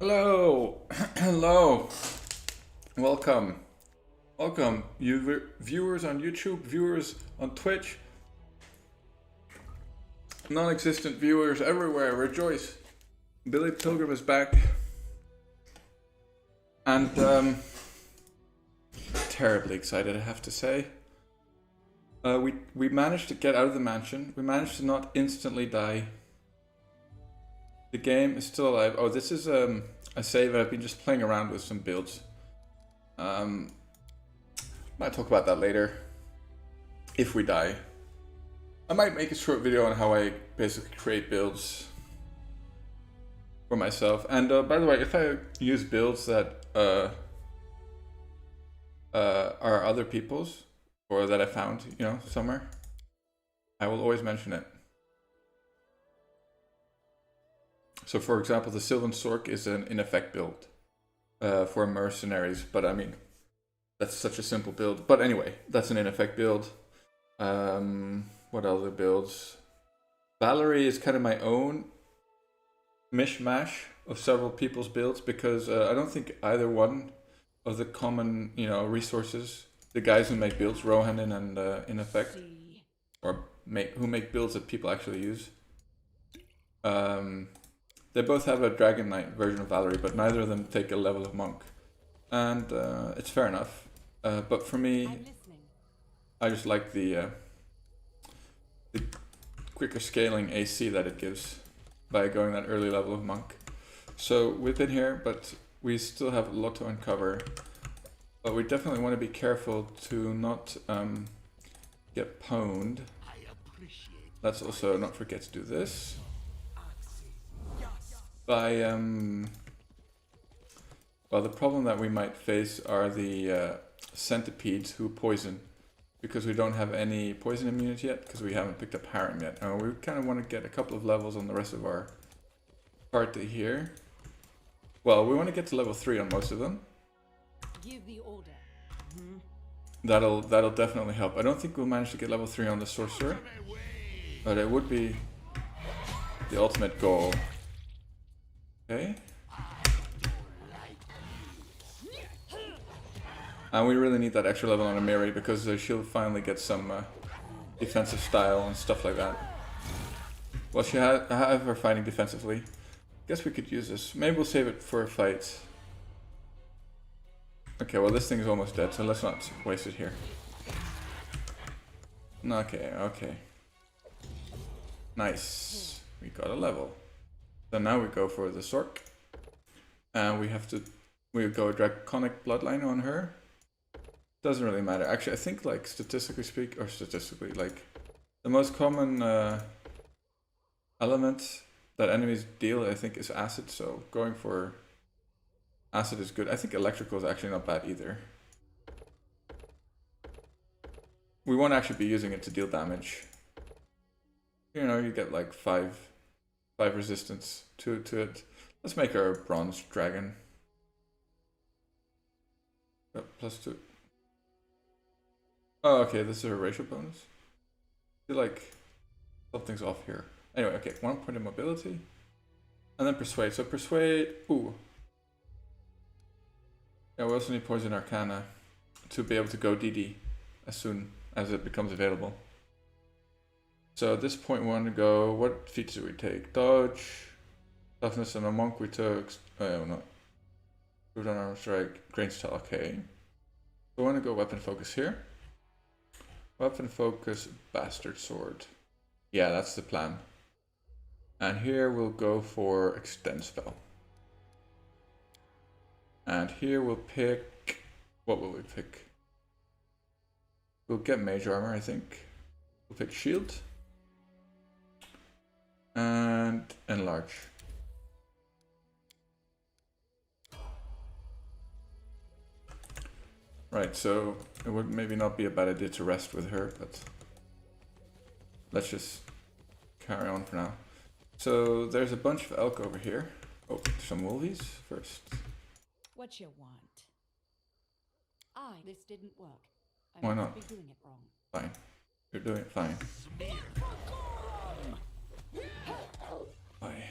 Hello, hello, welcome, welcome, you viewers on YouTube, viewers on Twitch, non-existent viewers everywhere, rejoice. Billy Pilgrim is back, and terribly excited, I have to say. We managed to get out of the mansion. We managed to not instantly die. The game is still alive. Oh, this is a save. I've been just playing around with some builds. Might talk about that later. If we die, I might make a short video on how I basically create builds for myself. And by the way, if I use builds that are other people's or that I found, you know, somewhere, I will always mention it. So, for example, the Sylvan Sork is an in-effect build for mercenaries, but I mean, that's such a simple build. But anyway, that's an in-effect build. What other builds? Valerie is kind of my own mishmash of several people's builds because I don't think either one of the common, resources, the guys who make builds, Rohanin and in-effect, or who make builds that people actually use, they both have a Dragon Knight version of Valerie, but neither of them take a level of monk. And it's fair enough. But for me, I just like the quicker scaling AC that it gives by going that early level of monk. So we've been here, but we still have a lot to uncover. But we definitely want to be careful to not get pwned. Let's also not forget to do this. Well, the problem that we might face are the centipedes who poison, because we don't have any poison immunity yet, because we haven't picked up harem yet. And we kind of want to get a couple of levels on the rest of our party here. Well, we want to get to level 3 on most of them. Give the order. That'll definitely help. I don't think we'll manage to get level 3 on the sorcerer, but it would be the ultimate goal. Okay. And we really need that extra level on Amiri because she'll finally get some defensive style and stuff like that. Well, she have her fighting defensively. Guess we could use this. Maybe we'll save it for a fight. Okay, well this thing is almost dead, so let's not waste it here. Okay, okay. Nice. We got a level. So now we go for the Sork. And we go Draconic Bloodline on her. Doesn't really matter. Actually, I think like statistically, like the most common element that enemies deal, I think, is acid. So going for acid is good. I think electrical is actually not bad either. We won't actually be using it to deal damage. You know, you get like 5 resistance to it. Let's make our bronze dragon. +2. Oh, okay, this is a racial bonus. I feel like something's off here. Anyway, okay, 1 point of mobility. And then persuade. So persuade, ooh. Yeah, we also need poison arcana to be able to go DD as soon as it becomes available. So at this point we want to go, what feats do we take? Dodge, toughness, and a monk we took, no. Improved on armor strike, grain style, okay. We want to go weapon focus here. Weapon focus, bastard sword. Yeah, that's the plan. And here we'll go for extend spell. And here we'll pick, what will we pick? We'll get mage armor, I think. We'll pick shield. And enlarge. Right, so it would maybe not be a bad idea to rest with her, but let's just carry on for now. So there's a bunch of elk over here. Oh, some wolvies first. What you want? This didn't work. Why not? Be doing it wrong. Fine. You're doing it fine. Bye.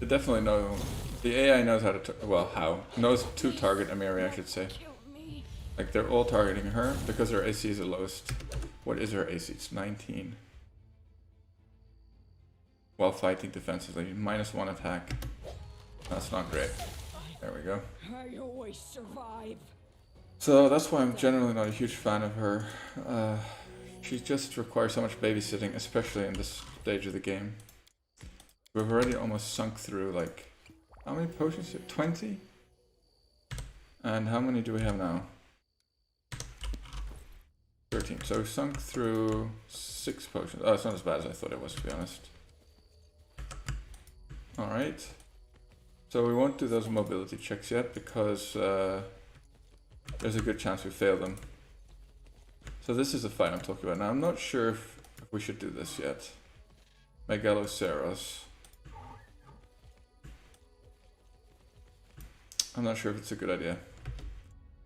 They definitely know. The AI knows how to. Knows to target Amiri, I should say. Like they're all targeting her because her AC is the lowest. What is her AC? It's 19. While fighting defensively, -1 attack. That's not great. There we go. I always survive. So that's why I'm generally not a huge fan of her. She just requires so much babysitting, especially in this stage of the game. We've already almost sunk through, like, how many potions here? 20? And how many do we have now? 13. So we've sunk through 6 potions. Oh, it's not as bad as I thought it was, to be honest. Alright. So we won't do those mobility checks yet because there's a good chance we fail them. So this is the fight I'm talking about. Now I'm not sure if we should do this yet. Megaloceros. I'm not sure if it's a good idea.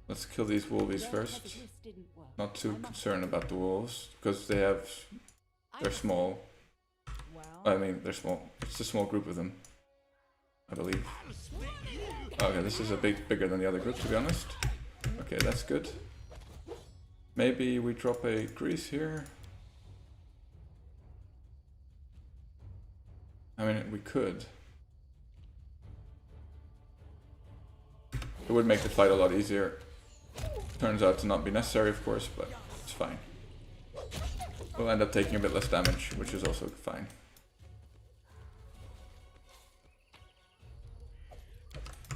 Let's kill these wolves first. Not too concerned about the wolves because they're small. I mean, they're small. It's a small group of them, I believe. Okay, this is a bigger than the other group, to be honest. Okay, that's good. Maybe we drop a grease here. I mean, we could. It would make the fight a lot easier. Turns out to not be necessary, of course, but it's fine. We'll end up taking a bit less damage, which is also fine.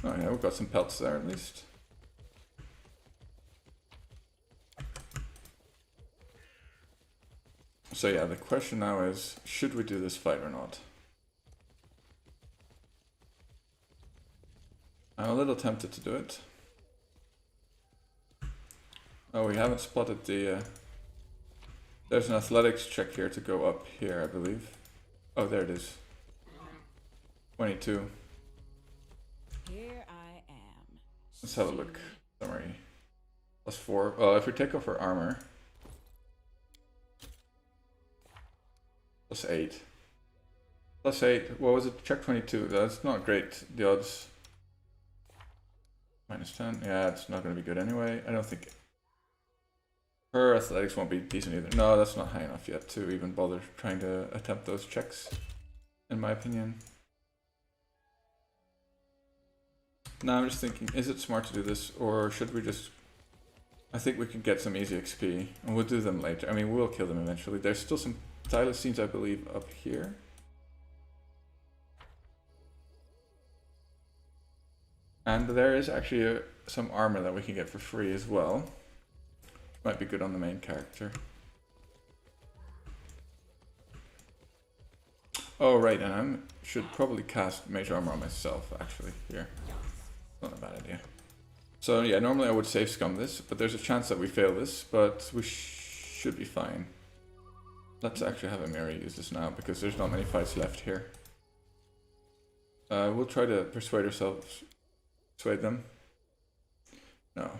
Oh yeah, we've got some pelts there at least. So yeah, the question now is, should we do this fight or not? I'm a little tempted to do it. Oh, we haven't spotted the... There's an athletics check here to go up here, I believe. Oh, there it is. 22. Here I am. Let's have a look. Summary. +4. Well, if we take off her armor... +8. +8. What was it? Check 22. That's not great. The odds. -10. Yeah, it's not going to be good anyway. I don't think... Her athletics won't be decent either. No, that's not high enough yet to even bother trying to attempt those checks, in my opinion. Now I'm just thinking, is it smart to do this, or should we just... I think we can get some easy XP, and we'll do them later. I mean, we'll kill them eventually. There's still some thylacines, I believe, up here. And there is actually some armor that we can get for free as well. Might be good on the main character. Oh right, and I should probably cast Mage Armor on myself actually here. Not a bad idea. So yeah, normally I would save scum this, but there's a chance that we fail this, but we should be fine. Let's actually have Amiri use this now because there's not many fights left here. We'll try to persuade ourselves. Persuade them. No.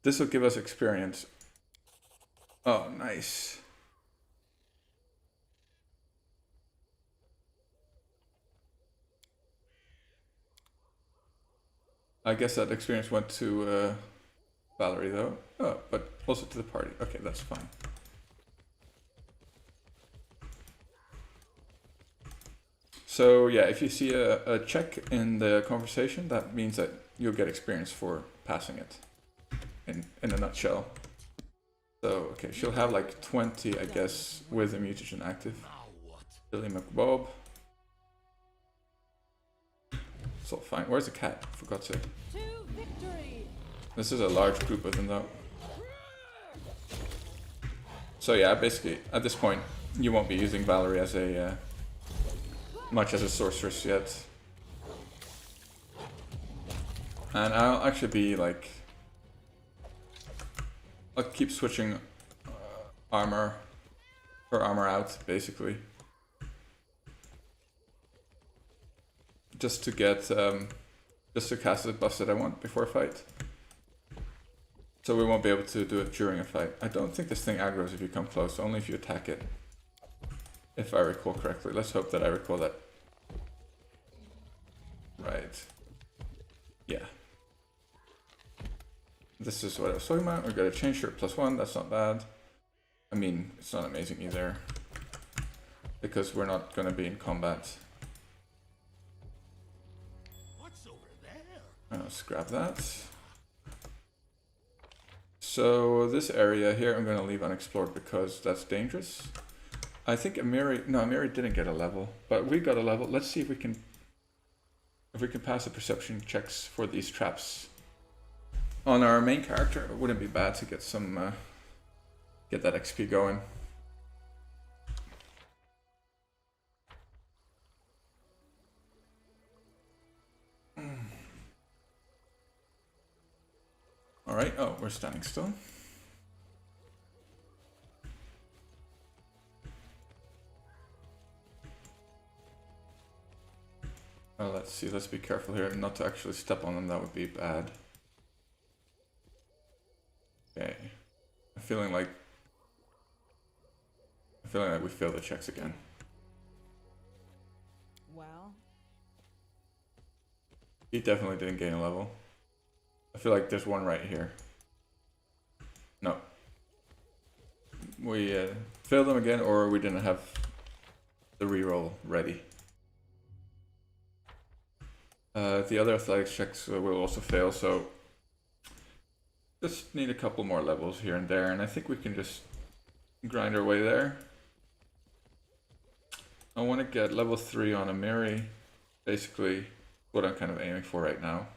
This will give us experience. Oh, nice. I guess that experience went to Valerie though. Oh, but also to the party. Okay, that's fine. So yeah, if you see a check in the conversation, that means that you'll get experience for passing it. In a nutshell. So, okay, she'll have like 20, I guess, with a mutagen active. Billy McBob. It's all fine. Where's the cat, for God's sake? This is a large group of them, though. So yeah, basically, at this point, you won't be using Valerie as a... much as a sorceress yet. And I'll actually be like... I'll keep switching her armor out, basically. Just to get, just to cast the buffs that I want before a fight. So we won't be able to do it during a fight. I don't think this thing aggroes if you come close, only if you attack it. If I recall correctly. Let's hope that I recall that. Right. Yeah. This is what I was talking about. We got a chain shirt +1, that's not bad. I mean, it's not amazing either. Because we're not gonna be in combat. What's over there? Let's grab that. So this area here I'm gonna leave unexplored because that's dangerous. I think Amiri didn't get a level, but we got a level. Let's see if we can pass the perception checks for these traps on our main character. It wouldn't be bad to get some get that XP going. All right. Oh, we're standing still. Oh, let's see. Let's be careful here, not to actually step on them. That would be bad. Okay. I'm feeling like we failed the checks again. Well, He definitely didn't gain a level. I feel like there's one right here. No. We failed them again, or we didn't have the reroll ready. The other athletics checks will also fail, so just need a couple more levels here and there, and I think we can just grind our way there. I want to get level 3 on Amiri, basically what I'm kind of aiming for right now.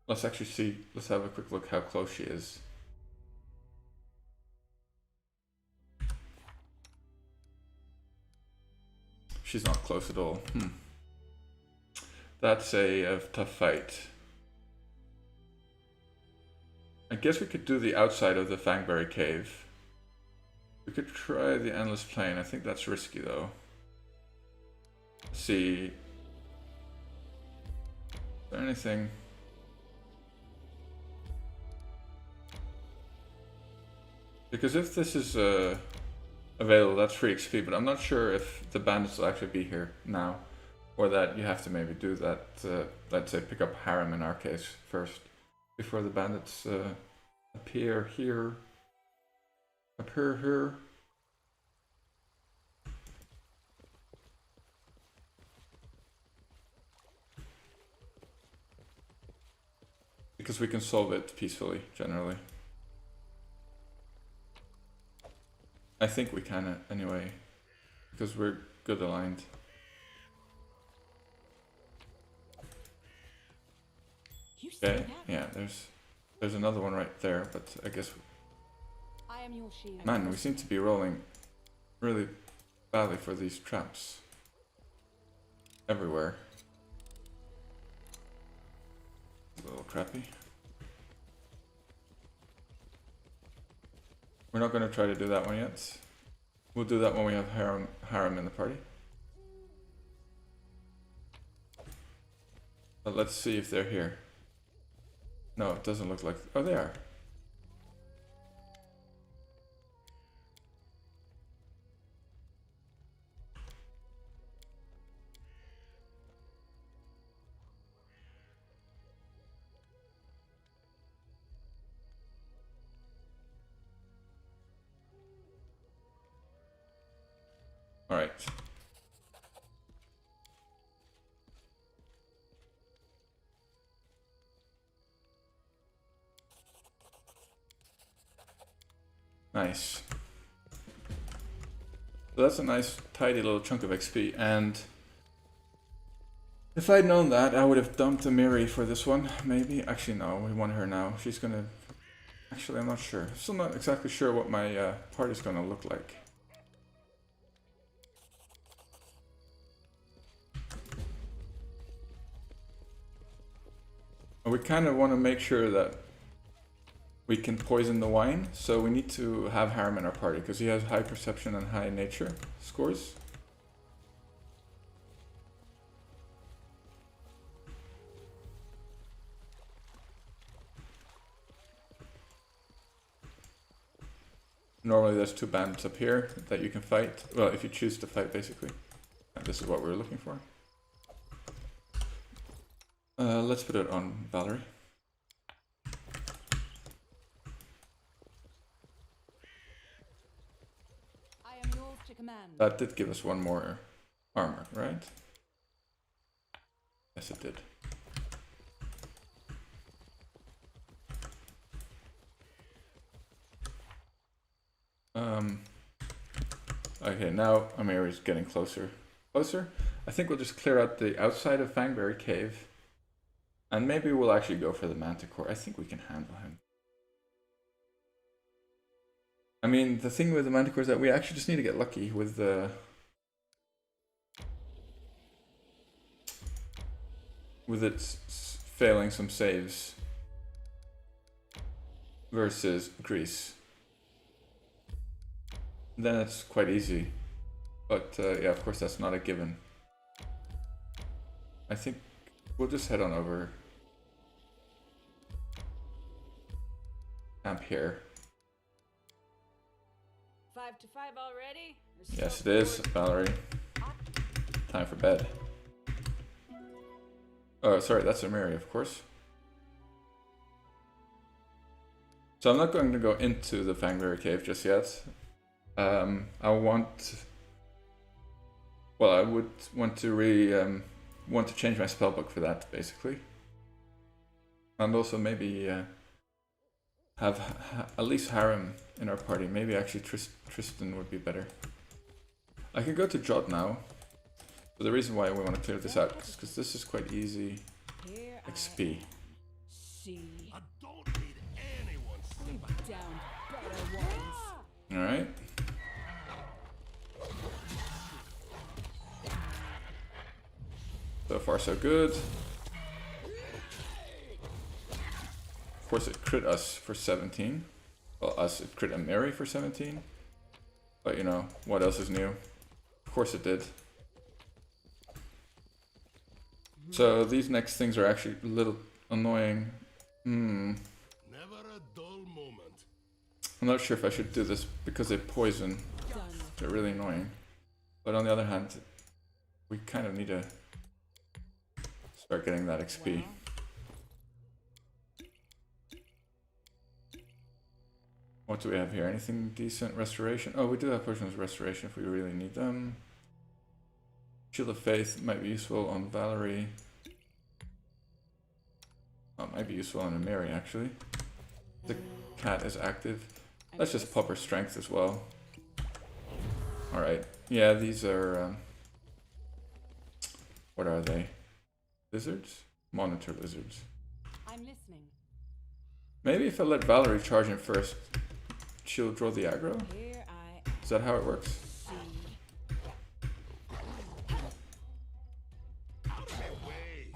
Let's actually see, let's have a quick look how close she is. She's not close at all. That's a tough fight. I guess we could do the outside of the Fangberry Cave. We could try the Endless Plain. I think that's risky though. Let's see. Is there anything? Because if this is available, that's free XP, but I'm not sure if the bandits will actually be here now, or that you have to maybe do that, let's say pick up Harem in our case first, before the bandits appear here. Because we can solve it peacefully, generally. I think we can anyway, because we're good aligned. Okay, yeah, there's another one right there, but I guess... I am your shield. Man, we seem to be rolling really badly for these traps. Everywhere. A little crappy. We're not going to try to do that one yet. We'll do that when we have Harem in the party. But let's see if they're here. No, it doesn't look like... Oh, they are. All right. Nice. So that's a nice, tidy little chunk of XP, and if I'd known that, I would have dumped Amiri for this one, maybe. Actually, no, we want her now. She's gonna... Actually, I'm not sure. Still not exactly sure what my party's gonna look like. We kind of want to make sure that we can poison the wine, so we need to have Harem in our party because he has high perception and high nature scores. Normally there's 2 bandits up here that you can fight. Well, if you choose to fight, basically. And this is what we're looking for. Let's put it on Valerie. I am yours to command. That did give us 1 more armor, right? Yes, it did. Okay, now Amir is getting closer. Closer? I think we'll just clear out the outside of Fangberry Cave. And maybe we'll actually go for the Manticore. I think we can handle him. I mean, the thing with the Manticore is that we actually just need to get lucky with the... with it failing some saves. Versus Greece. Then it's quite easy. But yeah, of course that's not a given. I think we'll just head on over. Camp here. 5 to 5 already? Yes, it is, Valerie. Time for bed. Oh, sorry, that's Amiri, of course. So I'm not going to go into the Fangberry Cave just yet. I want... Well, I would want to want to change my spellbook for that, basically. And also maybe have at least Harem in our party. Maybe actually Tristan would be better. I can go to Jot now. But the reason why we want to clear this out is because this is quite easy XP. I don't need anyone Down better ones. Alright. So far so good. Of course it crit us for 17. Well, it crit Amiri for 17. But you know, what else is new? Of course it did. So these next things are actually a little annoying. Never a dull moment. I'm not sure if I should do this because they poison. They're really annoying. But on the other hand, we kind of need to start getting that XP. Well. What do we have here? Anything decent? Restoration? Oh, we do have potions of restoration if we really need them. Shield of Faith might be useful on Valerie. Oh, might be useful on Amiri actually. The cat is active. Let's just pop her strength as well. Alright. Yeah, these are... what are they? Lizards? Monitor lizards. I'm listening. Maybe if I let Valerie charge in first, she'll draw the aggro? Here I am. Is that how it works? See. Out of my way.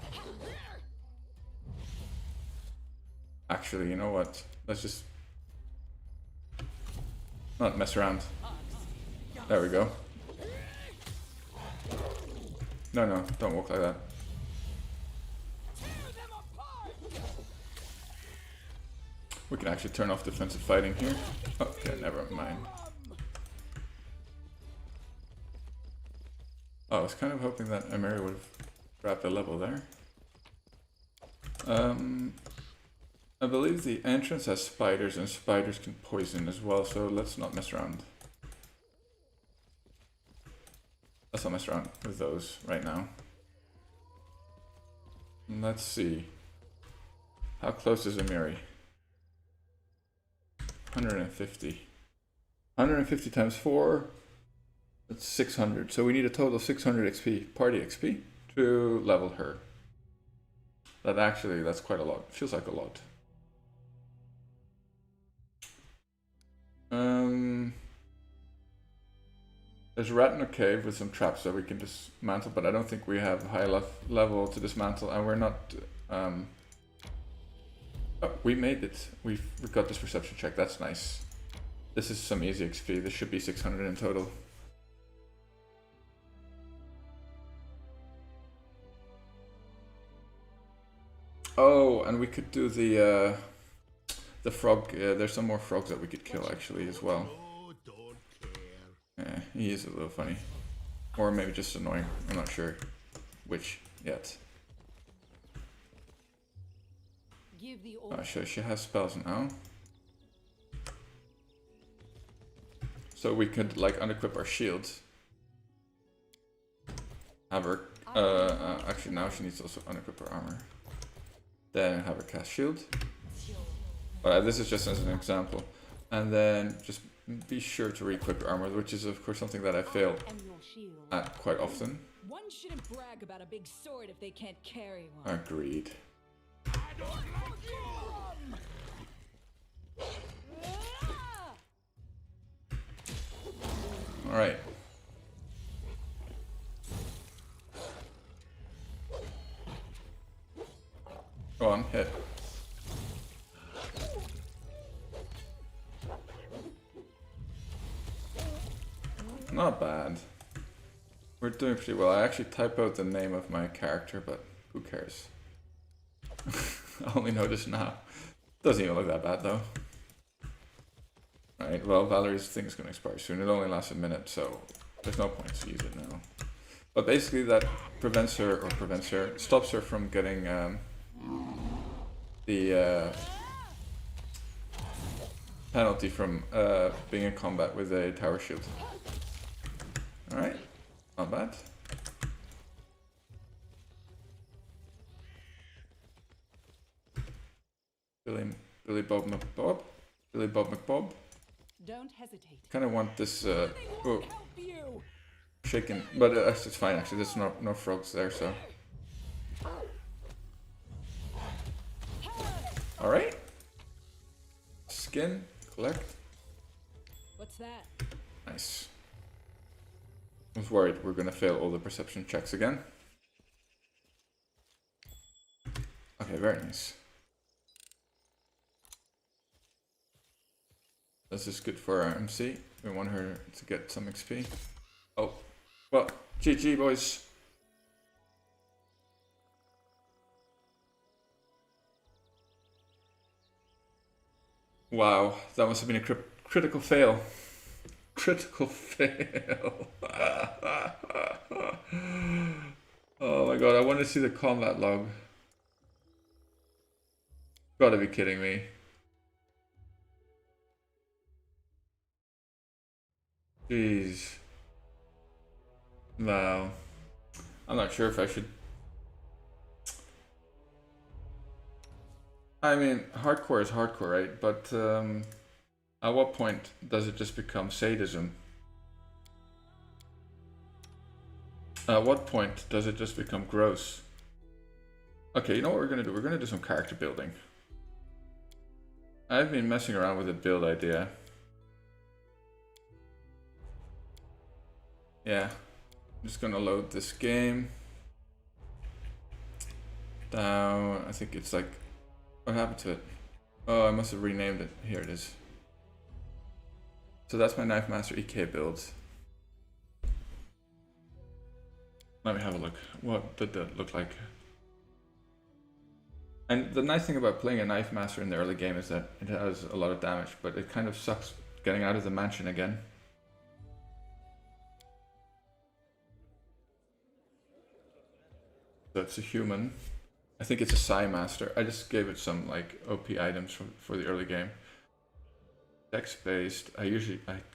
Actually, you know what? Let's just not mess around. There we go. No, don't walk like that. We can actually turn off defensive fighting here. Okay, never mind. Oh, I was kind of hoping that Amiri would have grabbed a level there. I believe the entrance has spiders, and spiders can poison as well, so let's not mess around. Let's not mess around with those right now. Let's see. How close is Amiri? 150. 150 times 4, that's 600. So we need a total of 600 XP, party XP, to level her. That's quite a lot. Feels like a lot. There's a rat in a cave with some traps that we can dismantle, but I don't think we have high level to dismantle, and we're not... oh, we made it. We got this perception check. That's nice. This is some easy XP. This should be 600 in total. Oh, and we could do the frog. There's some more frogs that we could kill actually as well. He is a little funny. Or maybe just annoying. I'm not sure which yet. Give the Oh, she has spells now. So we could like unequip our shields. Have her, actually now she needs to also unequip her armor. Then have her cast shield. But this is just as an example. And then just be sure to re-equip your armor, which is of course something that I fail at quite often. One shouldn't brag about a big sword if they can't carry one. Agreed. Alright. Go on, hit. Not bad. We're doing pretty well. I actually type out the name of my character, but who cares? I only noticed now. Doesn't even look that bad though. Alright, well Valerie's thing is going to expire soon. It only lasts a minute, so there's no point to use it now. But basically that stops her from getting the penalty from being in combat with a tower shield. Alright, not bad. Billy Bob McBob. Billy Bob McBob. Don't hesitate. Kind of want this shaken, but it's fine actually. There's no frogs there, so. All right. Skin collect. What's that? Nice. I was worried we're gonna fail all the perception checks again. Okay, very nice. This is good for our MC. We want her to get some XP. Oh, well, GG boys. Wow, that must have been a critical fail. Critical fail. Oh my god, I want to see the combat log. Gotta be kidding me. Jeez. Wow. I'm not sure if I should. I mean, hardcore is hardcore, right? But at what point does it just become sadism? At what point does it just become gross? Okay, you know what we're gonna do? We're gonna do some character building. I've been messing around with a build idea. Yeah, I'm just gonna load this game down. I think it's like, what happened to it? Oh, I must have renamed it. Here it is. So that's my Knife Master EK build. Let me have a look. What did that look like? And the nice thing about playing a Knife Master in the early game is that it has a lot of damage, but it kind of sucks getting out of the mansion again. So it's a human. I think it's a Psy Master. I just gave it some like OP items for the early game. Dex based. I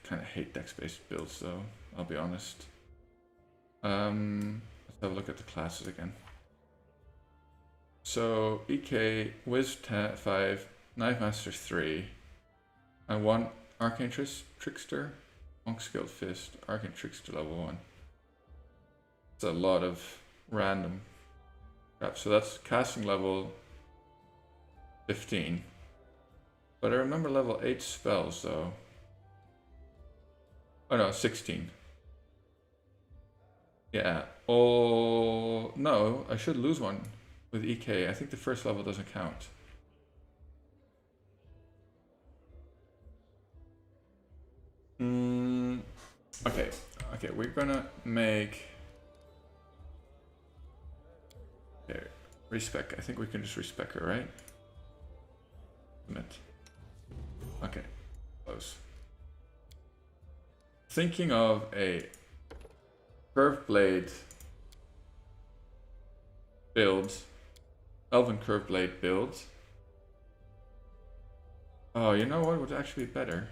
kind of hate dex based builds though, I'll be honest. Let's have a look at the classes again. So EK, Wiz 5, Knife Master 3, and 1 Arcane Trickster, Monk Skilled Fist, Arcane Trickster level 1. It's a lot of random crap. So that's casting level 15. But I remember level 8 spells though. Oh no, 16. Yeah. Oh no, I should lose one with EK. I think the first level doesn't count. Okay. Okay, we're gonna make. Okay, respec. I think we can just respec her, right? Submit. Okay, close. thinking of a curved blade build, elven curved blade build. Oh, you know what would actually be better?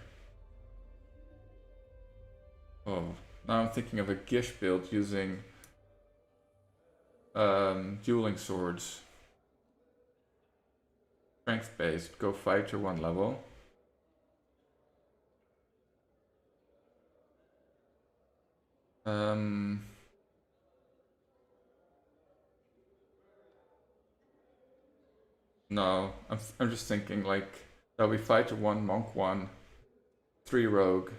Oh, now I'm thinking of a Gish build using dueling swords. Strength based, go fighter 1 level. No, I'm just thinking like that'll be fighter 1, monk 1, 3 rogue.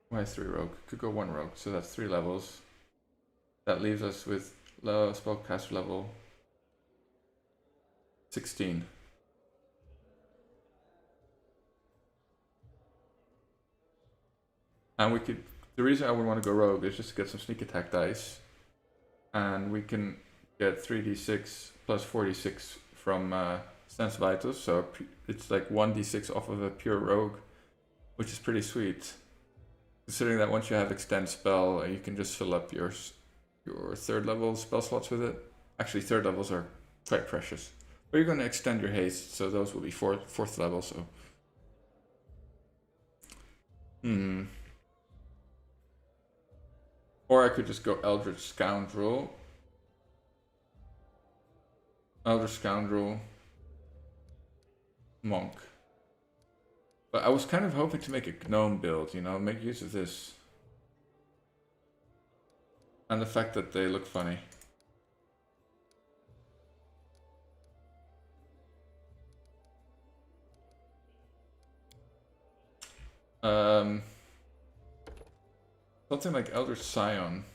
Why 3 rogue? Could go 1 rogue, so that's 3 levels. That leaves us with spellcaster level 16. And we could, the reason I would want to go rogue is just to get some sneak attack dice. And we can get 3d6 plus 46 from Sense Vitals, so it's like 1d6 off of a pure rogue, which is pretty sweet. Considering that once you have extend spell, you can just fill up your 3rd level spell slots with it. Actually, 3rd levels are quite precious. But you're going to extend your haste, so those will be 4th level, so... Or I could just go Eldritch Scoundrel. Eldritch Scoundrel. Monk. But I was kind of hoping to make a gnome build, you know, make use of this. And the fact that they look funny. Something like Eldritch Scion.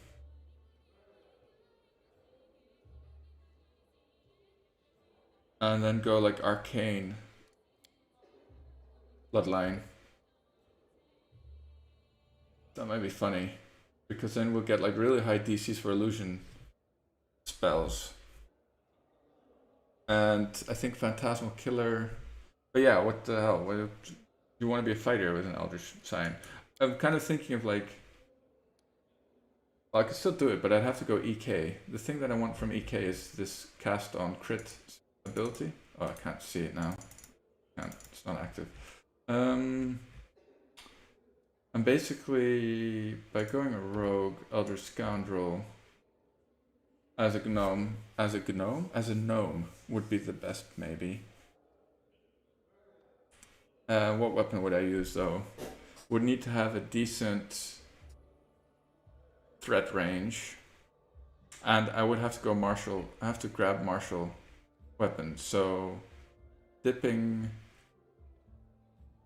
And then go like Arcane Bloodline. That might be funny. Because then we'll get like really high DCs for illusion spells. And I think Phantasmal Killer. But yeah, what the hell? You want to be a fighter with an Eldritch Scion. I'm kind of thinking of like... Well, I could still do it, but I'd have to go EK. The thing that I want from EK is this cast on crit ability. Oh, I can't see it now. It's not active. And basically, by going a rogue, Elder Scoundrel, as a gnome would be the best, maybe. What weapon would I use though? Would need to have a decent threat range, and I would have to go martial. I have to grab martial weapons, so dipping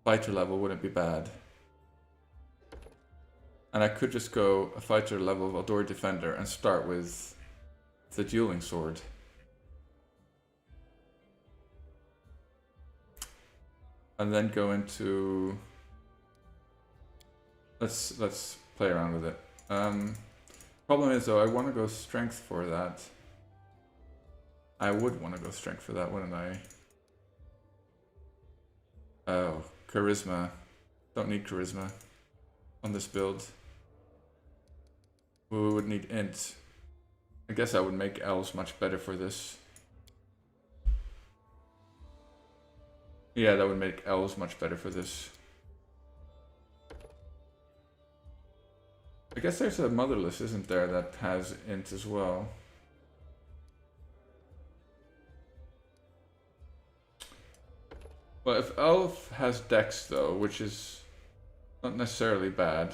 fighter level wouldn't be bad. And I could just go a fighter level of Eldor Defender and start with the dueling sword. And then go into... Let's play around with it. Problem is though, I want to go strength for that. I would want to go strength for that, wouldn't I? Oh, charisma. Don't need charisma on this build. We would need int. I guess I would make elves much better for this. Yeah, that would make elves much better for this. I guess there's a motherless, isn't there, that has int as well. Well, if elf has dex though, which is not necessarily bad.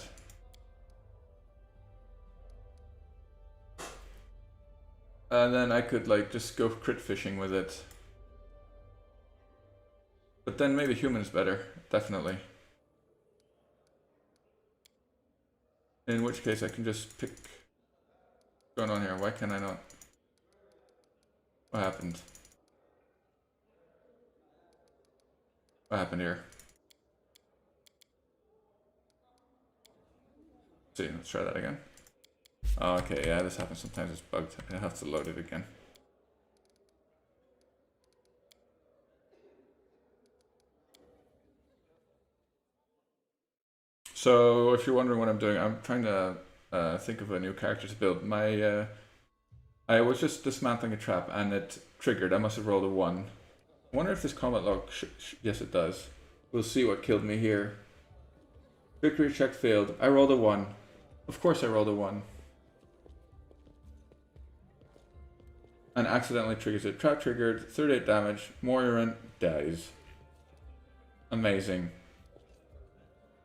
And then I could like just go crit fishing with it. But then maybe human is better, definitely. In which case I can just pick... What's going on here? Why can I not? What happened? What happened here? See, let's try that again. Oh, okay, yeah, this happens sometimes, it's bugged. I have to load it again. So if you're wondering what I'm doing, I'm trying to think of a new character to build. I was just dismantling a trap and it triggered. I must have rolled a 1. I wonder if this combat log... yes, it does. We'll see what killed me here. Victory check failed. I rolled a 1. Of course I rolled a 1. And accidentally triggers it. Trap triggered, 38 damage. Moiran dies. Amazing.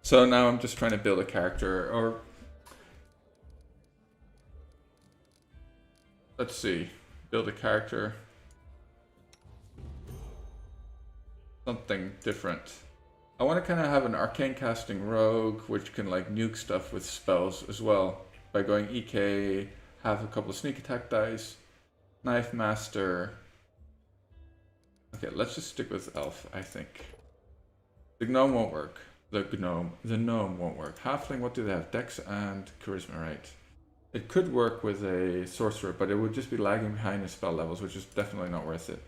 So now I'm just trying to build a character, or... let's see. Build a character. Something different. I want to kind of have an arcane casting rogue, which can like nuke stuff with spells as well. By going EK, have a couple of sneak attack dice. Knife master. Okay, let's just stick with elf, I think. The gnome won't work. The gnome won't work. Halfling, what do they have? Dex and charisma, right? It could work with a sorcerer, but it would just be lagging behind the spell levels, which is definitely not worth it.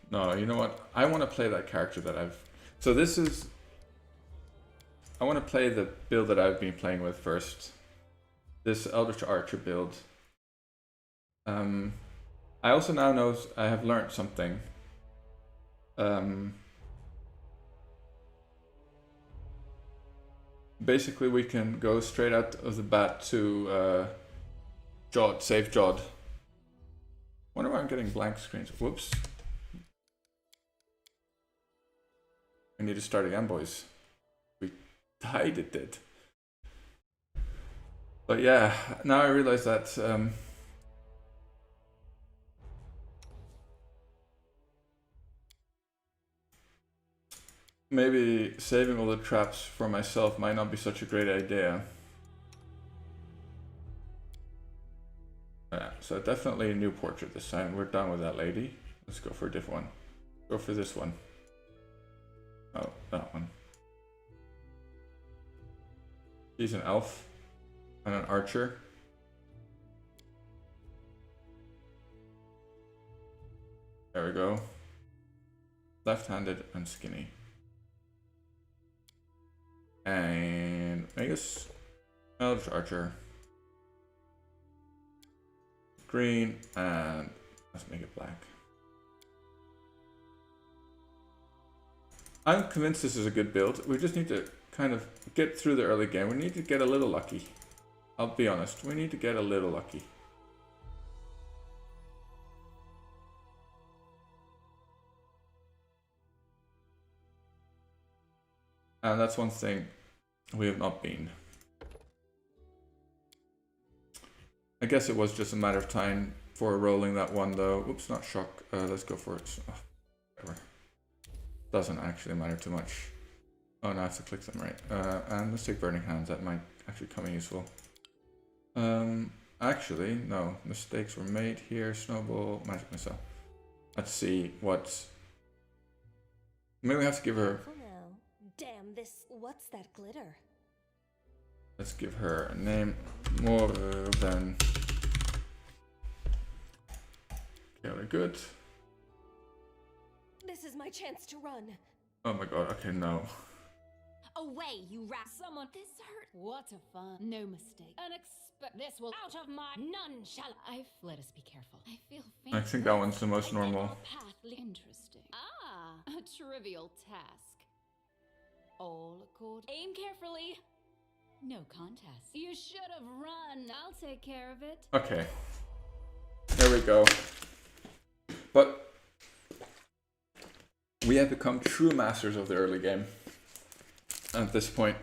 No, you know what? I want to play that character that I've... So this is... I want to play the build that I've been playing with first. This Eldritch Archer build. I also now know I have learned something. Basically we can go straight out of the bat to Jod, save Jod. Wonder why I'm getting blank screens. Whoops. We need to start again, boys. We died, it did. But yeah, now I realize that maybe saving all the traps for myself might not be such a great idea. Yeah, so definitely a new portrait this time. We're done with that lady. Let's go for a different one. Go for this one. Oh, that one. He's an elf and an archer. There we go. Left-handed and skinny. And Magus, Eldritch Archer. Green, and let's make it black. I'm convinced this is a good build. We just need to kind of get through the early game. We need to get a little lucky. I'll be honest, we need to get a little lucky. And that's one thing we have not been. I guess it was just a matter of time for rolling that one though. Oops, not shock. Let's go for it. Oh, whatever. Doesn't actually matter too much. Oh, now I have to click them right. And let's take Burning Hands. That might actually come in useful. Actually, no. Mistakes were made here. Snowball, Magic Missile. Let's see what... Maybe we have to give her... Damn, what's that glitter? Let's give her a name more than... Okay, we're good. This is my chance to run. Oh my god, okay, no. Away, you rat! Someone, this hurt. What a fun. No mistake. This will out of my... None shall... Let us be careful. I feel faint. I think that one's the most normal. Path. Interesting. Ah, a trivial task. All accord. Aim carefully. No contest. You should have run. I'll take care of it. Okay. There we go. But we have become true masters of the early game at this point.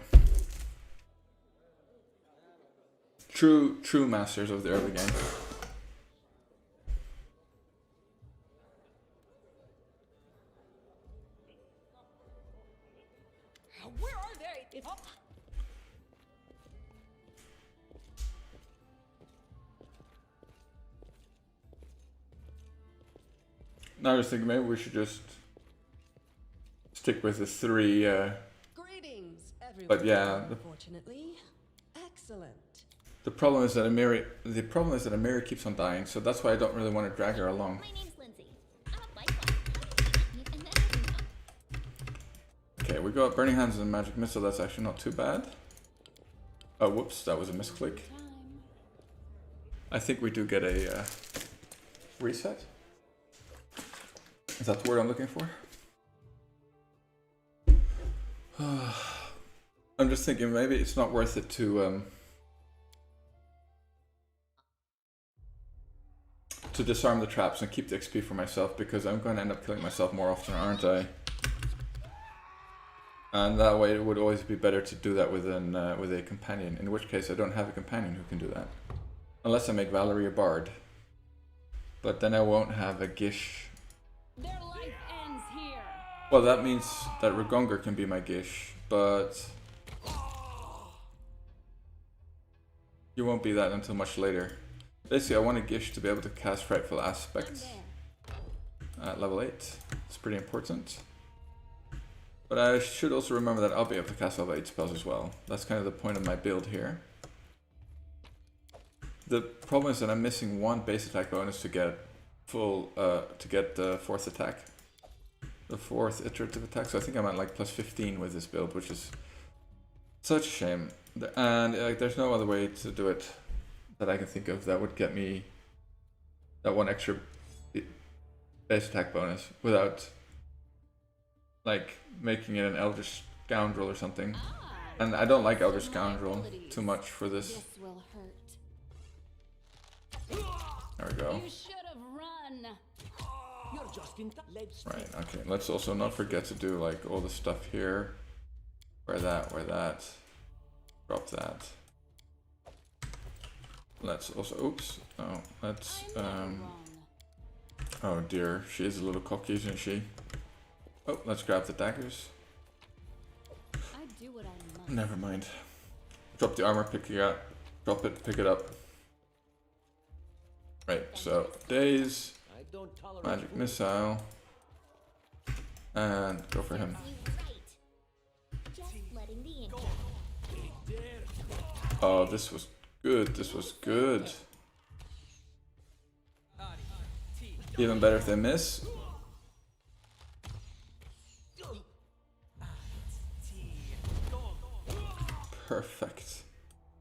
True masters of the early game. Where are they? Now I was thinking maybe we should just stick with the 3. Greetings, everyone. But yeah, Unfortunately, excellent. the problem is that Amiri keeps on dying, so that's why I don't really want to drag her along. My name's Lindsay. I'm a lifelong and then Okay, we got Burning Hands and Magic Missile, that's actually not too bad. Oh, whoops, that was a misclick. I think we do get a reset. Is that the word I'm looking for? I'm just thinking maybe it's not worth it to disarm the traps and keep the XP for myself, because I'm going to end up killing myself more often, aren't I? And that way it would always be better to do that with a companion, in which case I don't have a companion who can do that. Unless I make Valerie a bard. But then I won't have a Gish. Their life ends here. Well, that means that Ragongar can be my Gish, but you won't be that until much later. Basically, I want a Gish to be able to cast Frightful Aspect at level 8. It's pretty important. But I should also remember that I'll be able to cast level 8 spells as well. That's kind of the point of my build here. The problem is that I'm missing one base attack bonus to get full, the fourth attack. The fourth iterative attack, so I think I'm at like plus 15 with this build, which is such a shame. And there's no other way to do it that I can think of that would get me that one extra base attack bonus without like making it an Eldritch Scoundrel or something. And I don't like Eldritch Scoundrel too much for this. This will hurt. There we go. You should have run. You're just in let's Right, okay. Let's also not forget to do like all the stuff here. Wear that. Drop that. Let's also, oops. Oh, let's, oh dear. She is a little cocky, isn't she? Oh, let's grab the daggers. I do what I must. Never mind. Drop the armor, pick it up. Drop it, pick it up. Right, so daze, I don't tolerate magic missile, and go for him. Oh, this was good. This was good. Even better if they miss. Perfect.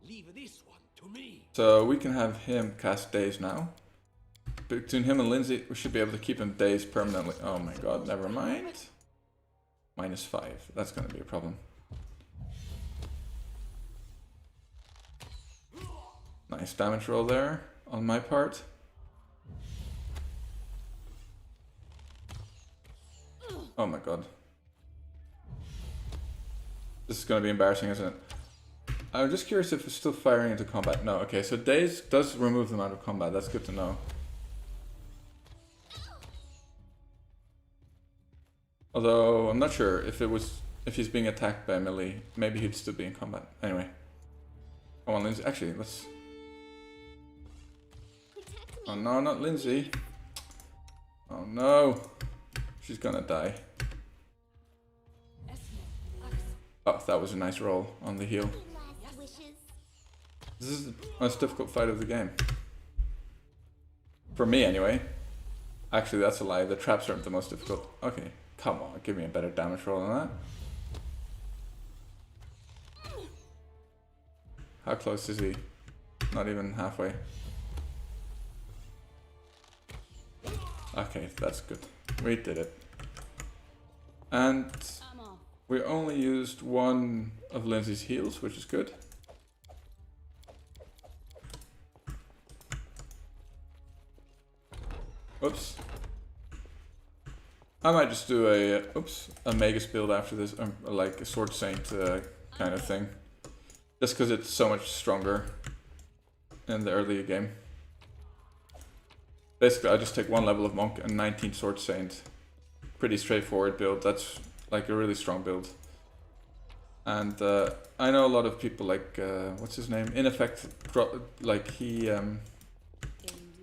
Leave this one to me. So we can have him cast Daze now. Between him and Lindsay, we should be able to keep him dazed permanently. Oh my god, never mind. -5. That's going to be a problem. Nice damage roll there on my part. Oh my god. This is going to be embarrassing, isn't it? I'm just curious if it's still firing into combat. No, okay, so Daze does remove them out of combat. That's good to know. Although, I'm not sure if he's being attacked by a melee. Maybe he'd still be in combat. Anyway. Come on, Lindsay. Actually, let's... Oh no, not Lindsay. Oh no. She's gonna die. Oh, that was a nice roll on the heal. This is the most difficult fight of the game. For me, anyway. Actually, that's a lie. The traps aren't the most difficult. Okay, come on. Give me a better damage roll than that. How close is he? Not even halfway. Okay, that's good. We did it. And we only used one of Lindsay's heals, which is good. Oops. I might just do a Magus build after this, like a Sword Saint kind of thing. Just because it's so much stronger in the earlier game. Basically, I just take 1 level of Monk and 19 Sword Saint. Pretty straightforward build. That's like a really strong build. And I know a lot of people like, what's his name? In effect, like he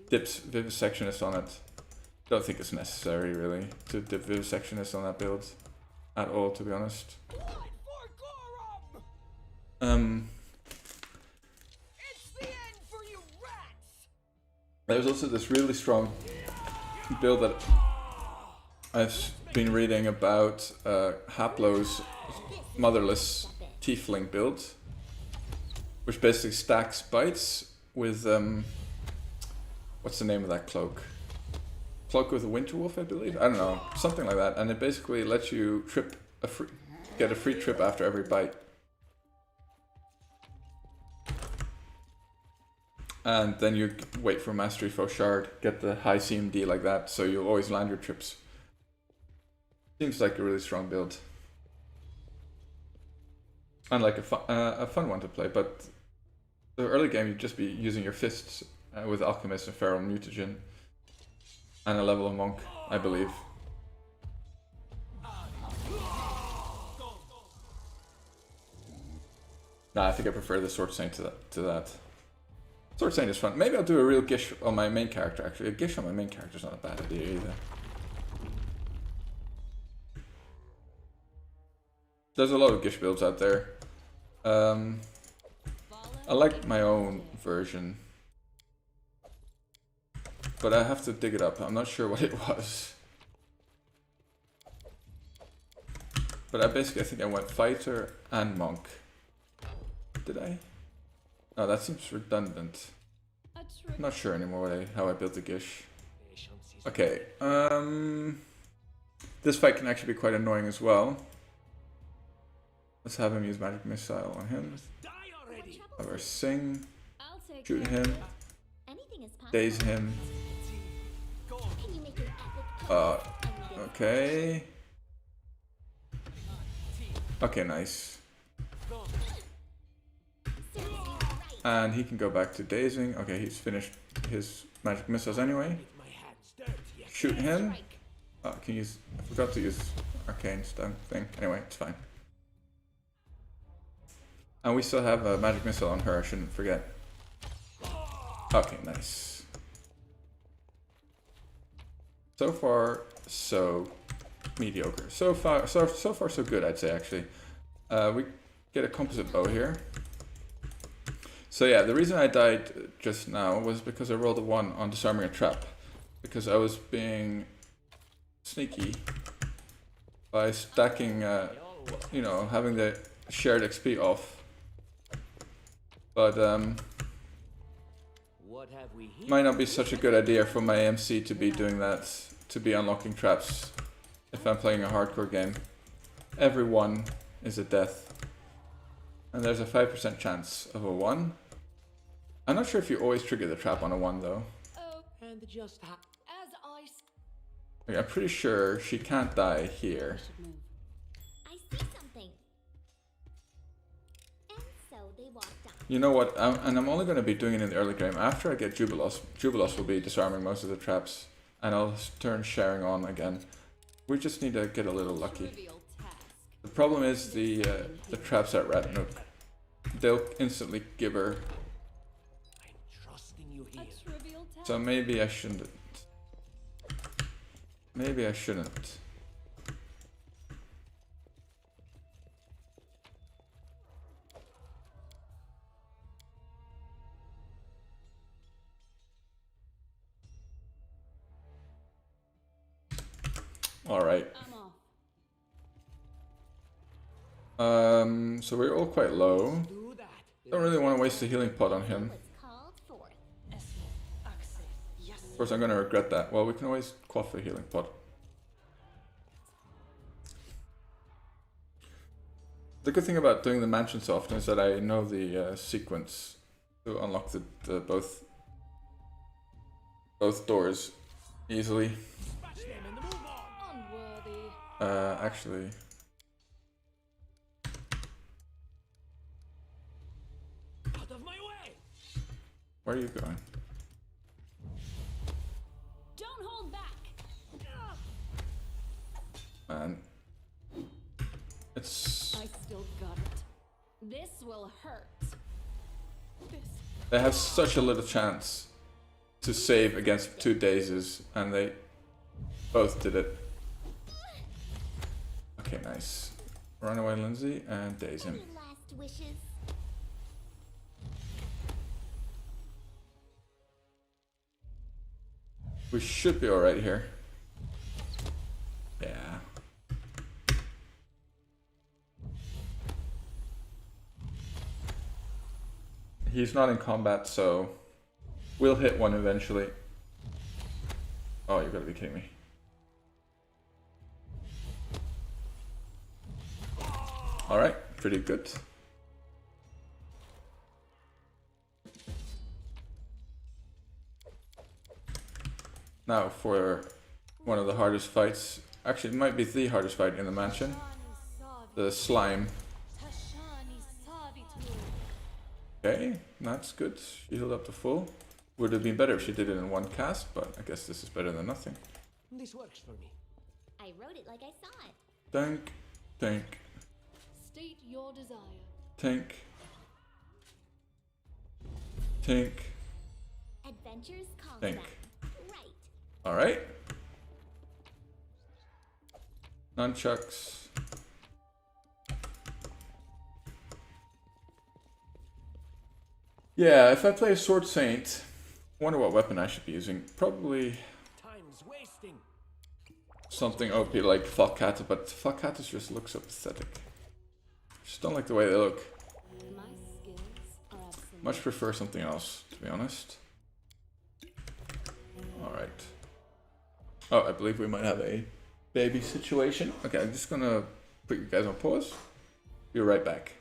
dips Vivisectionist on it. Don't think it's necessary really to dip Vivisectionist on that build at all, to be honest. There's also this really strong build that I've been reading about Haplo's motherless tiefling build, which basically stacks bites with what's the name of that cloak? Cloak with a winter wolf, I believe. I don't know, something like that, and it basically lets you get a free trip after every bite. And then you wait for Mastery Fauchard, get the high CMD like that, so you'll always land your trips. Seems like a really strong build. And like a fun one to play, but the early game you'd just be using your fists with Alchemist and Feral Mutagen. And a level of Monk, I believe. Nah, I think I prefer the Sword Saint to that. Sword Saint is fun. Maybe I'll do a real Gish on my main character, actually. A Gish on my main character is not a bad idea either. There's a lot of Gish builds out there. I like my own version. But I have to dig it up. I'm not sure what it was. But I think I went Fighter and Monk. Did I? Oh, that seems redundant. I'm not sure anymore how I built the Gish. Okay, this fight can actually be quite annoying as well. Let's have him use Magic Missile on him. Have our Sing. Shoot him. Daze him. Okay. Okay, nice. And he can go back to dazing. Okay, he's finished his magic missiles anyway. Shoot him. Oh, can you use... I forgot to use arcane stun thing. Anyway, it's fine. And we still have a magic missile on her, I shouldn't forget. Okay, nice. So far, so mediocre. So far, so good, I'd say, actually. We get a composite bow here. So yeah, the reason I died just now was because I rolled a 1 on disarming a trap. Because I was being sneaky by stacking, you know, having the shared XP off. But might not be such a good idea for my MC to be doing that, to be unlocking traps if I'm playing a hardcore game. Every 1 is a death. And there's a 5% chance of a 1. I'm not sure if you always trigger the trap on a 1 though. And just Okay, I'm pretty sure she can't die here. I see something. And so they walked on. You know what? And I'm only going to be doing it in the early game. After I get Jubilos, Jubilos will be disarming most of the traps. And I'll turn Sharing on again. We just need to get a little lucky. The problem is the traps at Ratnook. They'll instantly give her. So maybe I shouldn't. Maybe I shouldn't. All right. So we're all quite low. Don't really want to waste a healing pot on him. Of course, I'm going to regret that. Well, we can always quaff a healing pot. The good thing about doing the mansion so often is that I know the sequence to unlock the both doors easily. Actually, out of my way. Where are you going? Don't hold back. Man, it's. I still got it. This will hurt. They have such a little chance to save against 2 dazes, and they both did it. Okay, nice. Run away, Lindsay, and daze him. Last wishes. We should be alright here. Yeah. he's not in combat, so we'll hit one eventually. Oh, you gotta be kidding me. Alright, pretty good. Now for one of the hardest fights. Actually, it might be the hardest fight in the mansion. The slime. Okay, that's good. She healed up to full. Would have been better if she did it in one cast, but I guess this is better than nothing. This works for me. I wrote it like I saw it. Tank, tank, State your desire. tank, tank, Adventures call tank. that. Right. Alright. Nunchucks. Yeah, if I play a Sword Saint, I wonder what weapon I should be using. Probably Time's wasting. something OP like Falcata, but Falcatas just look so pathetic. Just don't like the way they look. My skills are absolute. Much prefer something else, to be honest. Alright. Oh, I believe we might have a baby situation. Okay, I'm just gonna put you guys on pause. Be right back.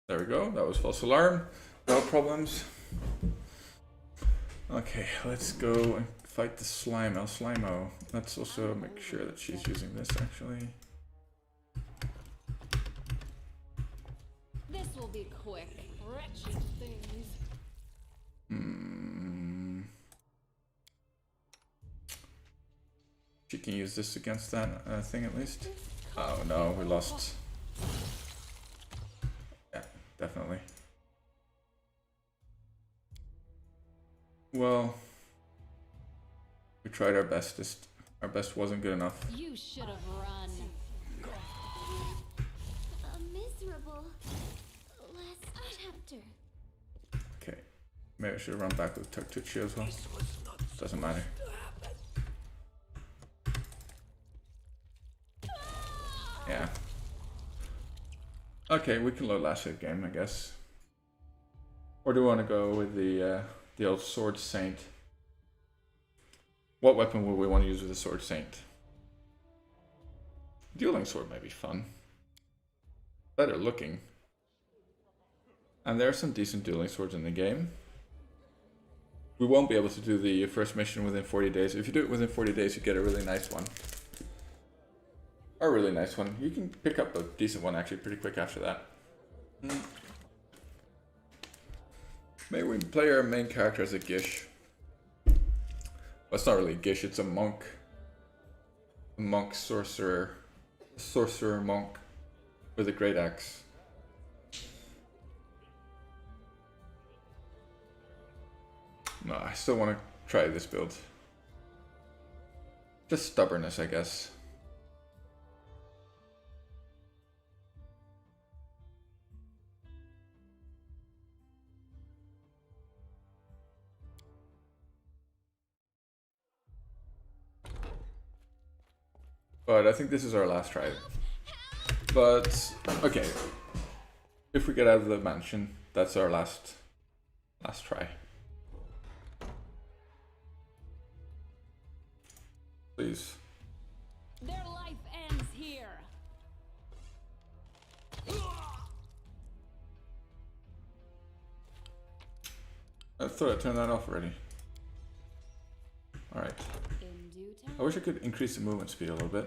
There we go, that was false alarm. No problems. Okay, let's go and fight the slime, El Slimo. Let's also make sure that she's using this actually. This will be quick. Wretched things. She can use this against that thing at least. Oh no, we lost. Yeah, definitely. Well, we tried our best, just our best wasn't good enough. You should have run. A miserable last chapter. Okay, maybe I should have run back with Tuktuchi as well. Doesn't matter. Yeah. Okay, we can load last hit game, I guess. Or do we want to go with the old Sword Saint? What weapon would we want to use with the Sword Saint? Dueling Sword might be fun. Better looking. And there are some decent dueling swords in the game. We won't be able to do the first mission within 40 days. If you do it within 40 days, you get a really nice one. A really nice one. You can pick up a decent one actually pretty quick after that. Maybe we play our main character as a Gish. That's not really a Gish, it's a monk. A monk sorcerer. A sorcerer monk with a great axe. No, I still want to try this build. Just stubbornness, I guess. But I think this is our last try. But, okay. If we get out of the mansion, that's our last try. Please. Their life ends here. I thought I turned that off already. Alright. In due time. I wish I could increase the movement speed a little bit.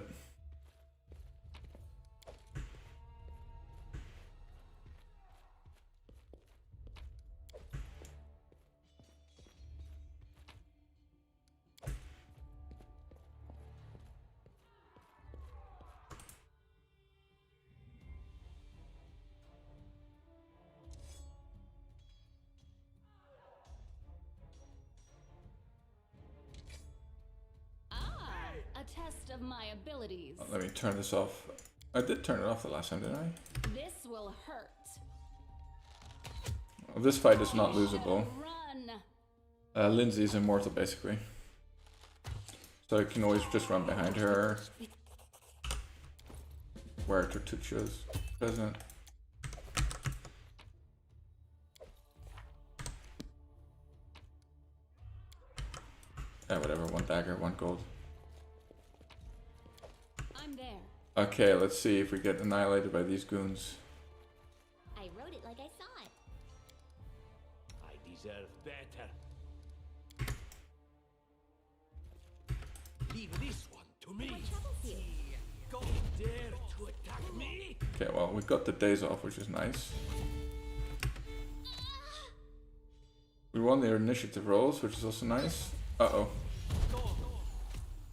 A test of my abilities. Let me turn this off. I did turn it off the last time, didn't I? This will hurt. Well, this fight is not losable. Run. Lindsay's immortal, basically. So I can always just run behind her. Where Tertuccio's present. Yeah, whatever. 1 dagger, 1 gold. I'm there. Okay, let's see if we get annihilated by these goons. I wrote it like I saw it. I deserve better. Leave this one to me. What troubles you? Go dare to attack me? Okay, well, we got the days off, which is nice. We won the initiative rolls, which is also nice. Uh-oh.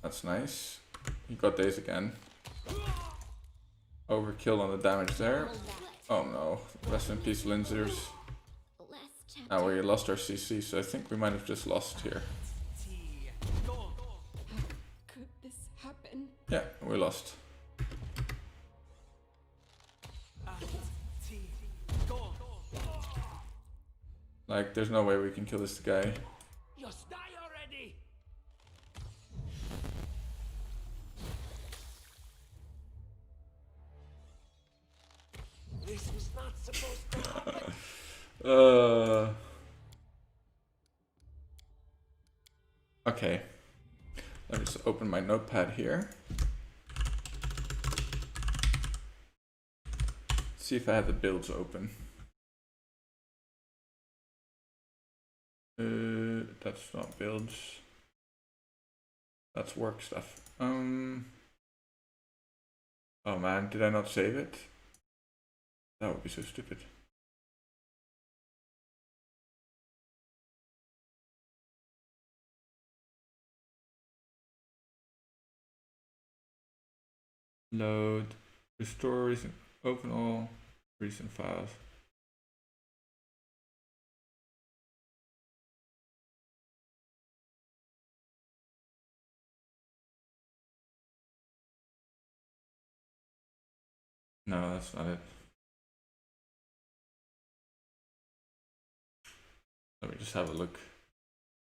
That's nice. You got days again. Overkill on the damage there. Oh no. Rest in peace, Linzers. Last chapter. Now we lost our CC, so I think we might have just lost here. Could this happen? Yeah, we lost. Like, there's no way we can kill this guy. Just die already. This was not supposed to happen. Okay. Let me just open my notepad here. See if I have the builds open. That's not builds. That's work stuff. Oh man, did I not save it? That would be so stupid. Load, restore recent, open all recent files. No, that's not it. Let me just have a look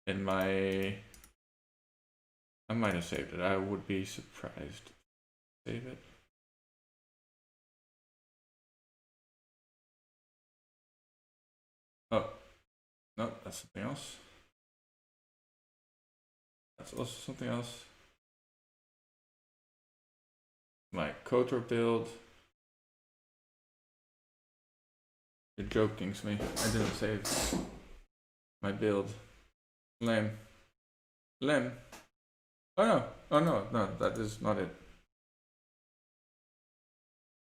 in my... I might have saved it. I would be surprised. Save it. Oh, no, that's something else. That's also something else. My KOTOR build. You're joking to me. I didn't save my build. Lame. Lame. Oh no. Oh no, no, that is not it.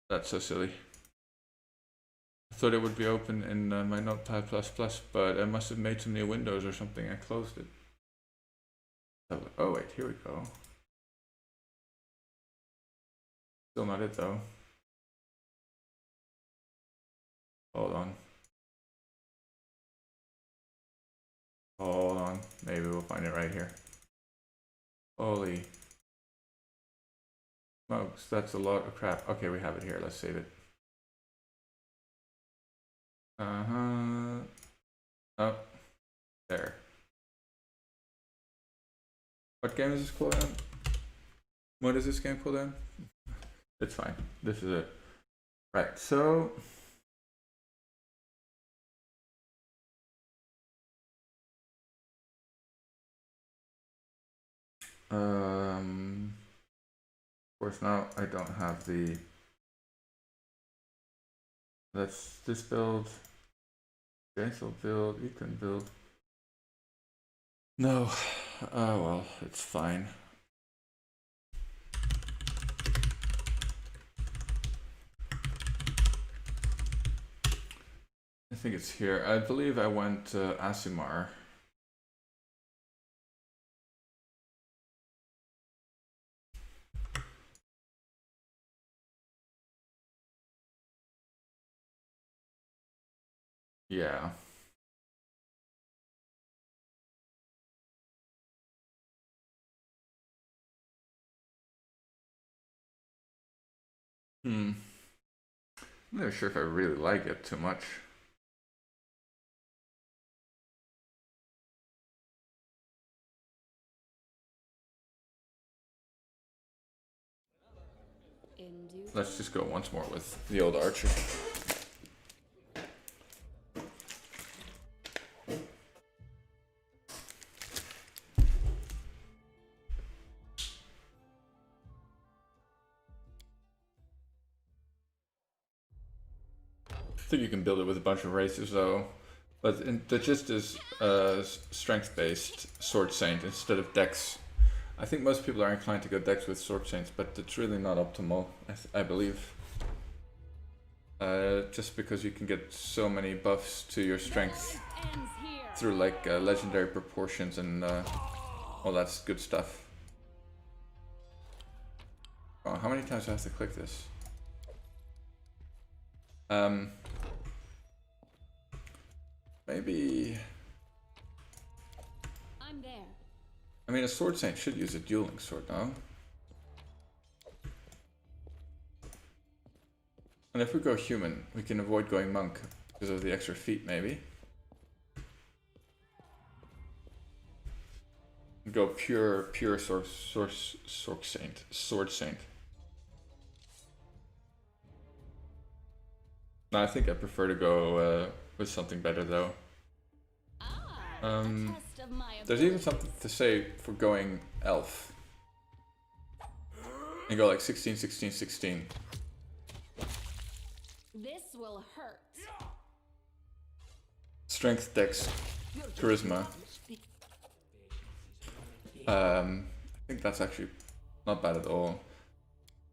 That's so silly. I thought it would be open in my Notepad++, but I must have made some new windows or something. I closed it. Oh wait, here we go. Still not it though. Hold on. Hold on. Maybe we'll find it right here. Holy smokes, that's a lot of crap. Okay, we have it here. Let's save it. Oh, there. What game is this pulled in? What is this game pulled in? It's fine. This is it. Right, so of course now I don't have the let's this build. Cancel build, you can build. No. Oh well, it's fine. I think it's here. I believe I went to Asimar. Yeah. I'm not sure if I really like it too much. Let's just go once more with the old archer. I think you can build it with a bunch of races though, but the gist is strength-based Sword Saint instead of Dex. I think most people are inclined to go Dex with Sword Saints, but it's really not optimal, I believe. Just because you can get so many buffs to your strength through like legendary proportions and all that good stuff. Oh, how many times do I have to click this? Maybe. I'm there. I mean, a Sword Saint should use a dueling sword, no? And if we go human, we can avoid going monk because of the extra feet, maybe. Go pure sword saint. No, I think I prefer to go with something better though. There's even something to say for going elf. And go like 16, 16, 16. This will hurt. Strength, dex, charisma. I think that's actually not bad at all.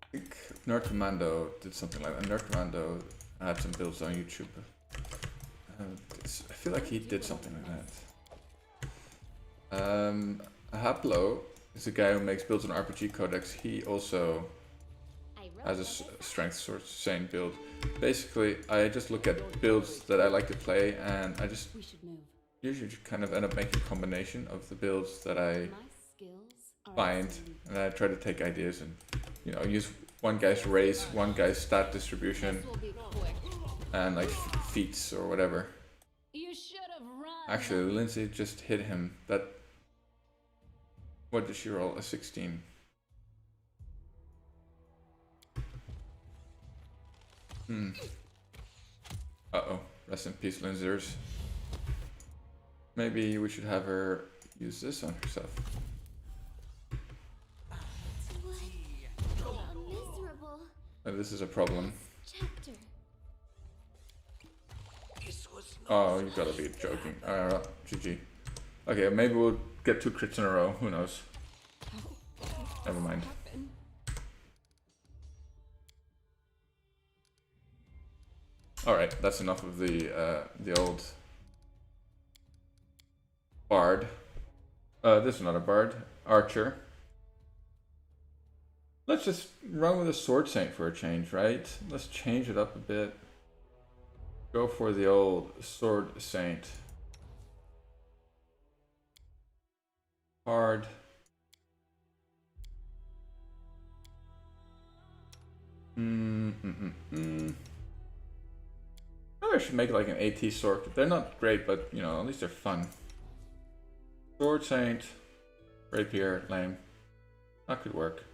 I think Nerd Commando did something like that. Nerd Commando had some builds on YouTube. I feel like he did something like that. Haplo is a guy who makes builds on RPG Codex. He also has a strength Sword Saint build. Basically, I just look at builds that I like to play, and I just usually kind of end up making a combination of the builds that I find, and I try to take ideas and, you know, use one guy's race, one guy's stat distribution, and like feats or whatever. Actually, Lindsay just hit him. That. What did she roll? A 16. Uh-oh. Rest in peace, Lindsay's. Maybe we should have her use this on herself. Miserable. This is a problem. Chapter. Oh, you gotta be joking. GG. Okay, maybe we'll get 2 crits in a row. Who knows? Never mind. Alright, that's enough of the old bard. This is not a bard. archer. Let's just run with a sword saint for a change, right? Let's change it up a bit. Go for the old sword saint. Hard. Maybe I should make like an AT sword. They're not great, but you know, at least they're fun. Sword saint, rapier, lame. That could work.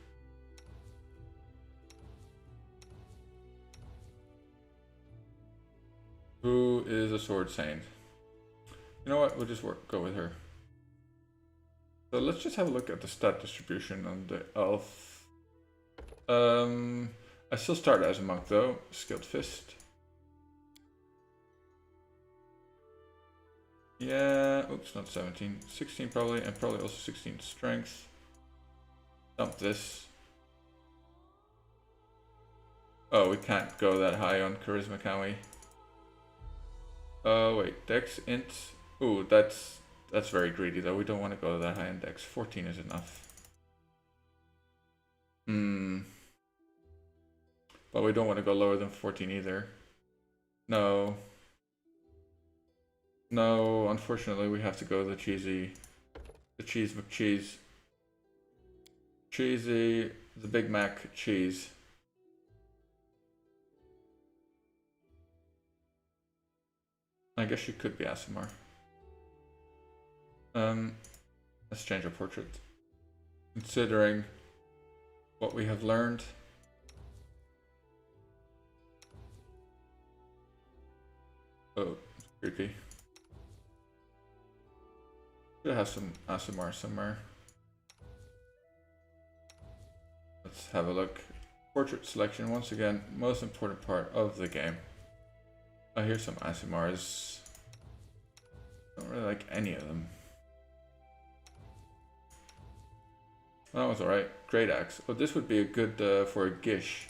Who is a sword saint? You know what? We'll just go with her. So let's just have a look at the stat distribution on the elf. I still start as a monk though. Skilled fist. Yeah, oops, not 17. 16 probably, and probably also 16 strength. Dump this. Oh, we can't go that high on charisma, can we? Oh wait, dex int. Ooh, that's very greedy though. We don't want to go that high on dex. 14 is enough. But we don't want to go lower than 14 either. No. No, unfortunately we have to go the cheesy. The cheese McCheese. Cheesy, the Big Mac cheese. I guess she could be ASMR. Let's change our portrait. Considering what we have learned. Oh, it's creepy. Should have some ASMR somewhere. Let's have a look. Portrait selection, once again, most important part of the game. Oh, here's some ASMRs. Don't really like any of them. That was alright. Great axe. Oh, this would be a good for a Gish.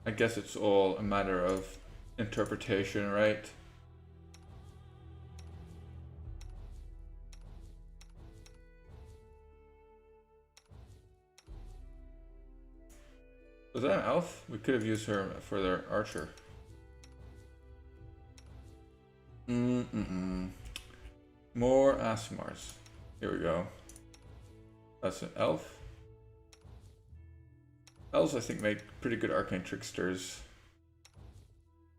I guess it's all a matter of interpretation, right? Was that an elf? We could have used her for their archer. More ASMRs. Here we go. That's an elf. Elves, I think, make pretty good arcane tricksters.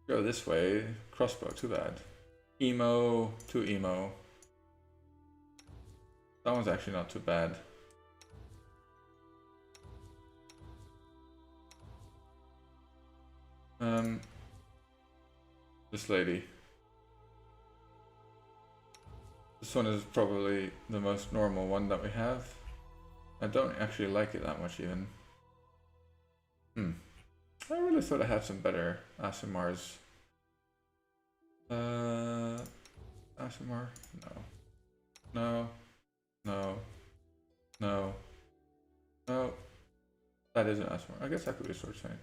Go this way. Crossbow, too bad. Emo, too emo. That one's actually not too bad. This lady. This one is probably the most normal one that we have. I don't actually like it that much even. I really thought I had some better ASMRs. ASMR? No. No. No. No. No. That is an ASMR. I guess that could be a sword saint.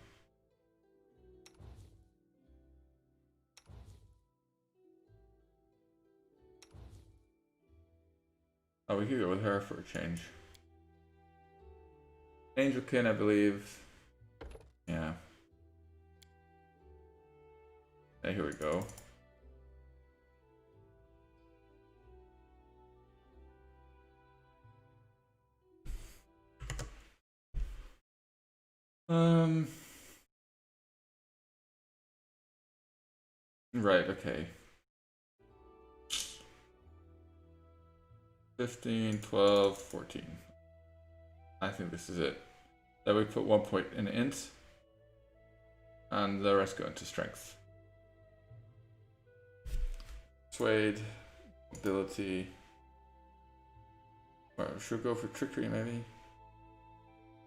Oh, we could go with her for a change. Angelkin, I believe. Yeah. And here we go. Right, okay. 15, 12, 14. I think this is it. Then we put 1 point in int. And the rest go into strength. Suede, ability. Or should we go for trickery maybe?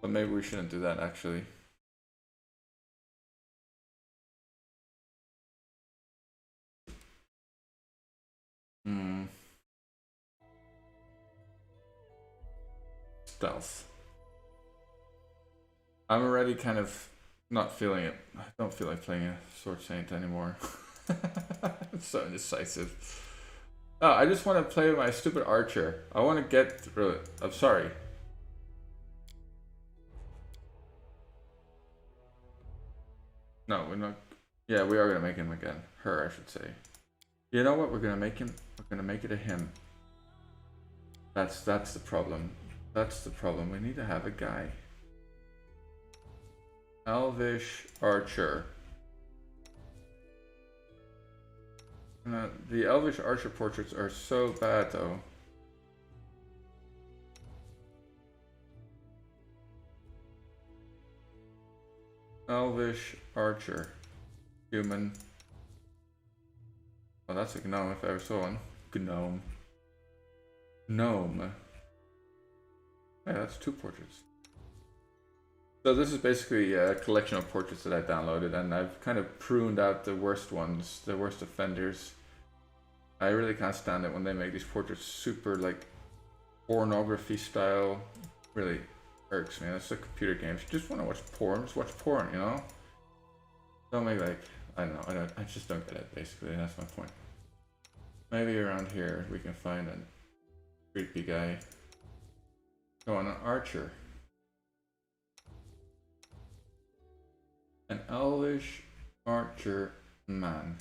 But maybe we shouldn't do that actually. Stealth. I'm already kind of not feeling it. I don't feel like playing a Sword Saint anymore. It's so indecisive. Oh, I just want to play my stupid archer. I want to get through it. I'm sorry. No, we're not. Yeah, we are gonna make him again. Her, I should say. You know what? We're gonna make him. We're gonna make it a him. That's the problem. That's the problem. We need to have a guy. Elvish archer. The Elvish archer portraits are so bad, though. Elvish archer. Human. Oh, that's a gnome if I ever saw one. Gnome. Gnome. Yeah, that's 2 portraits. So this is basically a collection of portraits that I downloaded, and I've kind of pruned out the worst ones, the worst offenders. I really can't stand it when they make these portraits super like pornography style. Really irks me. That's like computer games. You just want to watch porn, just watch porn, you know? Don't make like, I don't know, I just don't get it basically, that's my point. Maybe around here we can find a creepy guy. Go on, an archer. An elvish archer man.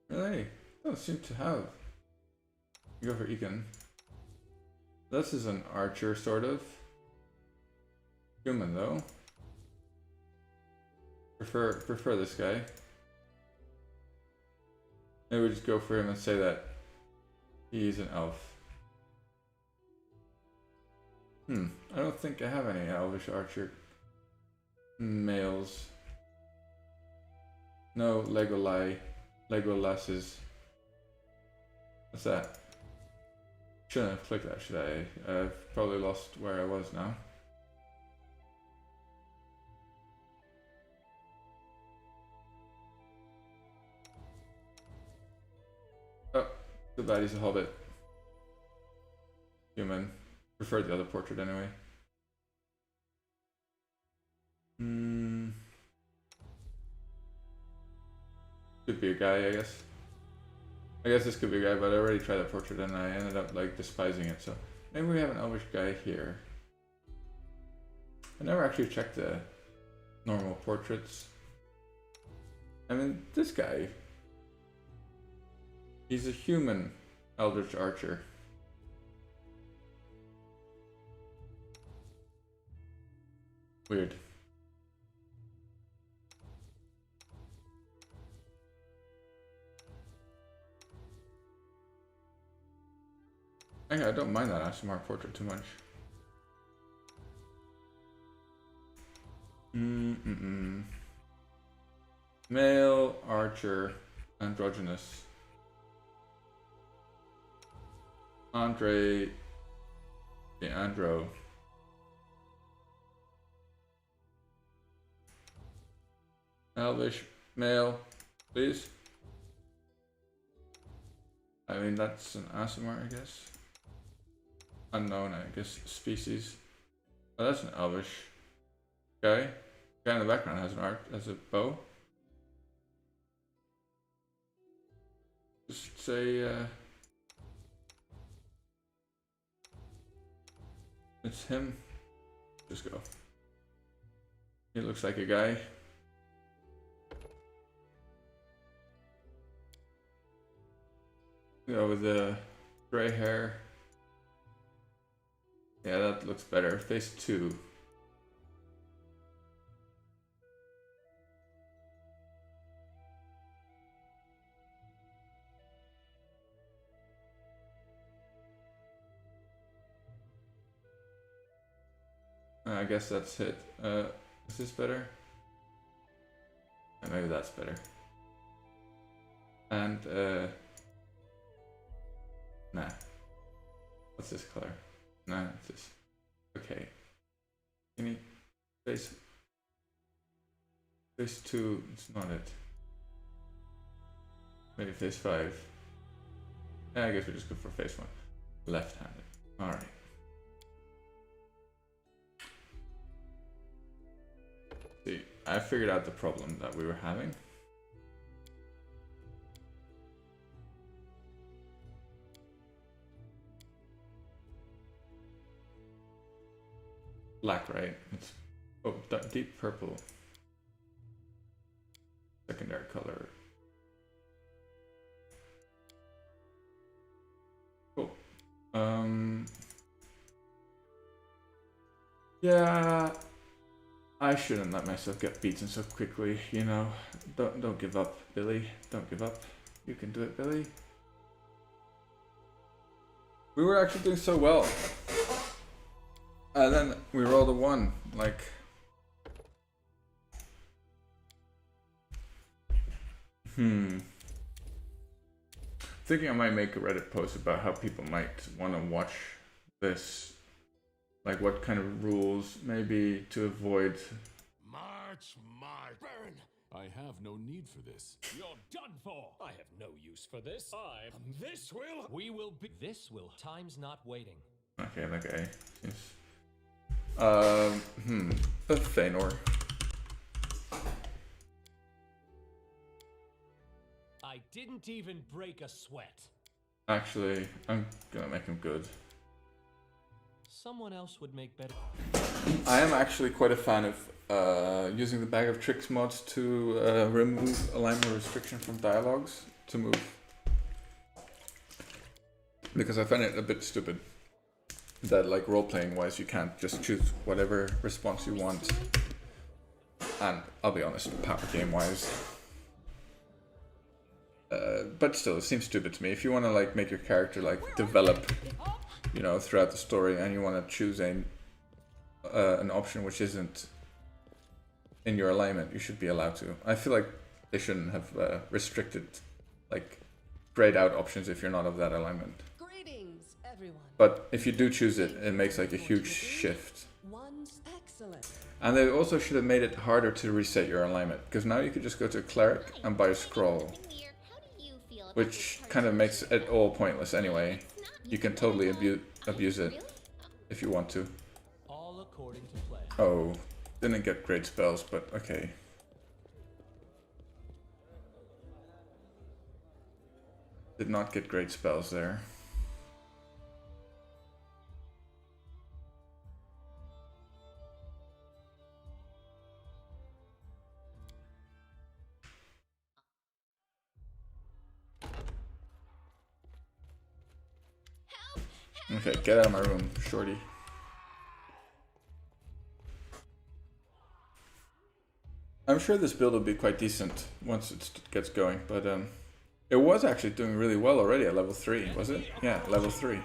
Really? Don't seem to have. You go for Egan. This is an archer, sort of. Human though. Prefer this guy. Maybe we just go for him and say that he's an elf. I don't think I have any elvish archer males. No Legolasses. What's that? Shouldn't have clicked that, should I? I've probably lost where I was now. Oh, too bad he's a hobbit. Human. Prefer the other portrait anyway. Could be a guy, I guess. I guess this could be a guy, but I already tried that portrait and I ended up like despising it, so maybe we have an elvish guy here. I never actually checked the normal portraits. I mean, this guy. He's a human eldritch archer. Weird. I don't mind that ASMR portrait too much. Male archer, androgynous. Andre the Andro. Elvish male, please. I mean, that's an ASMR, I guess. Unknown, I guess, species. Oh, that's an elvish guy. Guy in the background has an has a bow. Just say, it's him. Just go. He looks like a guy. Go with the gray hair. Yeah, that looks better. Phase 2. I guess that's it. Is this better? Maybe that's better. And, nah. What's this color? Nah, it's this. Okay. Any phase 2, it's not it. Maybe phase 5. Yeah, I guess we just go for phase 1. Left-handed. Alright. I figured out the problem that we were having. Black, right? It's deep purple. Secondary color. Cool. Yeah, I shouldn't let myself get beaten so quickly, you know. Don't give up, Billy. Don't give up. You can do it, Billy. We were actually doing so well. And then we rolled a 1, like... Thinking I might make a Reddit post about how people might want to watch this. Like what kind of rules, maybe to avoid... March, burn! I have no need for this. You're done for! I have no use for this. This will... We will be... This will... Time's not waiting. Okay, okay. Yes. Thanor. I didn't even break a sweat. Actually, I'm gonna make him good. Someone else would make better... I am actually quite a fan of using the Bag of Tricks mods to remove alignment restriction from dialogues to move. Because I find it a bit stupid that, like, role-playing wise, you can't just choose whatever response you want. And I'll be honest, power game wise. But still, it seems stupid to me. If you want to, like, make your character, like, develop, you know, throughout the story, and you want to choose an option which isn't in your alignment, you should be allowed to. I feel like they shouldn't have restricted, like, grayed out options if you're not of that alignment. Greetings, everyone. But if you do choose it, it makes like a huge shift. One's excellent. And they also should have made it harder to reset your alignment, because now you could just go to a cleric and buy a scroll, which kind of makes it all pointless anyway. You can totally abuse it if you want to. All according to plan. Oh, didn't get great spells, but okay. Did not get great spells there. Okay, get out of my room, shorty. I'm sure this build will be quite decent once it gets going, but it was actually doing really well already at level 3, was it? Yeah, level 3.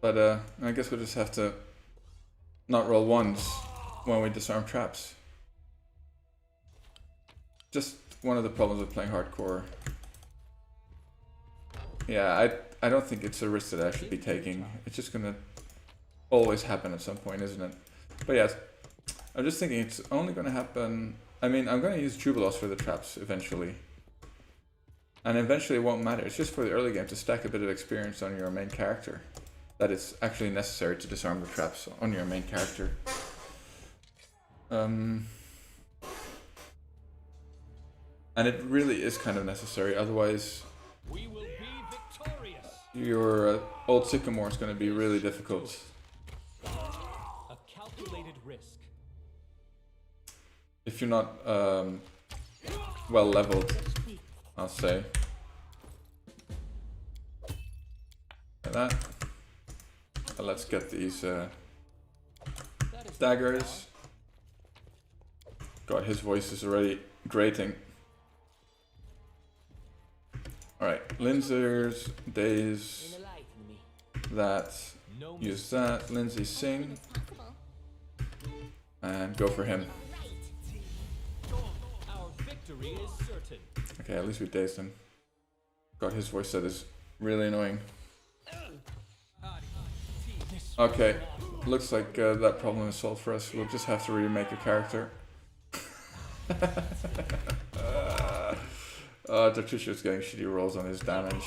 But I guess we'll just have to not roll ones when we disarm traps. Just one of the problems with playing hardcore. Yeah, I don't think it's a risk that I should be taking. It's just gonna always happen at some point, isn't it? But yeah, I'm just thinking it's only gonna happen... I mean, I'm gonna use Jubilos for the traps eventually. And eventually it won't matter. It's just for the early game to stack a bit of experience on your main character. That it's actually necessary to disarm the traps on your main character. And it really is kind of necessary, otherwise... We will be victorious. Your old Sycamore is going to be really difficult. A calculated risk. If you're not well leveled, I'll say. Like that. But let's get these daggers. God, his voice is already grating. Alright, Lindsay's, Days, that, use that, Lindsay sing, and go for him. Our victory is certain. Okay, at least we dazed him. God, his voice set is really annoying. Okay, looks like that problem is solved for us. We'll just have to remake a character. Tortucio's getting shitty rolls on his damage.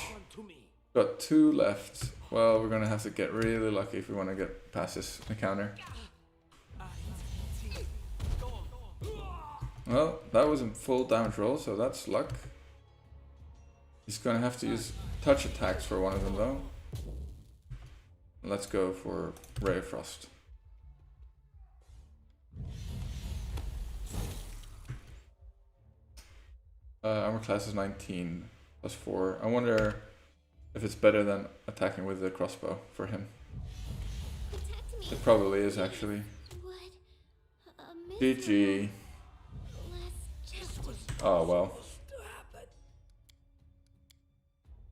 Got 2 left. Well, we're gonna have to get really lucky if we want to get past this encounter. Well, that was a full damage roll, so that's luck. He's gonna have to use touch attacks for one of them though. Let's go for Ray of Frost. Armor class is 19 plus 4. I wonder if it's better than attacking with the crossbow for him. Protect me. It probably is actually. What a GG. last chapter. Oh well.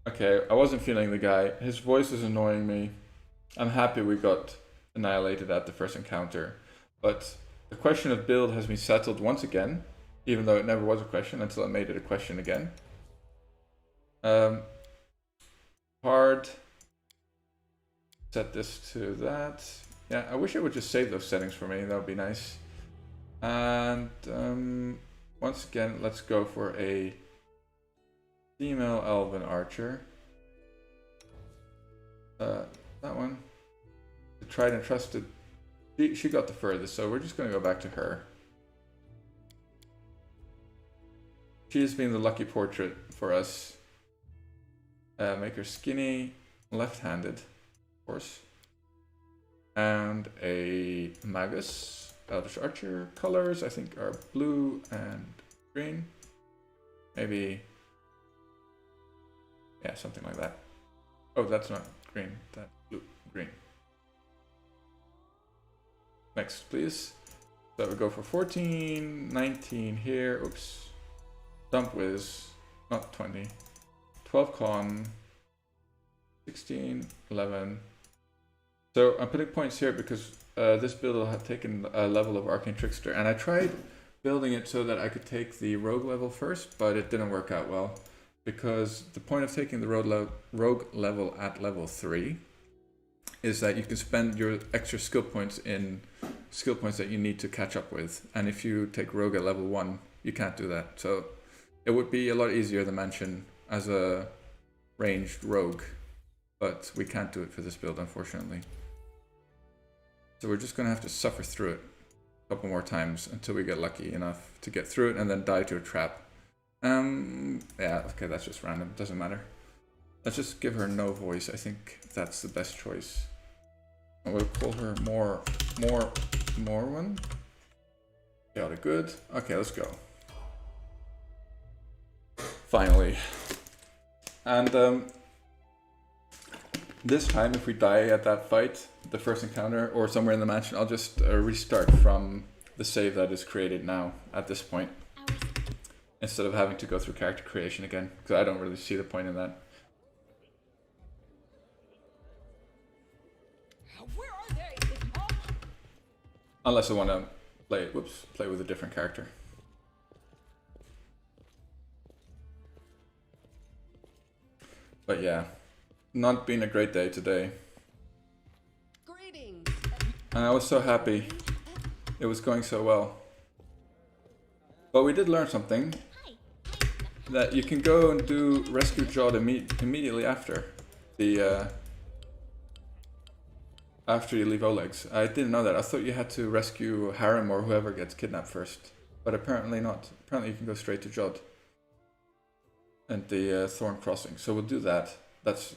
Okay, I wasn't feeling the guy. His voice is annoying me. I'm happy we got annihilated at the first encounter. But the question of build has been settled once again. Even though it never was a question until I made it a question again. Hard. Set this to that. Yeah, I wish it would just save those settings for me. That would be nice. And once again, let's go for a female elven archer. That one. The tried and trusted. She got the furthest, so we're just going to go back to her. She has been the lucky portrait for us. Make her skinny, left-handed, of course. And a Magus, Elvish Archer. Colors, I think, are blue and green. Maybe, yeah, something like that. Oh, that's not green, that's blue, green. Next, please. So we go for 14, 19 here, oops. Dump Wiz, not 20. 12 con, 16, 11. So I'm putting points here because this build will have taken a level of Arcane Trickster, and I tried building it so that I could take the rogue level first, but it didn't work out well because the point of taking the rogue level at level 3 is that you can spend your extra skill points in skill points that you need to catch up with, and if you take rogue at level 1, you can't do that. So it would be a lot easier to mention as a ranged rogue, but we can't do it for this build, unfortunately. So we're just gonna have to suffer through it a couple more times until we get lucky enough to get through it and then die to a trap. Yeah, okay, that's just random, doesn't matter. Let's just give her no voice, I think that's the best choice. And we'll call her more one. Got it, good. Okay, let's go. Finally. And this time, if we die at that fight, the first encounter, or somewhere in the mansion, I'll just restart from the save that is created now at this point, instead of having to go through character creation again, because I don't really see the point in that. Where are they? Unless I want to play with a different character. But yeah, not been a great day today. Greetings. And I was so happy. It was going so well. But we did learn something. That you can go and do Rescue Jod immediately after the after you leave Oleg's. I didn't know that. I thought you had to rescue Harem or whoever gets kidnapped first. But apparently not. Apparently you can go straight to Jod. And the Thorn Crossing. So we'll do that. That's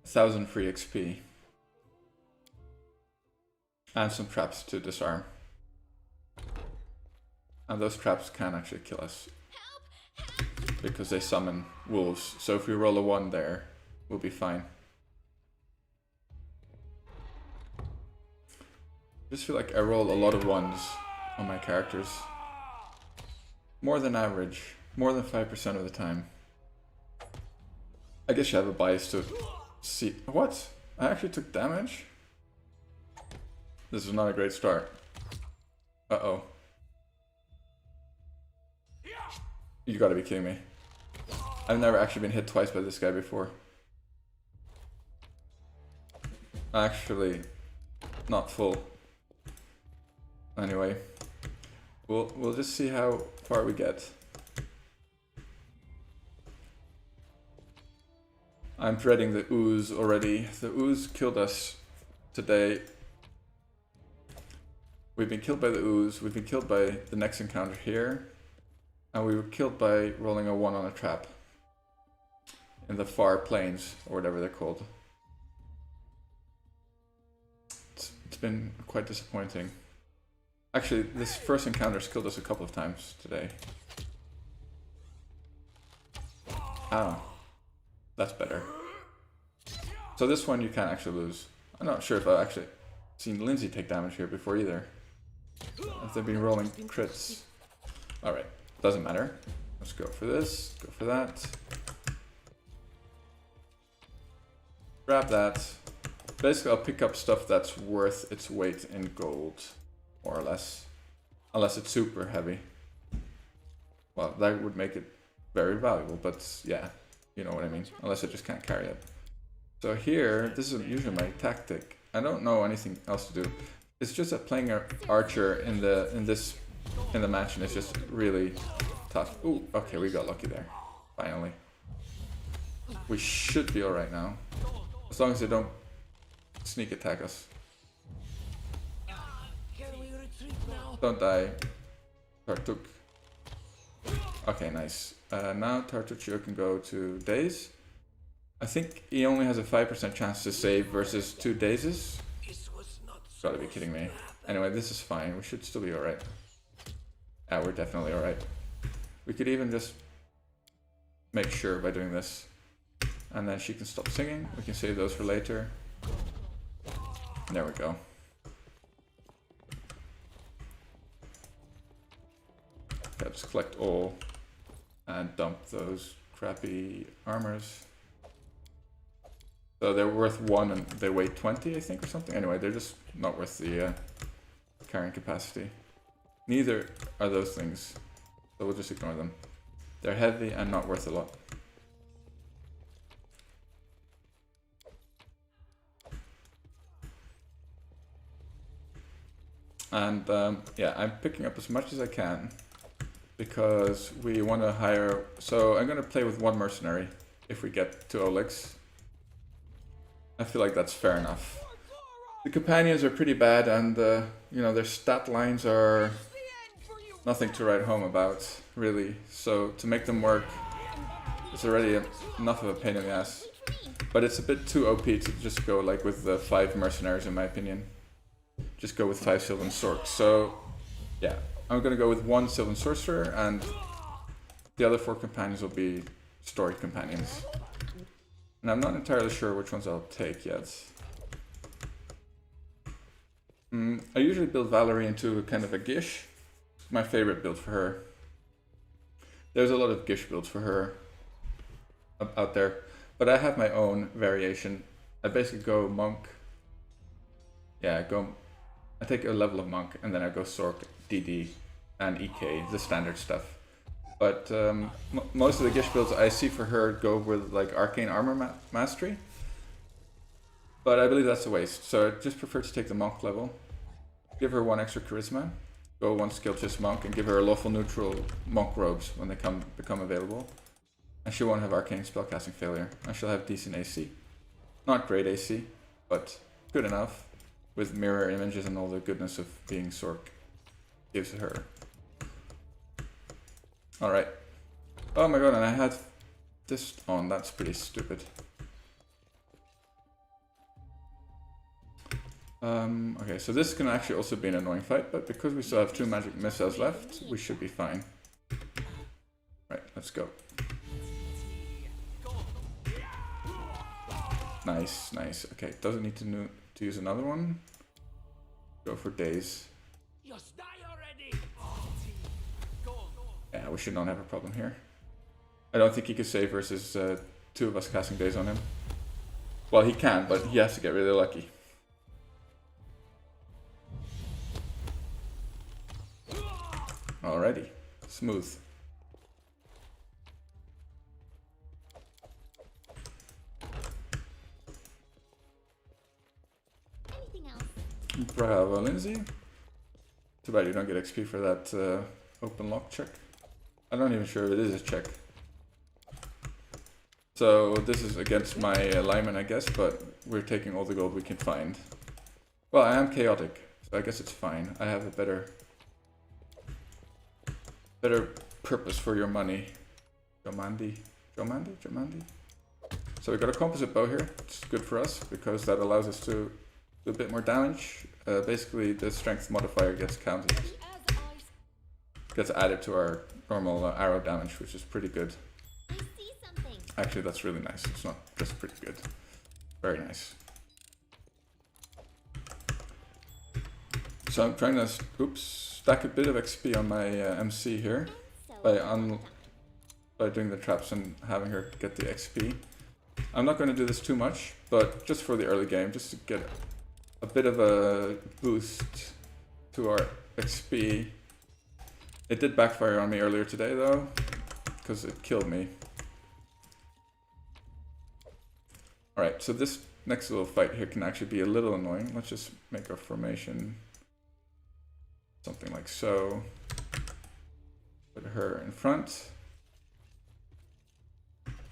1,000 free XP. And some traps to disarm. And those traps can actually kill us. Because they summon wolves. So if we roll a 1 there, we'll be fine. I just feel like I roll a lot of 1s on my characters. More than average. More than 5% of the time. I guess you have a bias to see. What? I actually took damage? This is not a great start. Uh-oh. You gotta be kidding me. I've never actually been hit twice by this guy before. Actually, not full. Anyway, we'll just see how far we get. I'm dreading the ooze already. The ooze killed us today. We've been killed by the ooze, we've been killed by the next encounter here, and we were killed by rolling a 1 on a trap in the far plains, or whatever they're called. It's been quite disappointing. Actually, this first encounter's killed us a couple of times today. Ah, that's better. So this one you can't actually lose. I'm not sure if I've actually seen Lindsay take damage here before either. If they've been rolling crits. Alright, doesn't matter. Let's go for this, go for that. Grab that. Basically I'll pick up stuff that's worth its weight in gold, more or less. Unless it's super heavy. Well, that would make it very valuable, but yeah, you know what I mean. Unless I just can't carry it. So here, this is usually my tactic. I don't know anything else to do. It's just that playing an archer in the mansion is just really tough. Ooh, okay, we got lucky there. Finally. We should be alright now. As long as they don't sneak attack us. Can we retreat now? Don't die. Tartuk. Okay, nice. Now Tartuccio can go to Daze. I think he only has a 5% chance to save versus 2 Dazes. This was not Gotta be kidding me. Anyway, this is fine. We should still be alright. Yeah, we're definitely alright. We could even just make sure by doing this. And then she can stop singing. We can save those for later. There we go. Okay, just collect all and dump those crappy armors. So they're worth 1 and they weigh 20, I think, or something. Anyway, they're just not worth the carrying capacity. Neither are those things, so we'll just ignore them. They're heavy and not worth a lot. And yeah, I'm picking up as much as I can because we want to hire. So I'm going to play with 1 mercenary if we get to Olex. I feel like that's fair enough. The companions are pretty bad, and you know, their stat lines are nothing to write home about, really. So to make them work, it's already enough of a pain in the ass. But it's a bit too OP to just go like with the 5 mercenaries, in my opinion. Just go with 5 Sylvan Sorks. So yeah, I'm gonna go with 1 Sylvan Sorcerer, and the other 4 companions will be story companions. And I'm not entirely sure which ones I'll take yet. I usually build Valerie into kind of a Gish. My favorite build for her. There's a lot of Gish builds for her out there, but I have my own variation. I basically go Monk. Yeah, I take a level of Monk, and then I go Sork, DD, and EK, the standard stuff. But most of the Gish builds I see for her go with like Arcane Armor Mastery. But I believe that's a waste, so I just prefer to take the Monk level. Give her 1 extra Charisma, go 1 skill just Monk, and give her lawful neutral Monk robes when they become available. And she won't have Arcane Spellcasting Failure, and she'll have decent AC. Not great AC, but good enough, with mirror images and all the goodness of being Sork gives her. Alright. Oh my god, and I had this on. That's pretty stupid. Okay, so this can actually also be an annoying fight, but because we still have 2 magic missiles left, we should be fine. Right, let's go. Nice, nice. Okay, doesn't need to use another one. Go for Daze. Just die already. Yeah, we should not have a problem here. I don't think he could save versus 2 of us casting Daze on him. Well, he can, but he has to get really lucky. Alrighty, smooth. Anything else? Bravo, Lindsay. Too bad you don't get XP for that open lock check. I'm not even sure if it is a check. So this is against my alignment, I guess, but we're taking all the gold we can find. Well, I am chaotic, so I guess it's fine. I have a better purpose for your money. Jomandi. So we got a composite bow here. It's good for us because that allows us to do a bit more damage. Basically, the strength modifier gets counted, gets added to our normal arrow damage, which is pretty good. I see something. Actually, that's really nice. It's not just pretty good. Very nice. So I'm trying to stack a bit of XP on my MC here by doing the traps and having her get the XP. I'm not going to do this too much, but just for the early game, just to get a bit of a boost to our XP. It did backfire on me earlier today though, because it killed me. Alright, so this next little fight here can actually be a little annoying. Let's just make our formation something like so. Put her in front.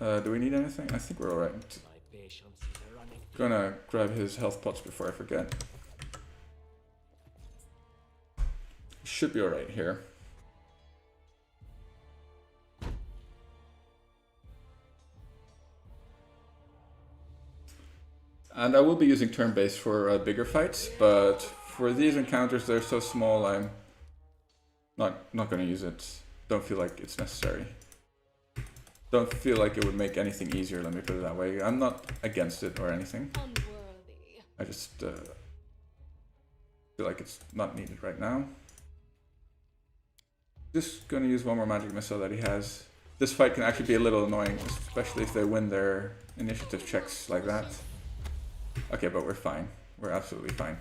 Do we need anything? I think we're alright. My patience is running. Gonna grab his health pots before I forget. Should be alright here. And I will be using turn-based for bigger fights, but for these encounters they're so small I'm not gonna use it. Don't feel like it's necessary. Don't feel like it would make anything easier, let me put it that way. I'm not against it or anything. Unworthy. I just feel like it's not needed right now. Just gonna use one more magic missile that he has. This fight can actually be a little annoying, especially if they win their initiative checks like that. Okay, but we're fine. We're absolutely fine.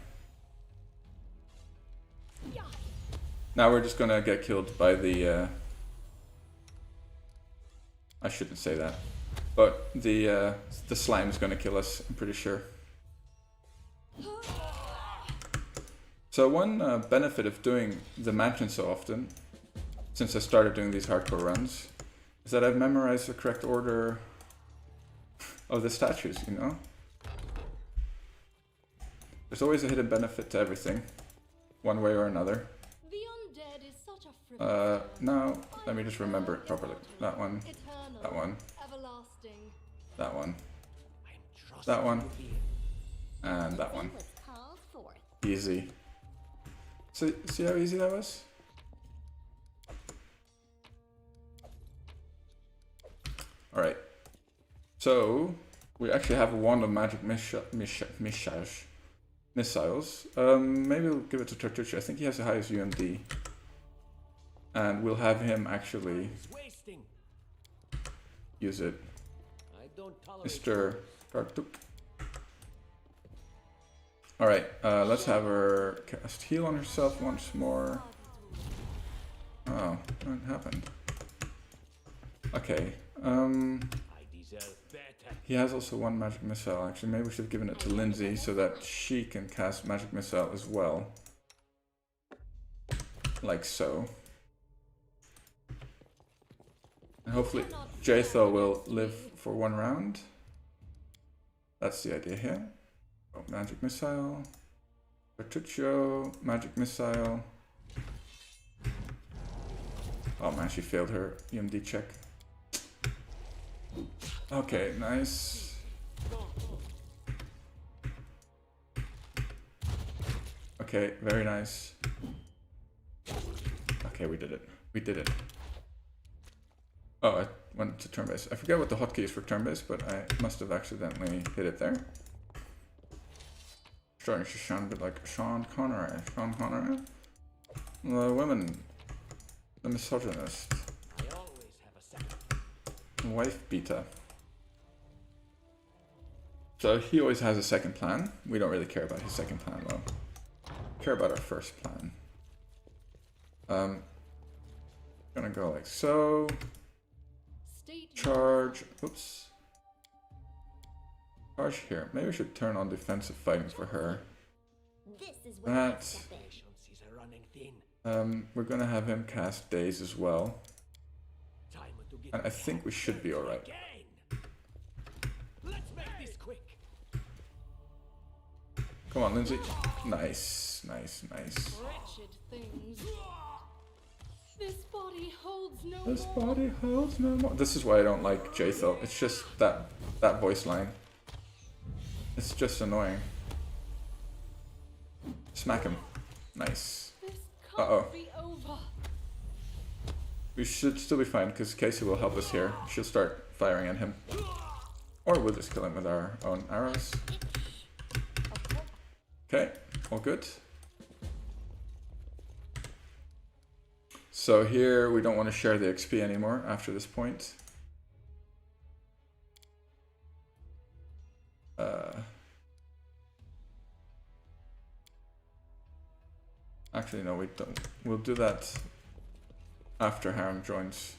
Now we're just gonna get killed by the I shouldn't say that, but the slime is gonna kill us, I'm pretty sure. So one benefit of doing the mansion so often, since I started doing these hardcore runs, is that I've memorized the correct order of the statues, you know? There's always a hidden benefit to everything, one way or another. The undead is such a frivolous Now, let me just remember it properly. That one, eternal, that one, everlasting. that one, I am trusting that one, you here. and that one. What's called forth. Easy. So, see how easy that was? Alright. So, we actually have a wand of magic missiles. Maybe we'll give it to Tartucci. I think he has the highest UMD. And we'll have him actually It's wasting. use it. I don't tolerate Mr. Tartuk. Alright, let's have her cast heal on herself once more. Oh, what happened? Okay, I deserve better. he has also one magic missile. Actually, maybe we should have given it to Lindsay so that she can cast magic missile as well. Like so. And hopefully Jatho will live for one round. That's the idea here. Oh, magic missile. Bertuccio, magic missile. Oh man, she failed her EMD check. Okay, nice. Okay, very nice. Okay, we did it. We did it. Oh, I went to turn base. I forget what the hotkey is for turn base, but I must have accidentally hit it there. Starting to sound a bit like Sean Connery. Sean Connery? The women. The misogynist. I always have a second. Wife beater. So he always has a second plan. We don't really care about his second plan though. Care about our first plan. Gonna go like so. Charge. Oops. Charge here. Maybe we should turn on defensive fighting for her. This is where I That. step in. Patience is running thin. We're gonna have him cast Daze as well. Time to get And I think we should be alright. again. Come on, Lindsay. Nice, nice, nice. Wretched things. This body holds no This more. body holds no more. This is why I don't like Jatho. It's just that voice line. It's just annoying. Smack him. Nice. This can't Uh-oh. be over. We should still be fine because Casey will help us here. She'll start firing at him. Or we'll just kill him with our own arrows. Okay, all good. So here we don't want to share the XP anymore after this point. Actually, no, we don't. We'll do that after Harem joins.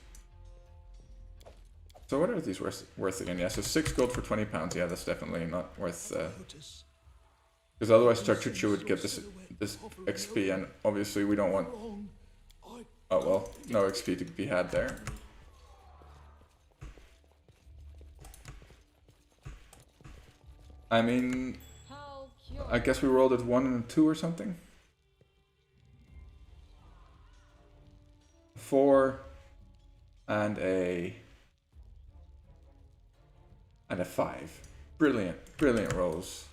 So what are these worth again? Yeah, so 6 gold for 20 pounds. Yeah, that's definitely not worth... because otherwise Tartuccio would get this XP, and obviously we don't want... Oh well, no XP to be had there. I mean... How I guess we rolled at 1 and a 2 or something? 4 and a 5. Brilliant, brilliant rolls.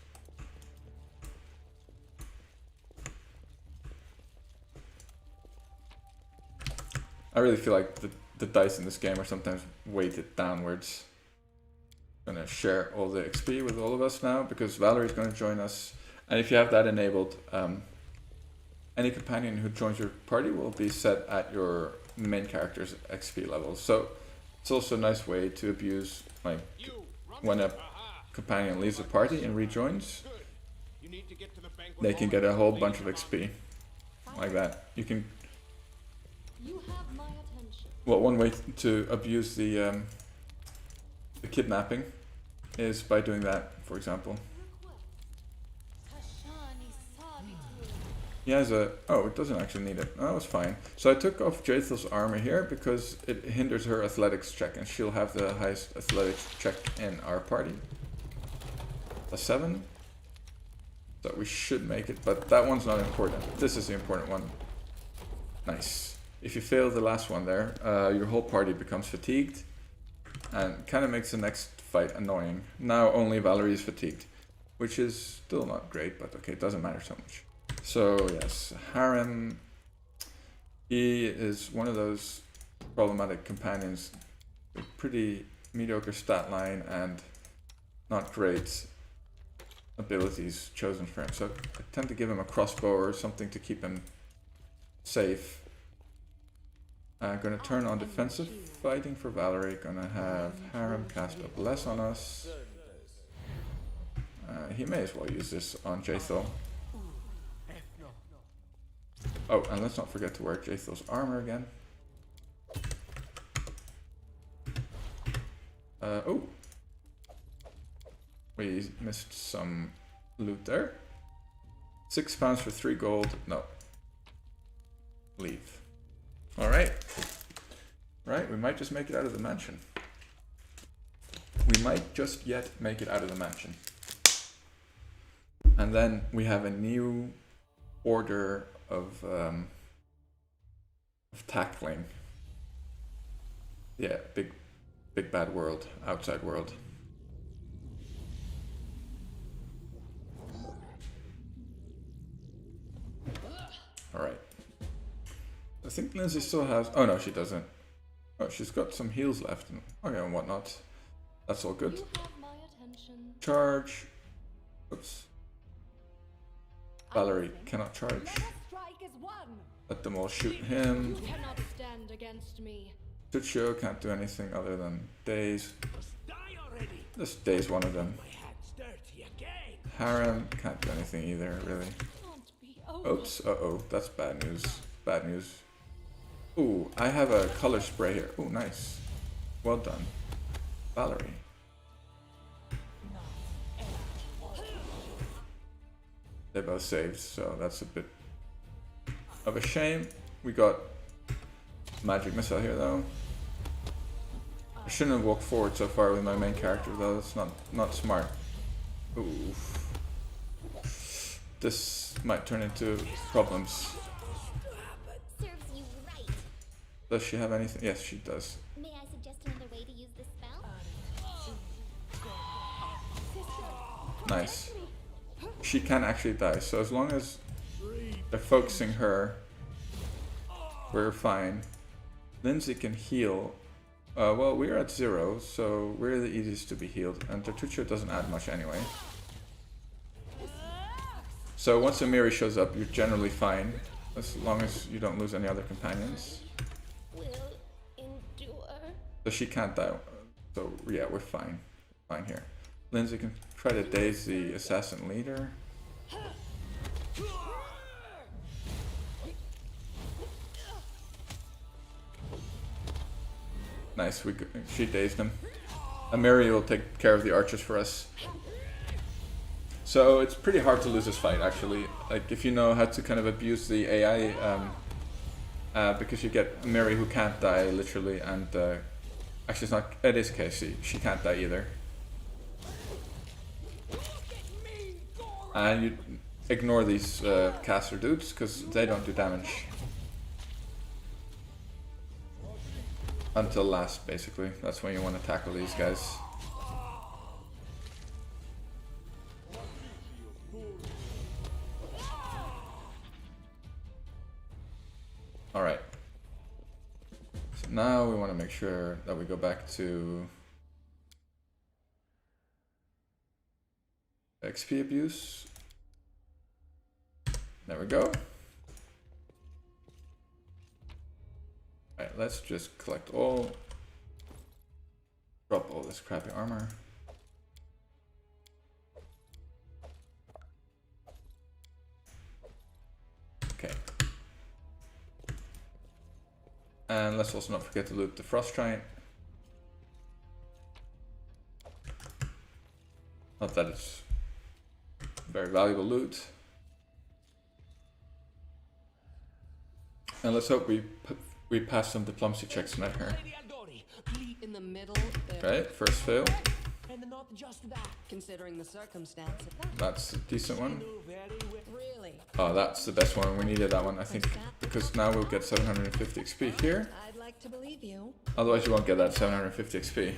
I really feel like the dice in this game are sometimes weighted downwards. Gonna share all the XP with all of us now because Valerie's gonna join us. And if you have that enabled, any companion who joins your party will be set at your main character's XP level. So it's also a nice way to abuse, like, when a companion leaves a party and rejoins, they can get a whole bunch of XP. Like that. You can... You have my attention. Well, one way to abuse the kidnapping is by doing that, for example. He has a... Oh, it doesn't actually need it. Oh, it's fine. So I took off Jathel's armor here because it hinders her athletics check, and she'll have the highest athletics check in our party. A 7. So we should make it, but that one's not important. This is the important one. Nice. If you fail the last one there, your whole party becomes fatigued, and kind of makes the next fight annoying. Now only Valerie is fatigued, which is still not great, but okay, it doesn't matter so much. So yes, Harem, he is one of those problematic companions with pretty mediocre stat line and not great abilities chosen for him. So I tend to give him a crossbow or something to keep him safe. I'm gonna turn on defensive fighting for Valerie. Gonna have Harem cast a bless on us. He may as well use this on Jathel. Oh, and let's not forget to wear Jathel's armor again. Oh. We missed some loot there. 6 pounds for 3 gold. No. Leave. Alright. Right, we might just make it out of the mansion. We might just yet make it out of the mansion. And then we have a new order of tackling. Yeah, big bad world, outside world. Alright. I think Lindsay still has... Oh no, she doesn't. Oh, she's got some heals left and, okay, and whatnot. That's all good. You have my attention. Charge. Oops. Valerie cannot charge. Let us strike as one. Let them all shoot him. You cannot stand against me. Tuccio can't do anything other than daze. Die already. Just daze one of them. My hand's dirty again. Harem can't do anything either, really. Can't be over. Oops, uh-oh, that's bad news. Bad news. Ooh, I have a color spray here. Ooh, nice. Well done. Valerie. They both saved, so that's a bit of a shame. We got magic missile here though. I shouldn't have walked forward so far with my main character though. That's not smart. Ooh. this might turn into problems. Serves you right. Does she have anything? Yes, she does. May I suggest another way to use the spell? Nice. She can actually die, so as long as they're focusing her, we're fine. Lindsay can heal. Well, we're at 0, so we're the easiest to be healed, and Tertuccio doesn't add much anyway. So once Amiri shows up, you're generally fine, as long as you don't lose any other companions. Will endure. So she can't die, so yeah, we're fine. Fine here. Lindsay can try to daze the assassin leader. Nice, she dazed him. Amiri will take care of the archers for us. So it's pretty hard to lose this fight, actually. Like, if you know how to kind of abuse the AI, because you get Amiri who can't die, literally, and actually it's not, it is Casey, she can't die either. And you ignore these caster dudes, because they don't do damage. Until last, basically. That's when you want to tackle these guys. Alright. So now we want to make sure that we go back to XP abuse. There we go. Alright, let's just collect all. Drop all this crappy armor. Okay. And let's also not forget to loot the Frost Giant. Not that it's very valuable loot. And let's hope we pass some diplomacy checks tonight here. In the middle. Right, first fail. And not just that. Considering the circumstances. That's a decent one. Really? Oh, that's the best one. We needed that one, I think, because now we'll get 750 XP here. I'd like to believe you. Otherwise you won't get that 750 XP.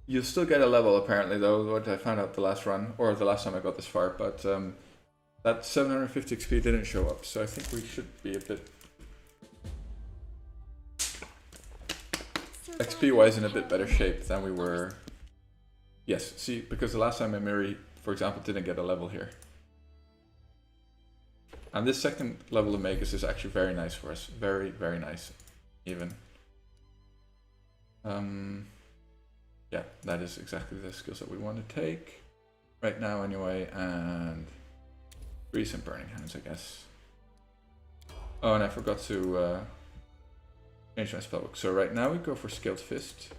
You'll still get a level apparently though, what I found out the last run, or the last time I got this far, but that 750 XP didn't show up, so I think we should be a bit XP wise in a bit better shape than we were. Yes, see, because the last time Amiri, for example, didn't get a level here. And this second level of Magus is actually very nice for us. Very, very nice, even. Yeah, that is exactly the skills that we want to take right now anyway, and recent Burning Hands, I guess. Oh, and I forgot to change my spellbook. So right now we go for Skilled Fist.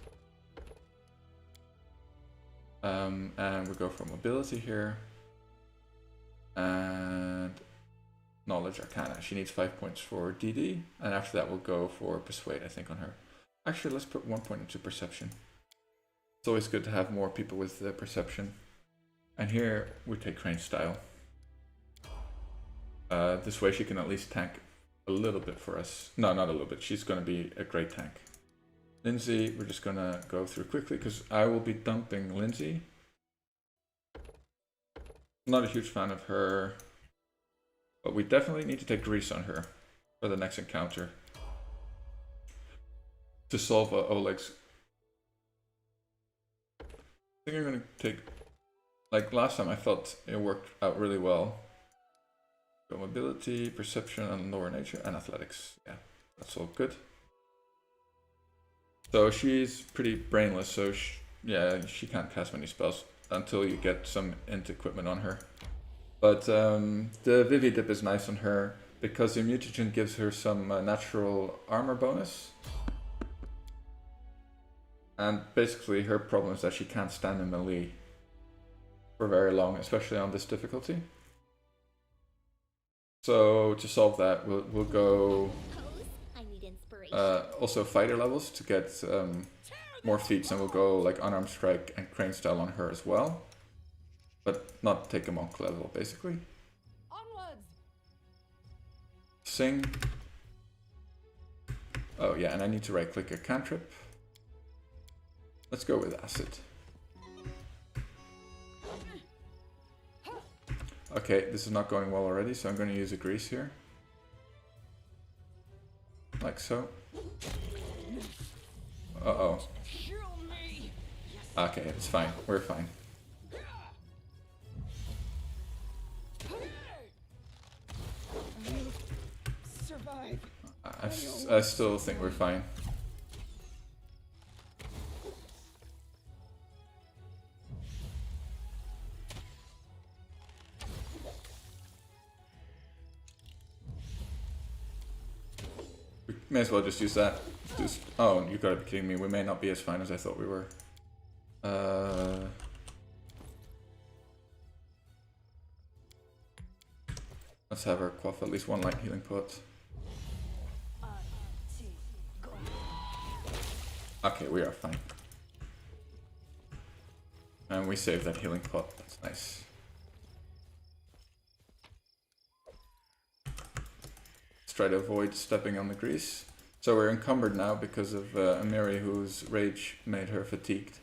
And we go for Mobility here. And Knowledge Arcana. She needs 5 points for DD, and after that we'll go for Persuade, I think, on her. Actually, let's put 1 point into Perception. It's always good to have more people with Perception. And here we take Crane Style. This way she can at least tank a little bit for us. No, not a little bit. She's going to be a great tank. Lindsay, we're just going to go through quickly because I will be dumping Lindsay. Not a huge fan of her. But we definitely need to take Grease on her for the next encounter. To solve Oleg's. I think I'm going to take, like last time I felt it worked out really well. Go Mobility, Perception, and Lower Nature, and Athletics. Yeah, that's all good. So she's pretty brainless, so she can't cast many spells until you get some int equipment on her. But the Vivi Dip is nice on her because the mutagen gives her some natural armor bonus. And basically her problem is that she can't stand in melee for very long, especially on this difficulty. So to solve that, we'll go also fighter levels to get more feats, and we'll go like Unarmed Strike and Crane Style on her as well. But not take a monk level, basically. Sing. Oh yeah, and I need to right click a cantrip. Let's go with Acid. Okay, this is not going well already, so I'm going to use a Grease here. Like so. Uh-oh. Okay, it's fine. We're fine. Survive. I still think we're fine. We may as well just use that. Oh, you gotta be kidding me. We may not be as fine as I thought we were. Let's have her quaff at least one light healing pot. Okay, we are fine. And we saved that healing pot. That's nice. Let's try to avoid stepping on the grease. So we're encumbered now because of Amiri, whose rage made her fatigued.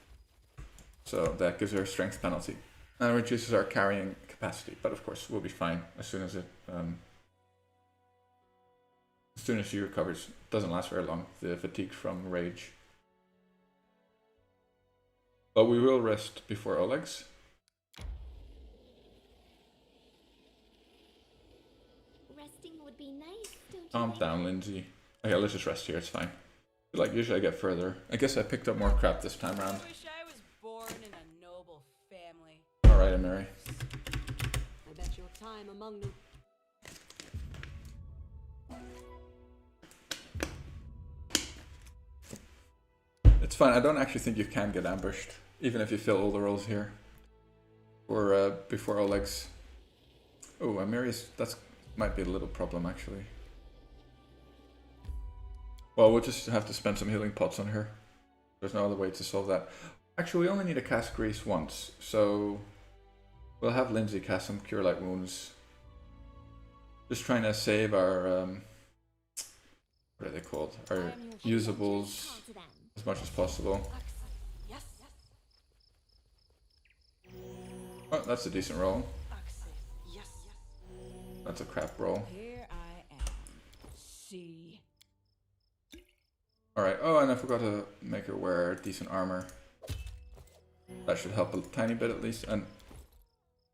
So that gives her a strength penalty. And reduces our carrying capacity. But of course, we'll be fine as soon as she recovers. Doesn't last very long, the fatigue from rage. But we will rest before Oleg's. Resting would be nice, don't you Calm think? down, Lindsay. Okay, let's just rest here, it's fine. Like, usually I get further. I guess I picked up more crap this time around. I wish I was born in a noble family. Alright, Amiri. I bet your time among them. It's fine, I don't actually think you can get ambushed. Even if you fill all the roles here. Or before Oleg's. Oh, Amiri's, that's might be a little problem actually. Well, we'll just have to spend some healing pots on her. There's no other way to solve that. Actually, we only need to cast Grease once, so we'll have Lindsay cast some Cure Light Wounds. Just trying to save our, what are they called? Our usables as much as possible. Oh, that's a decent roll. That's a crap roll. Here I am. See. Alright, oh, and I forgot to make her wear decent armor. That should help a tiny bit at least, and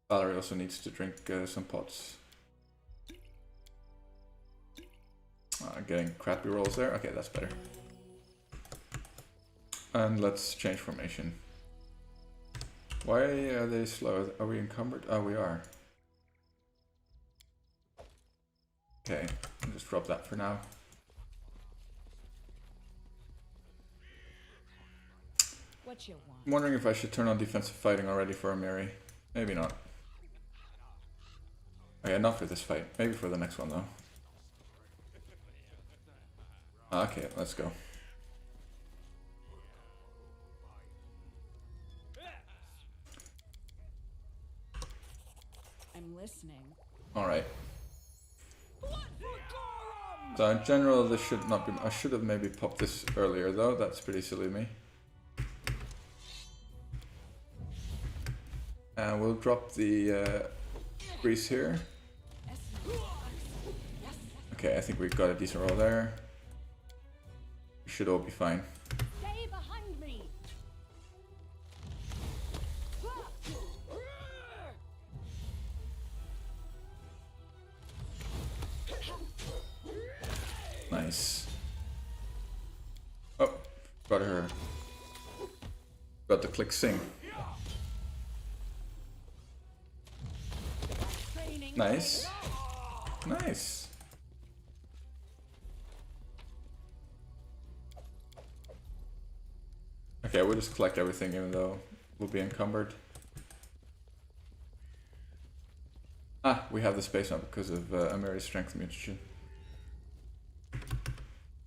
Valerie also needs to drink some pots. Getting crappy rolls there. Okay, that's better. And let's change formation. Why are they slow? Are we encumbered? Oh, we are. Okay, I'll just drop that for now. What you want? I'm wondering if I should turn on defensive fighting already for Amiri. Maybe not. Okay, not for this fight. Maybe for the next one though. Okay, let's go. I'm listening. Alright. So in general, this should not be... I should have maybe popped this earlier though. That's pretty silly of me. And we'll drop the grease here. Okay, I think we've got a decent roll there. We should all be fine. Stay behind me. Nice. Oh, got her. Got the click sing. Nice. Nice. Okay, we'll just collect everything even though we'll be encumbered. Ah, we have the space now because of Amiri's strength mutation.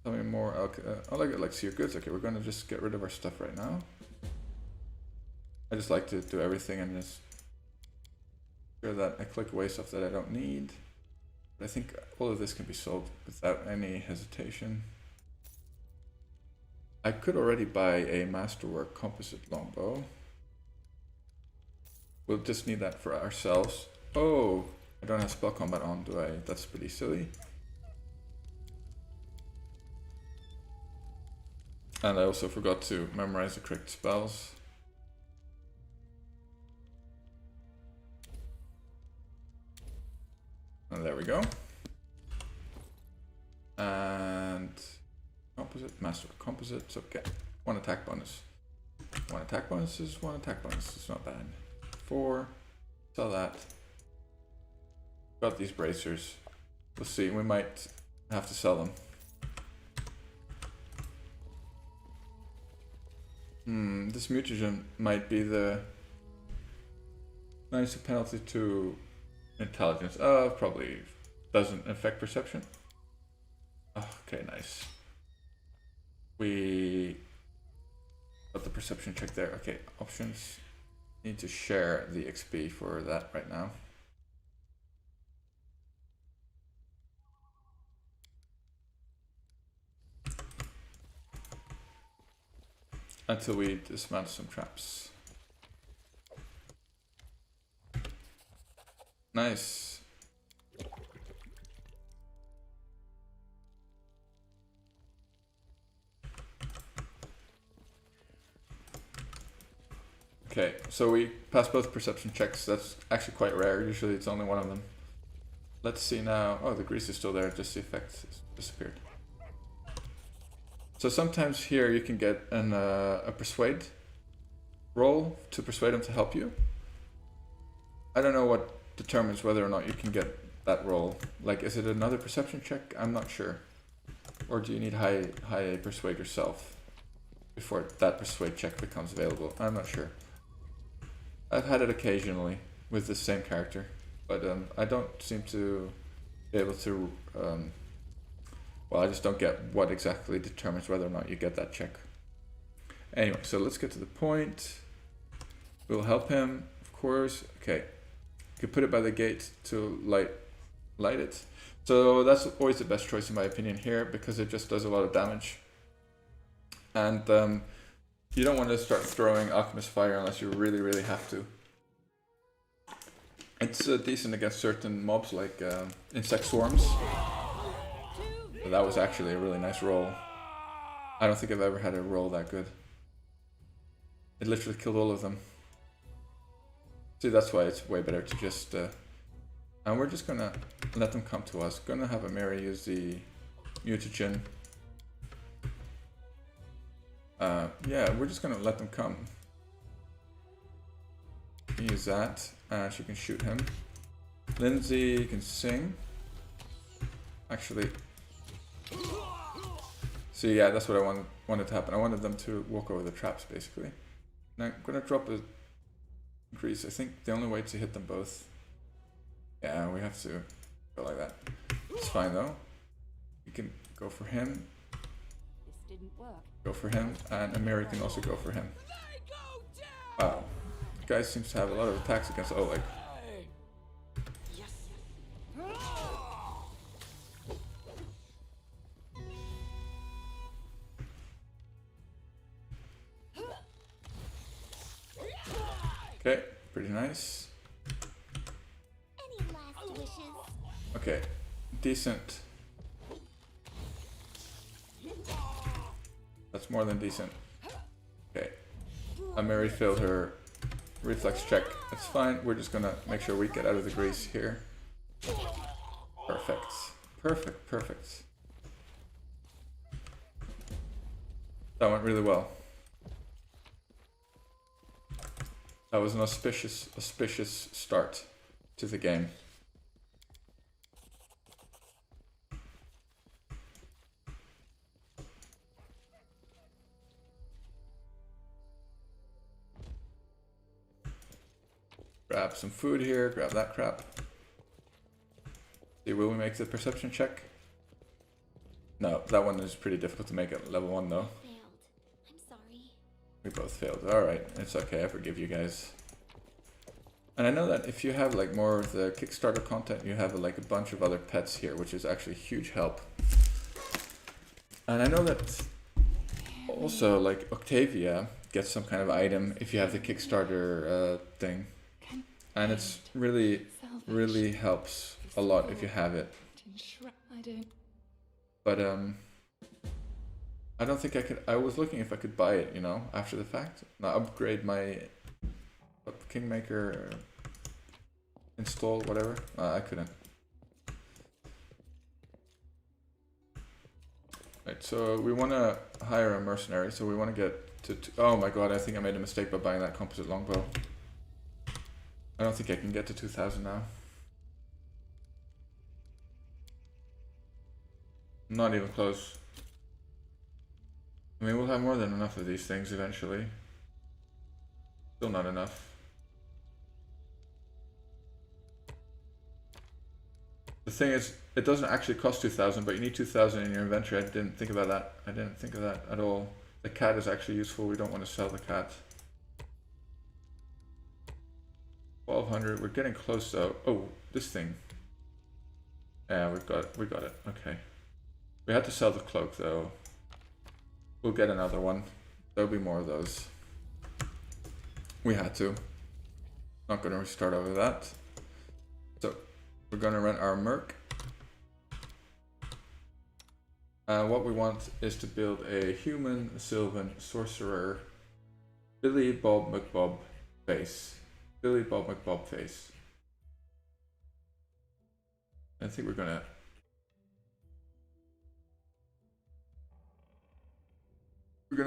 Tell me more. Okay, I like see your goods. Okay, we're gonna just get rid of our stuff right now. I just like to do everything and just sure that I click away stuff that I don't need. I think all of this can be solved without any hesitation. I could already buy a Masterwork composite longbow. We'll just need that for ourselves. Oh, I don't have spell combat on, do I? That's pretty silly. And I also forgot to memorize the correct spells. And there we go. And composite, master composites, okay. 1 attack bonus. 1 attack bonus is 1 attack bonus, it's not bad. 4, sell that. Got these bracers. We'll see, we might have to sell them. This mutagen might be the nicer penalty to intelligence. Probably doesn't affect perception. Oh, okay, nice. We got the perception check there. Okay, options. Need to share the XP for that right now. Until we dismantle some traps. Nice. Okay, so we passed both perception checks. That's actually quite rare. Usually it's only one of them. Let's see now. Oh, the grease is still there, just the effect has disappeared. So sometimes here you can get a persuade roll to persuade them to help you. I don't know what determines whether or not you can get that roll. Like, is it another perception check? I'm not sure. Or do you need high persuade yourself before that persuade check becomes available? I'm not sure. I've had it occasionally with the same character, but I don't seem to be able to. Well, I just don't get what exactly determines whether or not you get that check. Anyway, so let's get to the point. We'll help him, of course. Okay, you can put it by the gate to light it. So that's always the best choice in my opinion here, because it just does a lot of damage. And you don't want to start throwing Alchemist Fire unless you really, really have to. It's decent against certain mobs like insect swarms. So that was actually a really nice roll. I don't think I've ever had a roll that good. It literally killed all of them. See, that's why it's way better to just... and we're just gonna let them come to us. Gonna have Amiri use the mutagen. Yeah, we're just gonna let them come. Use that, and she can shoot him. Lindsay can sing. Actually... So yeah, that's what I wanted to happen. I wanted them to walk over the traps, basically. Now I'm gonna drop a grease. I think the only way to hit them both. Yeah, we have to go like that. It's fine though. You can go for him. This didn't work. Go for him, and Amiri can also go for him. Wow, the guy seems to have a lot of attacks against Oleg. Okay, pretty nice. Any last wishes? Okay, decent. That's more than decent. Okay, Amiri failed her reflex check. It's fine, we're just gonna make sure we get out of the grease here. Perfect. Perfect, perfect. That went really well. That was an auspicious start to the game. Grab some food here, grab that crap. See, will we make the perception check? No, that one is pretty difficult to make at level 1 though. Failed. I'm sorry. We both failed. Alright, it's okay, I forgive you guys. And I know that if you have like more of the Kickstarter content, you have like a bunch of other pets here, which is actually a huge help. And I know that also like Octavia gets some kind of item if you have the Kickstarter thing. And it's really helps a lot if you have it. But I don't think I could. I was looking if I could buy it, you know, after the fact. Now upgrade my Kingmaker, install whatever. I couldn't. Right, so we want to hire a mercenary. So we want to get to. Oh my god! I think I made a mistake by buying that composite longbow. I don't think I can get to 2,000 now. Not even close. I mean, we'll have more than enough of these things eventually. Still not enough. The thing is, it doesn't actually cost 2,000, but you need 2,000 in your inventory. I didn't think about that. I didn't think of that at all. The cat is actually useful. We don't want to sell the cat. 1,200. We're getting close though. Oh, this thing. Yeah, we got it. Okay. We had to sell the cloak though. We'll get another one. There'll be more of those. We had to. Not gonna restart over that. So we're gonna rent our merc. What we want is to build a human Sylvan sorcerer Billy Bob McBob face. Billy Bob McBob face. I think we're gonna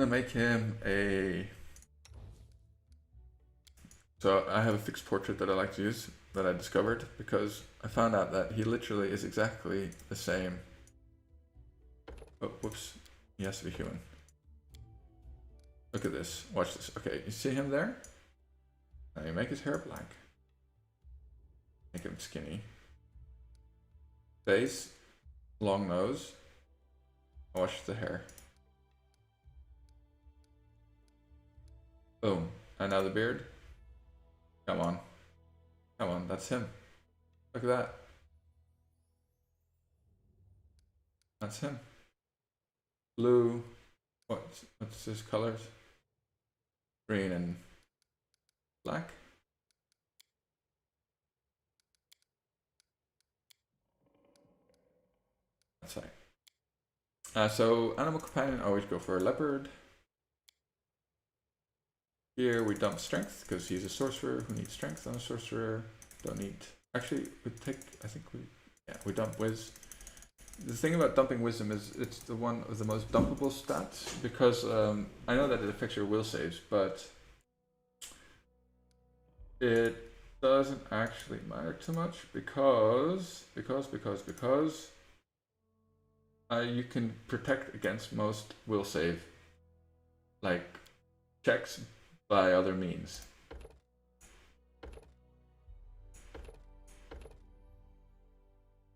make him a. So I have a fixed portrait that I like to use that I discovered because I found out that he literally is exactly the same. Oh, whoops! He has to be human. Look at this. Watch this. Okay, you see him there? Now you make his hair black. Make him skinny. Face, long nose. Wash the hair. Boom. And now the beard. Come on. Come on, that's him. Look at that. That's him. Blue. What's his colors? Green and black. That's right. So animal companion, always go for a leopard. Here we dump strength because he's a sorcerer who needs strength on a sorcerer. Don't need. Actually, we take. I think we dump whiz. The thing about dumping wisdom is it's the one of the most dumpable stats because I know that it affects your will saves, but it doesn't actually matter too much because you can protect against most will save like checks by other means.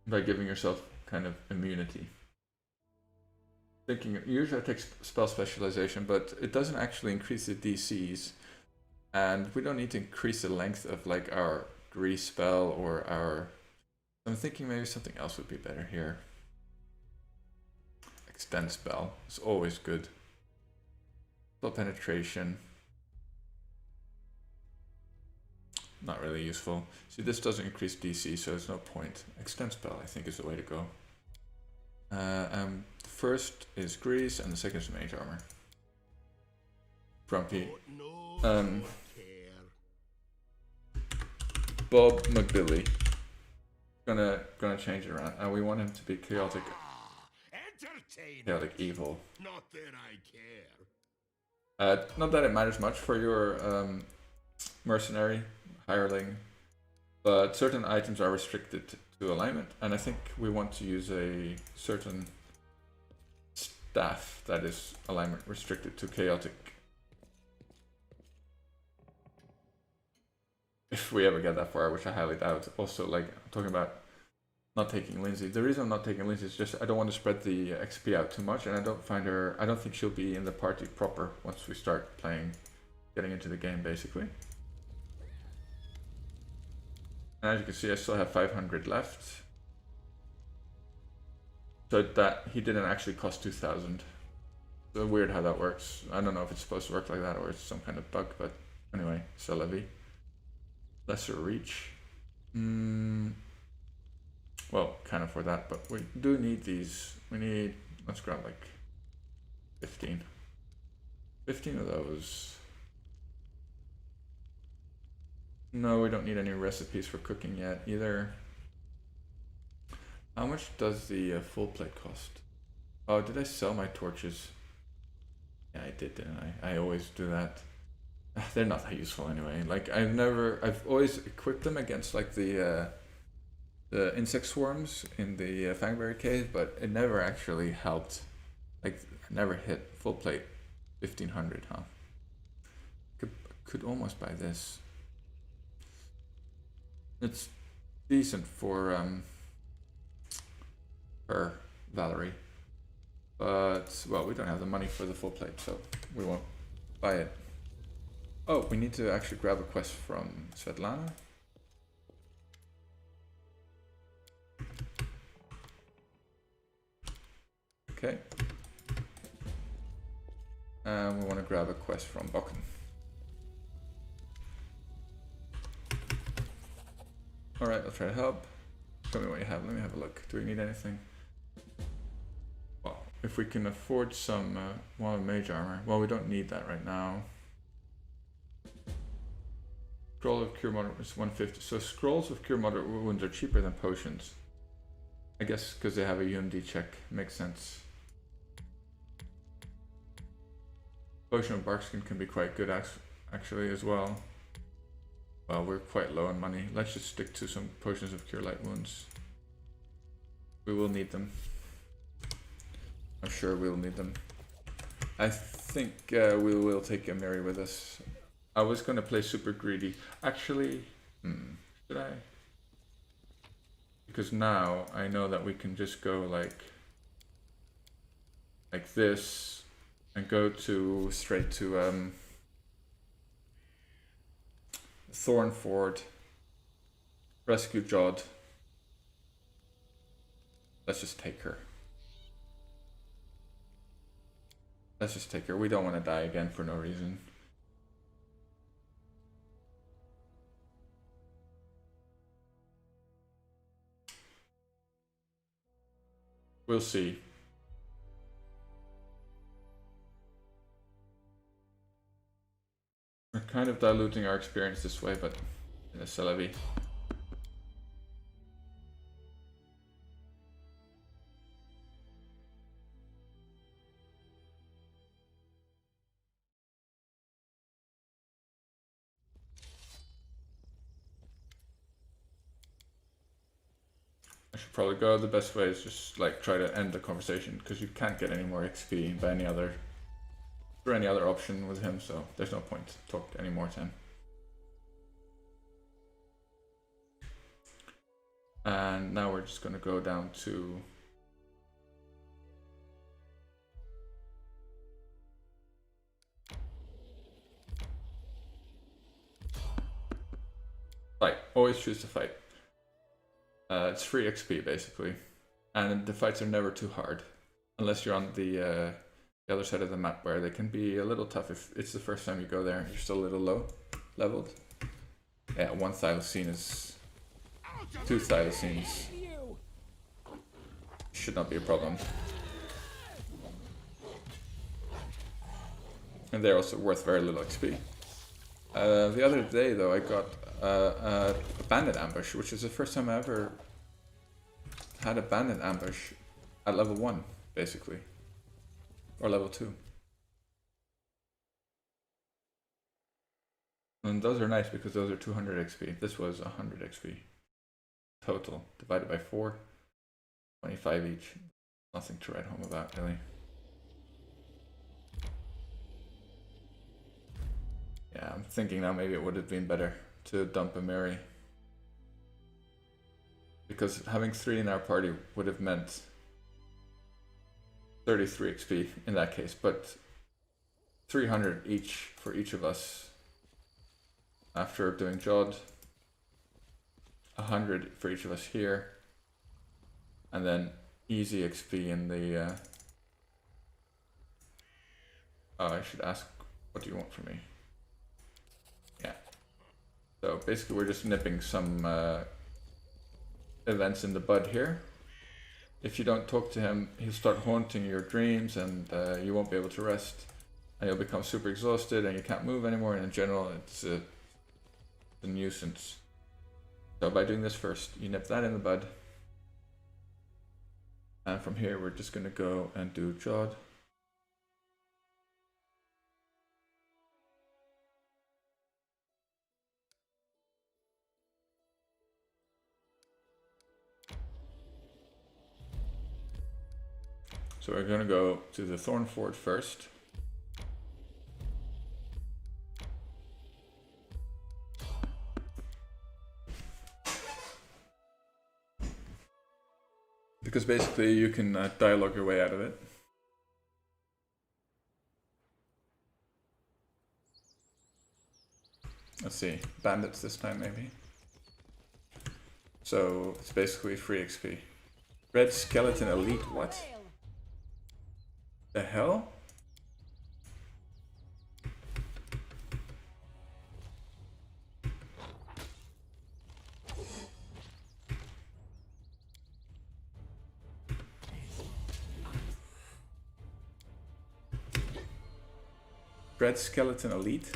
By giving yourself kind of immunity. Thinking usually I take spell specialization, but it doesn't actually increase the DCs, and we don't need to increase the length of like our grease spell or our. I'm thinking maybe something else would be better here. Extend spell is always good. Spell penetration. Not really useful. See, this doesn't increase DC, so there's no point. Extend spell, I think, is the way to go. The first is grease, and the second is mage armor. Grumpy. Bob McBilly. Gonna change it around. And we want him to be chaotic evil. Not that I care. Not that it matters much for your mercenary hireling, but certain items are restricted to alignment, and I think we want to use a certain staff that is alignment restricted to chaotic. If we ever get that far, which I highly doubt. Also, like, I'm talking about not taking Lindsay. The reason I'm not taking Lindsay is just I don't want to spread the XP out too much, and I don't think she'll be in the party proper once we start playing, getting into the game, basically. And as you can see, I still have 500 left. So that he didn't actually cost 2,000. So weird how that works. I don't know if it's supposed to work like that or it's some kind of bug, but anyway, c'est la vie. Lesser reach. Well, kind of for that, but we do need these. We need, let's grab like 15. 15 of those. No, we don't need any recipes for cooking yet either. How much does the full plate cost? Oh, did I sell my torches? Yeah, I did, didn't I? I always do that. They're not that useful anyway. Like I've always equipped them against like the insect swarms in the Fangberry cave, but it never actually helped. Like I never hit full plate 1500, huh? Could almost buy this. It's decent for her Valerie, but well, we don't have the money for the full plate, so we won't buy it. Oh, we need to actually grab a quest from Svetlana. Okay. And we want to grab a quest from Bokken. Alright, I'll try to help. Tell me what you have. Let me have a look. Do we need anything? Well, if we can afford some mage armor. Well, we don't need that right now. Scroll of Cure Moderate is 150. So scrolls of Cure Moderate wounds are cheaper than potions. I guess because they have a UMD check. Makes sense. Potion of Barkskin can be quite good actually as well. Well, we're quite low on money. Let's just stick to some potions of Cure Light Wounds. We will need them. I'm sure we'll need them. I think we will take a Mary with us. I was going to play super greedy. Actually, should I? Because now I know that we can just go like this and go to straight to Thornford, rescue Jod. Let's just take her. Let's just take her. We don't want to die again for no reason. We'll see. We're kind of diluting our experience this way, but c'est la vie. I should probably go. The best way is just like try to end the conversation because you can't get any more XP by any other option with him, so there's no point to talk any more to him. And now we're just gonna go down to fight. Always choose to fight. It's free XP basically, and the fights are never too hard, unless you're on the other side of the map where they can be a little tough if it's the first time you go there. You're still a little low leveled. Yeah, 1 thylacine is 2 thylacines. Should not be a problem. And they're also worth very little XP. The other day though, I got a bandit ambush, which is the first time I ever had a bandit ambush at level 1, basically. Or level 2. And those are nice because those are 200 XP. This was 100 XP total, divided by 4, 25 each. Nothing to write home about, really. Yeah, I'm thinking now maybe it would have been better to dump a Mary. Because having 3 in our party would have meant 33 XP in that case, but 300 each for each of us after doing Jod. 100 for each of us here. And then easy XP in the... Oh, I should ask, what do you want from me? Yeah. So basically we're just nipping some events in the bud here. If you don't talk to him, he'll start haunting your dreams and you won't be able to rest. And you'll become super exhausted and you can't move anymore, and in general it's a nuisance. So by doing this first, you nip that in the bud. And from here we're just going to go and do Jod. So we're going to go to the Thornford first. Because basically you can dialogue your way out of it. Let's see, bandits this time maybe. So it's basically free XP. Red Skeleton Elite, what? The hell? Red Skeleton Elite?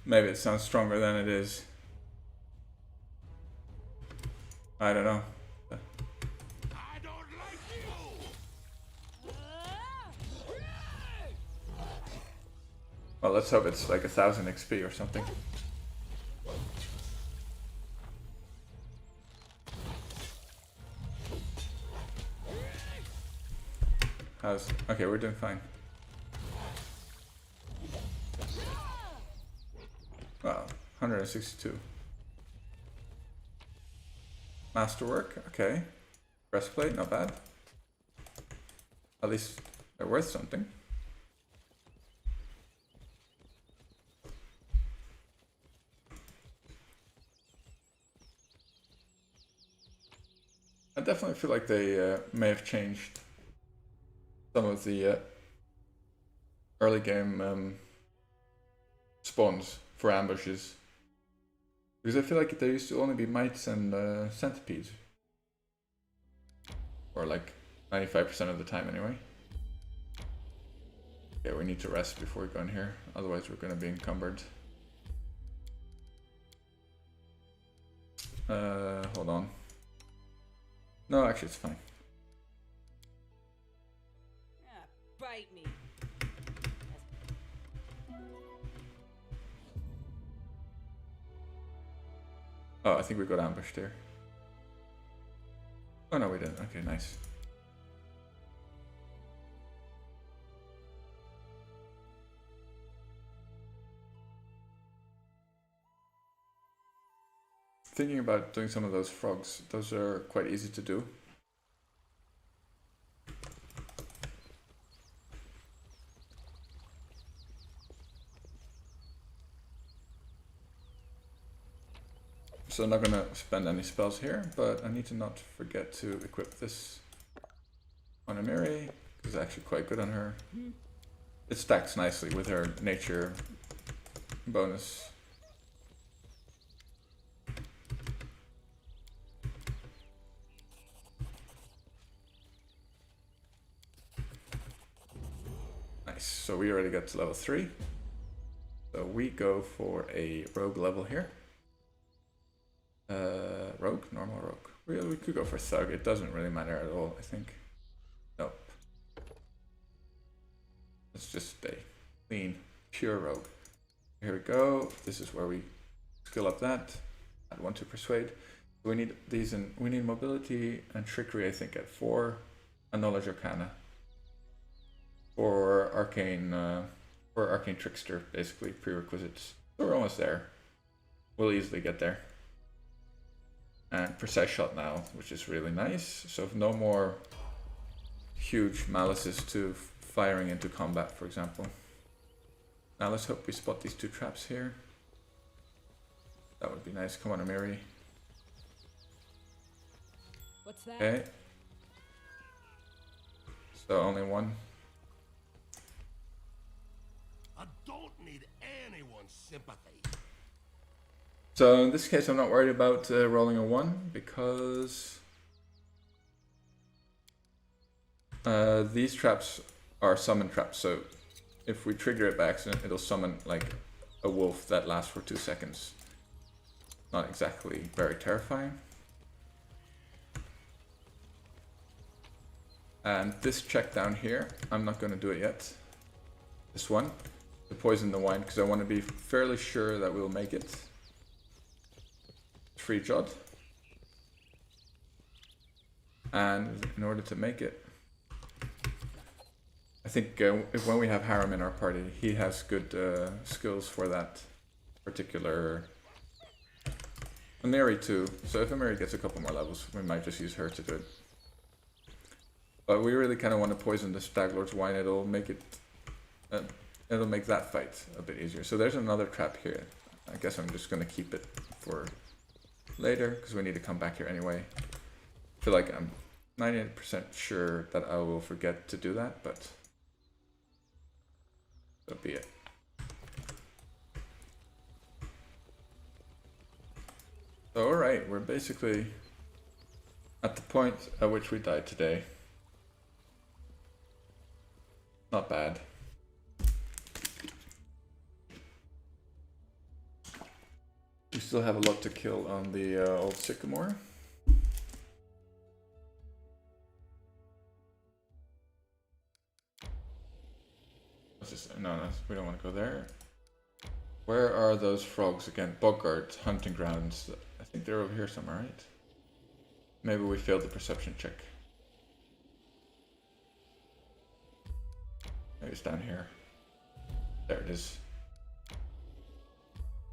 Maybe it sounds stronger than it is. I don't know. I don't like you! Well, let's hope it's like 1000 XP or something. How's... Okay, we're doing fine. Wow, 162. Masterwork, okay. Breastplate, not bad. At least they're worth something. I definitely feel like they may have changed some of the early game spawns for ambushes. Because I feel like there used to only be mites and centipedes. Or like 95% of the time anyway. Okay, we need to rest before we go in here, otherwise we're going to be encumbered. Hold on. No, actually it's fine. Bite me. Oh, I think we got ambushed here. Oh no, we didn't. Okay, nice. Thinking about doing some of those frogs, those are quite easy to do. So I'm not gonna spend any spells here, but I need to not forget to equip this on Amiri, because it's actually quite good on her. It stacks nicely with her nature bonus. Nice, so we already got to level 3. So we go for a rogue level here. Rogue? Normal rogue. We could go for thug, it doesn't really matter at all, I think. Nope. Let's just stay clean, pure rogue. Here we go, this is where we skill up that. Add 1 to persuade. We need these in, we need mobility and trickery, I think, at 4, and knowledge arcana. For arcane trickster, basically, prerequisites. So we're almost there. We'll easily get there. And precise shot now, which is really nice. So if no more huge malices to firing into combat, for example. Now let's hope we spot these 2 traps here. That would be nice. Come on, Amiri. What's that? Okay. So only 1. I don't need anyone's sympathy. So in this case I'm not worried about rolling a 1 because these traps are summon traps, so if we trigger it by accident it'll summon like a wolf that lasts for 2 seconds. Not exactly very terrifying. And this check down here, I'm not going to do it yet. This one, to poison the wine, because I want to be fairly sure that we'll make it. Free Jod. And in order to make it, I think when we have Harem in our party, he has good skills for that particular Amiri too. So if Amiri gets a couple more levels, we might just use her to do it. But we really kind of want to poison the Staglord's wine. It'll make it, it'll make that fight a bit easier. So there's another trap here. I guess I'm just gonna keep it for later because we need to come back here anyway. I feel like I'm 98% sure that I will forget to do that, but so be it. So alright, we're basically at the point at which we died today. Not bad. We still have a lot to kill on the old Sycamore. Let's just, no, we don't want to go there. Where are those frogs again? Boggart, hunting grounds. I think they're over here somewhere, right? Maybe we failed the perception check. Maybe it's down here. There it is.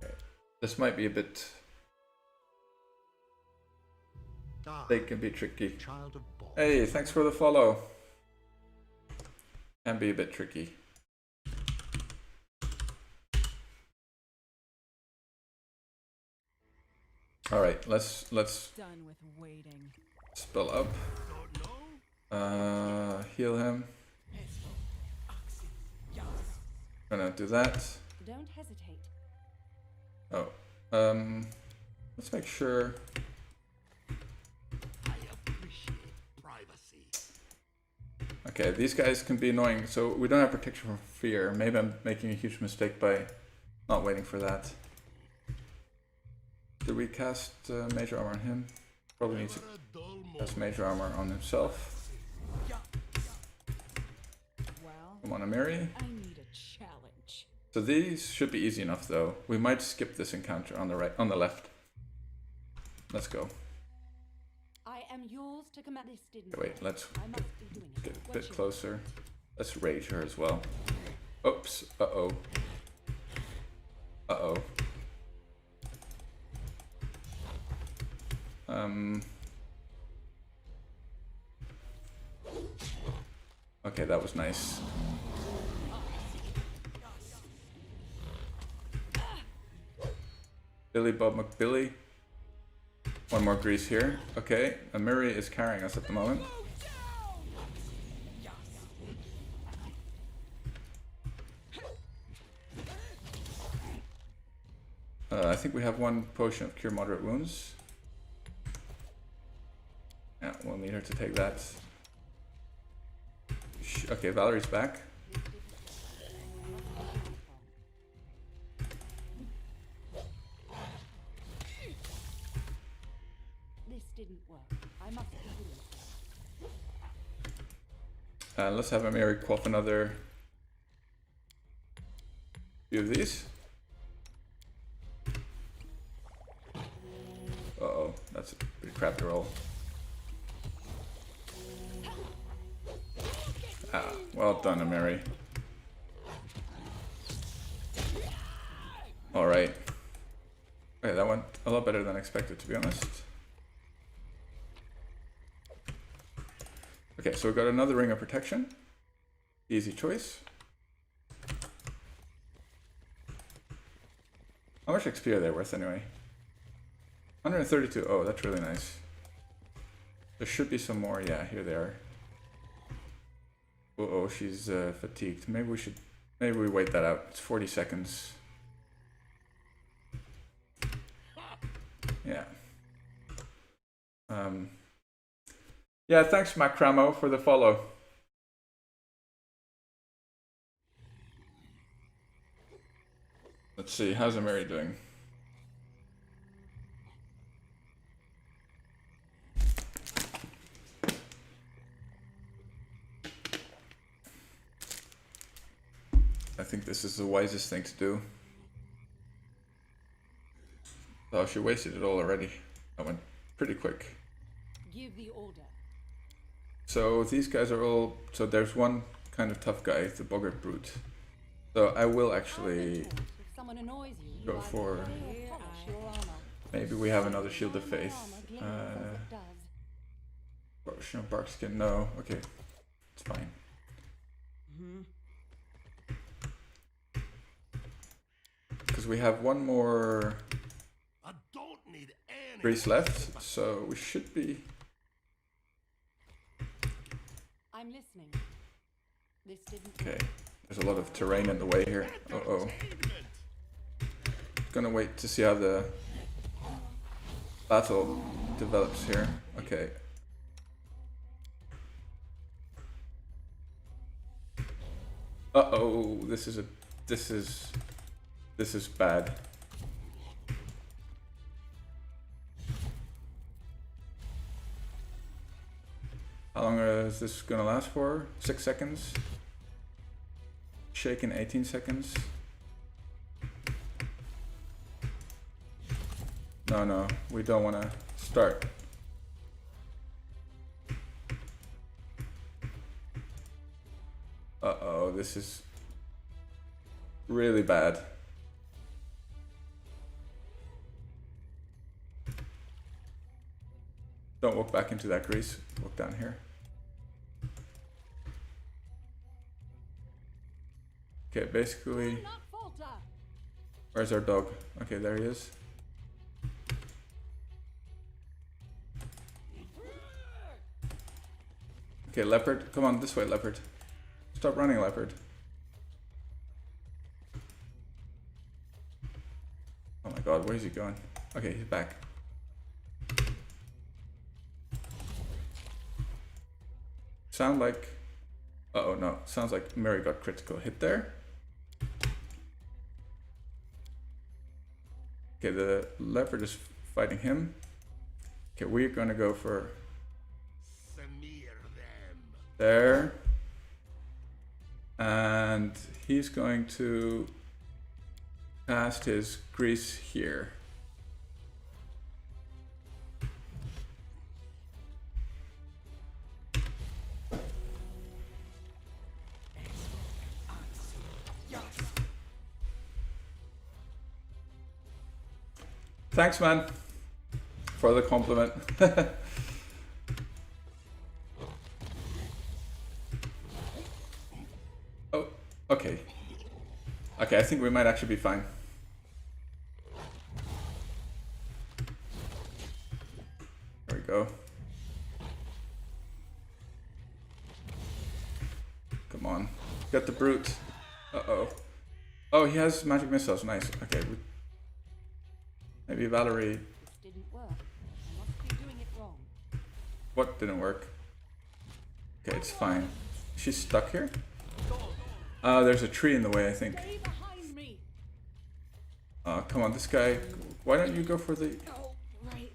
Okay. This might be a bit... They can be tricky. Child of Ball. Hey, thanks for the follow. Can be a bit tricky. Alright, let's Done with waiting. spell up. Don't know? Heal him. Gonna do that. Don't hesitate. Oh, let's make sure. I appreciate privacy. Okay, these guys can be annoying, so we don't have protection from fear. Maybe I'm making a huge mistake by not waiting for that. Did we cast major armor on him? Probably need to Never a dull cast moment. major armor on himself. Well, Come on, Amiri. I need a challenge. So these should be easy enough, though. We might skip this encounter on the right, on the left. Let's go. I am yours to command. This didn't. Okay, wait, let's I must be doing it. get a What's bit your- closer. Let's rage her as well. Oops. Uh-oh. Uh-oh. Okay, that was nice. Billy Bob McBilly. One more grease here. Okay, Amiri is carrying us at the moment. I think we have one potion of cure moderate wounds. Yeah, we'll need her to take that. Okay, Valerie's back. This didn't work. I must be doing it. Let's have Amiri quaff another few of these. Uh-oh, that's a pretty crappy roll. Ah, well done, Amiri. Alright. Okay, that went a lot better than expected, to be honest. Okay, so we got another ring of protection. Easy choice. How much XP are they worth anyway? 132. Oh, that's really nice. There should be some more. Yeah, here they are. Uh-oh, she's fatigued. Maybe we wait that out. It's 40 seconds. Yeah. Yeah, thanks Macramo for the follow. Let's see, how's Mary doing? I think this is the wisest thing to do. Oh, she wasted it all already. That went pretty quick. Give the order. So these guys are all... So there's one kind of tough guy, the Boggart Brute. So I will actually If someone annoys you, go you for... either polish your armor. Maybe we have another Shield of Faith. No, bark skin, no. Okay, it's fine. Because we have one more I don't need any. grease left, so we should be... I'm listening. This didn't Okay, there's a lot of terrain in the way here. Uh-oh. Gonna wait to see how the battle develops here. Okay. Uh-oh, this is bad. How long is this gonna last for? 6 seconds. Shake in 18 seconds. No, we don't want to start. Uh-oh, this is really bad. Don't walk back into that grease. Walk down here. Okay, basically... Where's our dog? Okay, there he is. Okay, leopard. Come on, this way, leopard. Stop running, leopard. Oh my god, where is he going? Okay, he's back. Sound like... Uh-oh, no. Sounds like Mary got critical hit there. Okay, the leopard is fighting him. Okay, we're gonna go for... Smear them. There. And he's going to cast his grease here. Thanks, man, for the compliment. Oh, okay. Okay, I think we might actually be fine. There we go. Come on. Get the brute. Uh-oh. Oh, he has magic missiles. Nice. Okay. Maybe Valerie... This didn't work. I must be doing it wrong. What didn't work? Okay, it's fine. She's stuck here? There's a tree in the way, I think. Stay behind me. Come on, this guy... Why don't you go for the... Oh, right.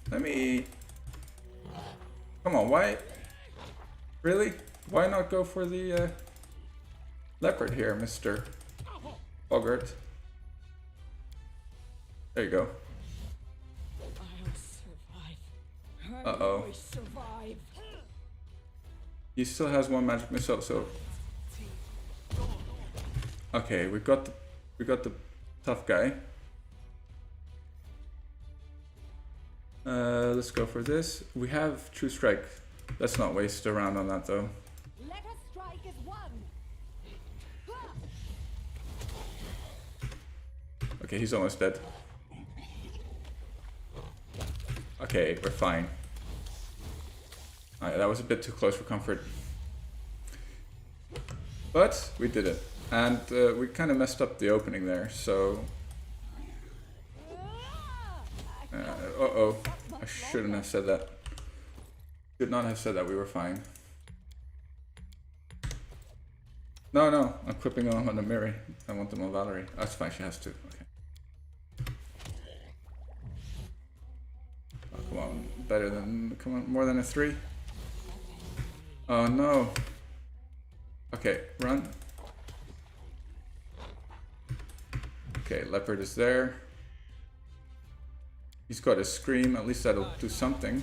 Let me... Come on, why? Really? Why not go for the leopard here, Mr. Boggart? There you go. I'll survive. Uh-oh. I survive. He still has one magic missile, so... Okay, we got the tough guy. Let's go for this. We have True Strike. Let's not waste a round on that though. Let us strike as one. Okay, he's almost dead. Okay, we're fine. Alright, that was a bit too close for comfort. But we did it. And we kind of messed up the opening there, so... uh-oh. I shouldn't have said that. Should not have said that, we were fine. No, I'm equipping them on the Miri. I want them on Valerie. That's fine, she has to. Okay. Oh, come on. Better than... Come on, more than a 3? Oh no. Okay, run. Okay, Leopard is there. He's got a Scream, at least that'll do something.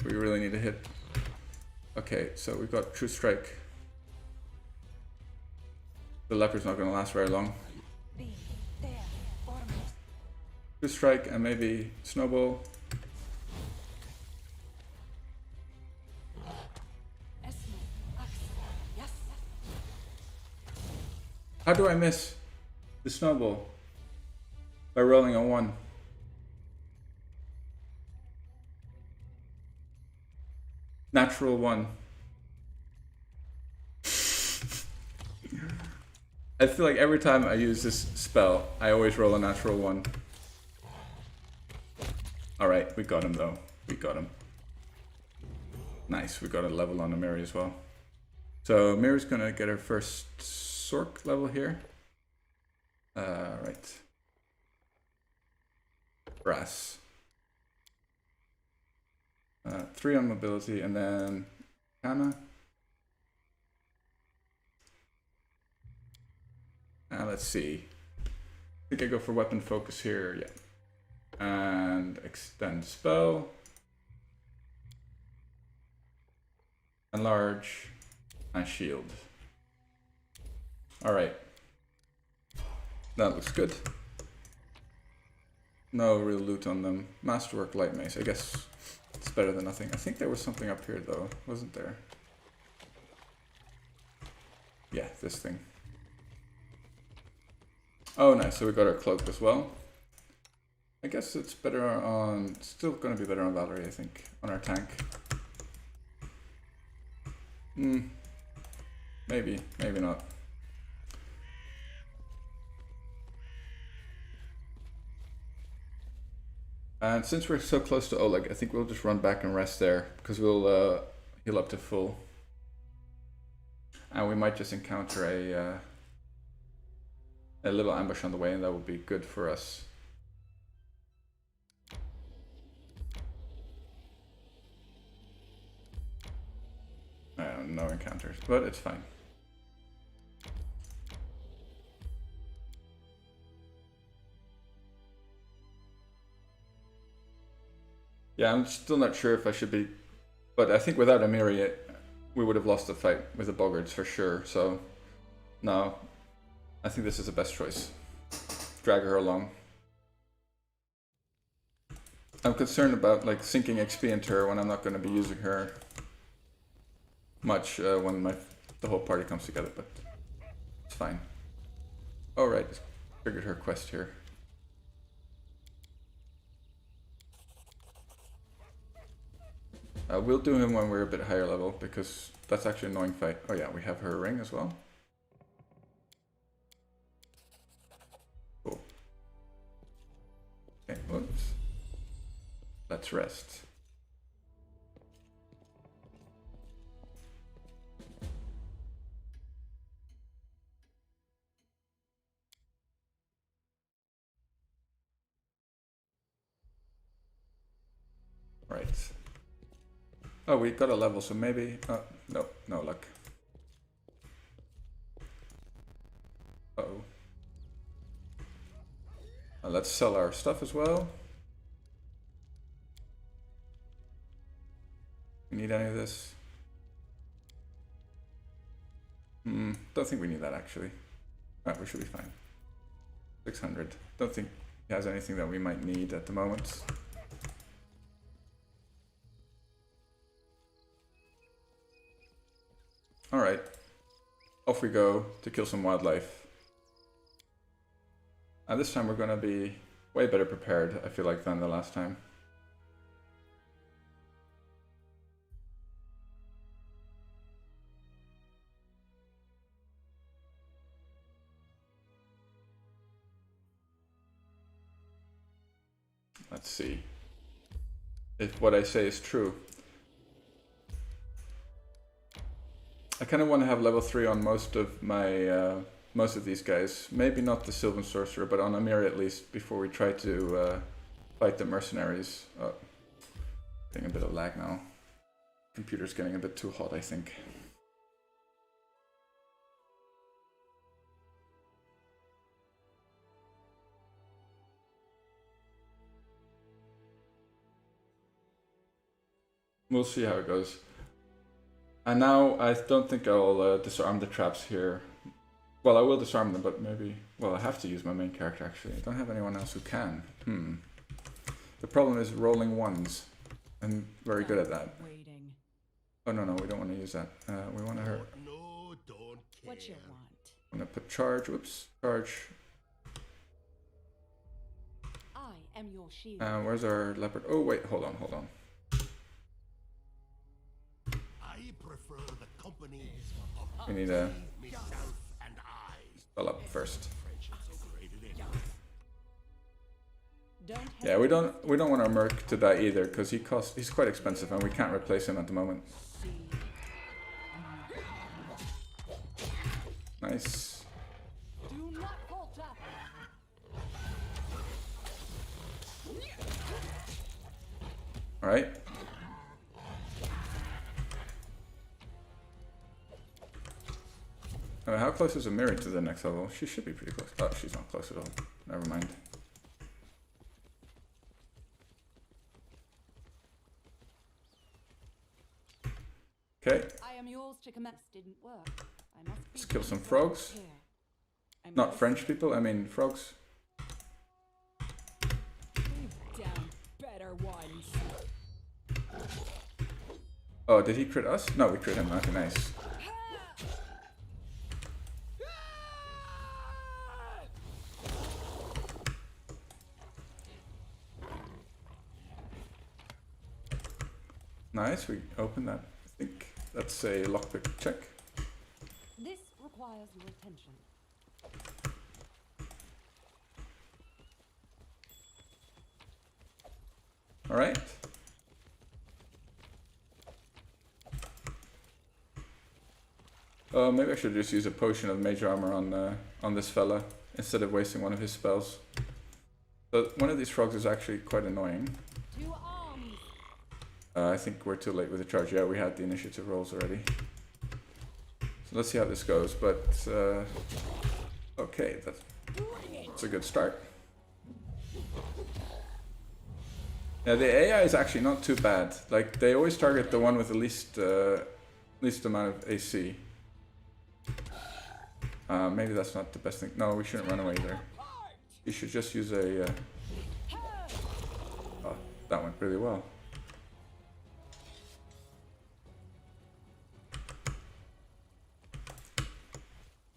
We really need a hit. Okay, so we've got True Strike. The Leopard's not gonna last very long. True Strike and maybe Snowball. How do I miss the Snowball? By rolling a 1. Natural 1. I feel like every time I use this spell, I always roll a natural 1. Alright, we got him though. We got him. Nice, we got a level on the Miri as well. So Miri's gonna get her first Sork level here. Right. Brass. 3 on mobility, and then Kana. Let's see. I think I go for weapon focus here, yeah. And extend spell. Enlarge. And shield. Alright. That looks good. No real loot on them. Masterwork light mace. I guess it's better than nothing. I think there was something up here though, wasn't there? Yeah, this thing. Oh nice, so we got our cloak as well. I guess it's better on... Still gonna be better on Valerie, I think. On our tank. Maybe, maybe not. And since we're so close to Oleg, I think we'll just run back and rest there, because we'll heal up to full. And we might just encounter a little ambush on the way, and that would be good for us. No encounters, but it's fine. Yeah, I'm still not sure if I should be, but I think without Amiri, we would have lost the fight with the Boggards for sure, so no, I think this is the best choice. Drag her along. I'm concerned about like sinking XP into her when I'm not going to be using her much when the whole party comes together, but it's fine. Alright, just triggered her quest here. We'll do him when we're a bit higher level, because that's actually an annoying fight. Oh yeah, we have her ring as well. Cool. Okay, whoops. Let's rest. Right. Oh, we got a level, so maybe... no, no luck. Uh-oh. Let's sell our stuff as well. We need any of this? Don't think we need that actually. Alright, we should be fine. 600. Don't think he has anything that we might need at the moment. Alright. Off we go to kill some wildlife. And this time we're gonna be way better prepared, I feel like, than the last time. Let's see if what I say is true. I kind of want to have level 3 on most of my most of these guys. Maybe not the Sylvan Sorcerer, but on Amir at least, before we try to fight the mercenaries. Getting a bit of lag now. Computer's getting a bit too hot, I think. We'll see how it goes. And now I don't think I'll disarm the traps here. Well, I will disarm them, but maybe... Well, I have to use my main character actually. I don't have anyone else who can. The problem is rolling ones. I'm very good at that. Oh no, we don't want to use that. We want to hurt. No, don't care. What you want? I'm gonna put charge. Whoops, charge. I am your shield. Where's our leopard? Oh wait, hold on. I prefer the company of We need a myself and I. spell up first. Don't Yeah, we don't want our merc to die either, because he's quite expensive and we can't replace him at the moment. Nice. do not falter. All right. How close is Amiri to the next level? She should be pretty close. Oh, she's not close at all. Never mind. Okay. I am yours to command. Didn't work. I must Let's kill some frogs. Not French people, I mean frogs. Down better ones. Oh, did he crit us? No, we crit him. Okay, nice. Nice, we open that. I think that's a lockpick check. This requires your attention. All right. Maybe I should just use a potion of mage armor on this fella instead of wasting one of his spells. But one of these frogs is actually quite annoying. To arms. I think we're too late with the charge. Yeah, we had the initiative rolls already. So let's see how this goes. But okay, that's a good start. Yeah, the AI is actually not too bad. Like, they always target the one with the least amount of AC. Maybe that's not the best thing. No, we shouldn't run away there. You should just use a... Oh, that went really well.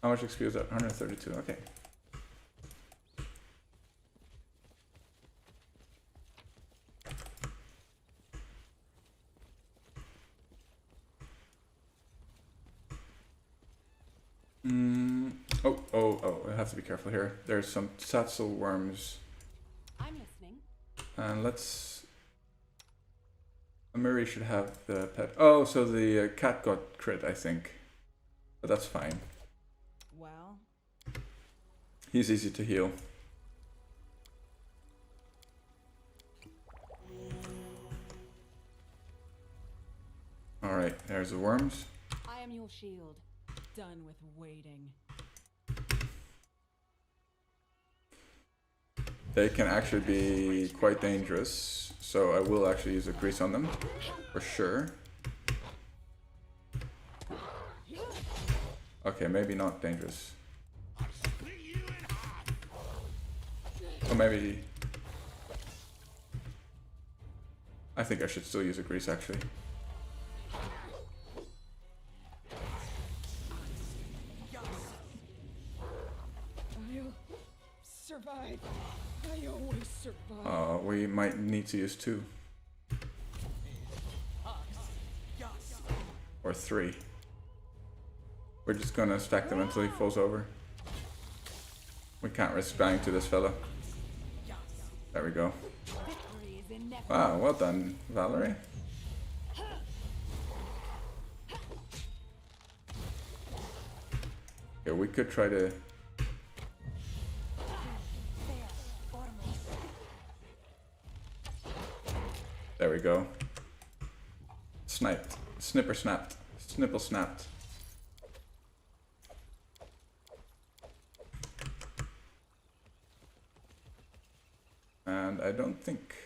How much XP is that? 132, okay. Oh, I have to be careful here. There's some Satzel worms. I'm listening. And let's... Amiri should have the pet. Oh, so the cat got crit, I think. But that's fine. Well. He's easy to heal. Alright, there's the worms. I am your shield. Done with waiting. They can actually be quite dangerous, so I will actually use a grease on them, for sure. Okay, maybe not dangerous. Or maybe... I think I should still use a grease actually. I'll survive. I always survive. We might need to use 2. Or 3. We're just gonna stack them until he falls over. We can't risk dying to this fella. There we go. Wow, well done, Valerie. Okay, we could try to... There we go. Sniped. Snipper snapped. Snipple snapped. And I don't think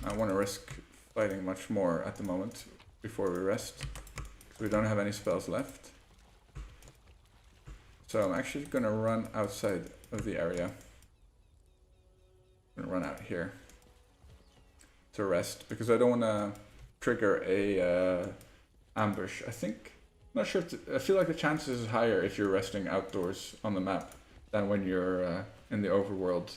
I want to risk fighting much more at the moment before we rest. We don't have any spells left. So I'm actually going to run outside of the area. I'm going to run out here to rest because I don't want to trigger a ambush. I'm not sure. I feel like the chances is higher if you're resting outdoors on the map than when you're in the overworld.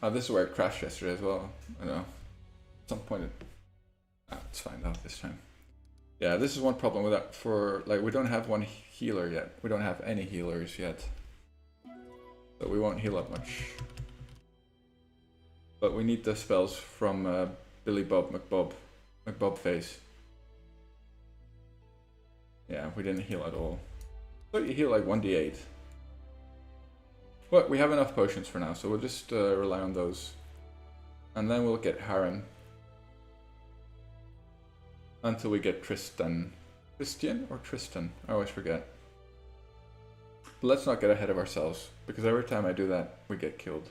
Oh, this is where it crashed yesterday as well. I know. At some point it's fine though this time. Yeah, this is one problem with that we don't have one healer yet. We don't have any healers yet. So we won't heal up much. But we need the spells from Billy Bob McBob face. Yeah, we didn't heal at all. So you heal like 1d8. But we have enough potions for now, so we'll just rely on those. And then we'll get Harren. Until we get Tristan. Christian or Tristan? I always forget. But let's not get ahead of ourselves, because every time I do that, we get killed.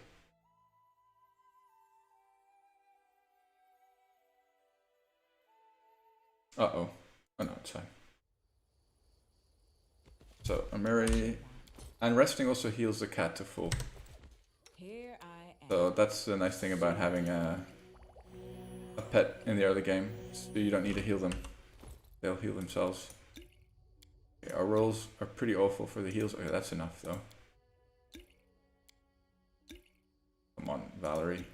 Uh-oh. Oh no, it's fine. So, Amiri... And resting also heals the cat to full. Here I am. So that's the nice thing about having a pet in the early game. So you don't need to heal them. They'll heal themselves. Okay, our rolls are pretty awful for the heals. Okay, that's enough though. Come on, Valerie.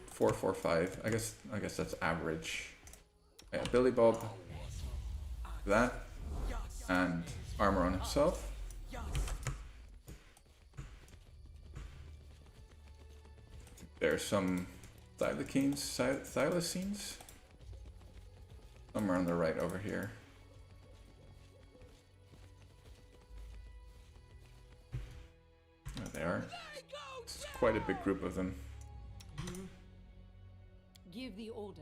4, 4, 5. I guess that's average. Yeah, Billy Bob. That. And armor on himself. There's some thylacines somewhere on the right over here. There they are. It's quite a big group of them. Give the order.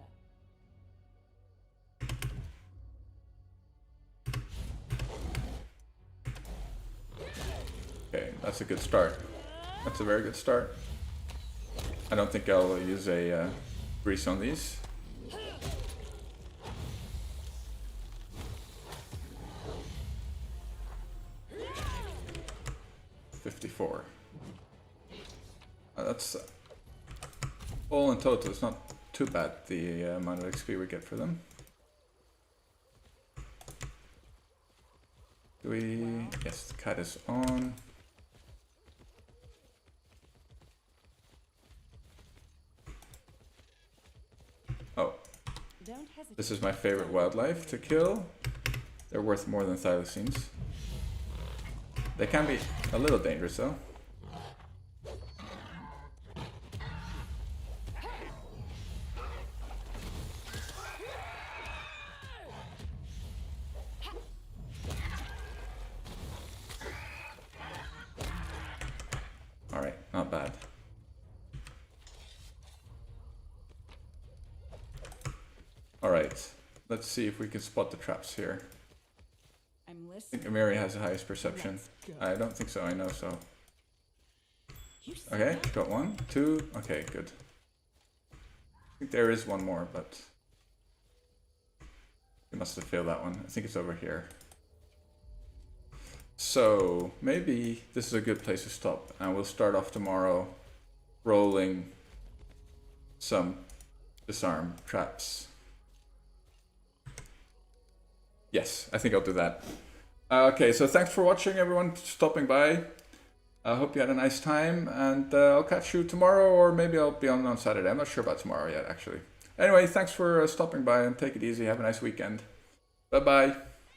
Okay, that's a good start. That's a very good start. I don't think I'll use a grease on these. $54. That's all in total. It's not too bad the amount of XP we get for them. Do we? Yes, the cat is on. Oh, this is my favorite wildlife to kill. They're worth more than thylacines. They can be a little dangerous though. Alright, not bad. Alright, let's see if we can spot the traps here. I'm I listening. think Mary has the highest perception. Let's go. I don't think so, I know so. You see Okay, that? got 1, 2, okay, good. I think there is one more, but you must have failed that one. I think it's over here. So maybe this is a good place to stop, and we'll start off tomorrow rolling some disarm traps. Yes, I think I'll do that. Okay, so thanks for watching, everyone, stopping by. I hope you had a nice time, and I'll catch you tomorrow, or maybe I'll be on Saturday. I'm not sure about tomorrow yet, actually. Anyway, thanks for stopping by, and take it easy. Have a nice weekend. Bye-bye.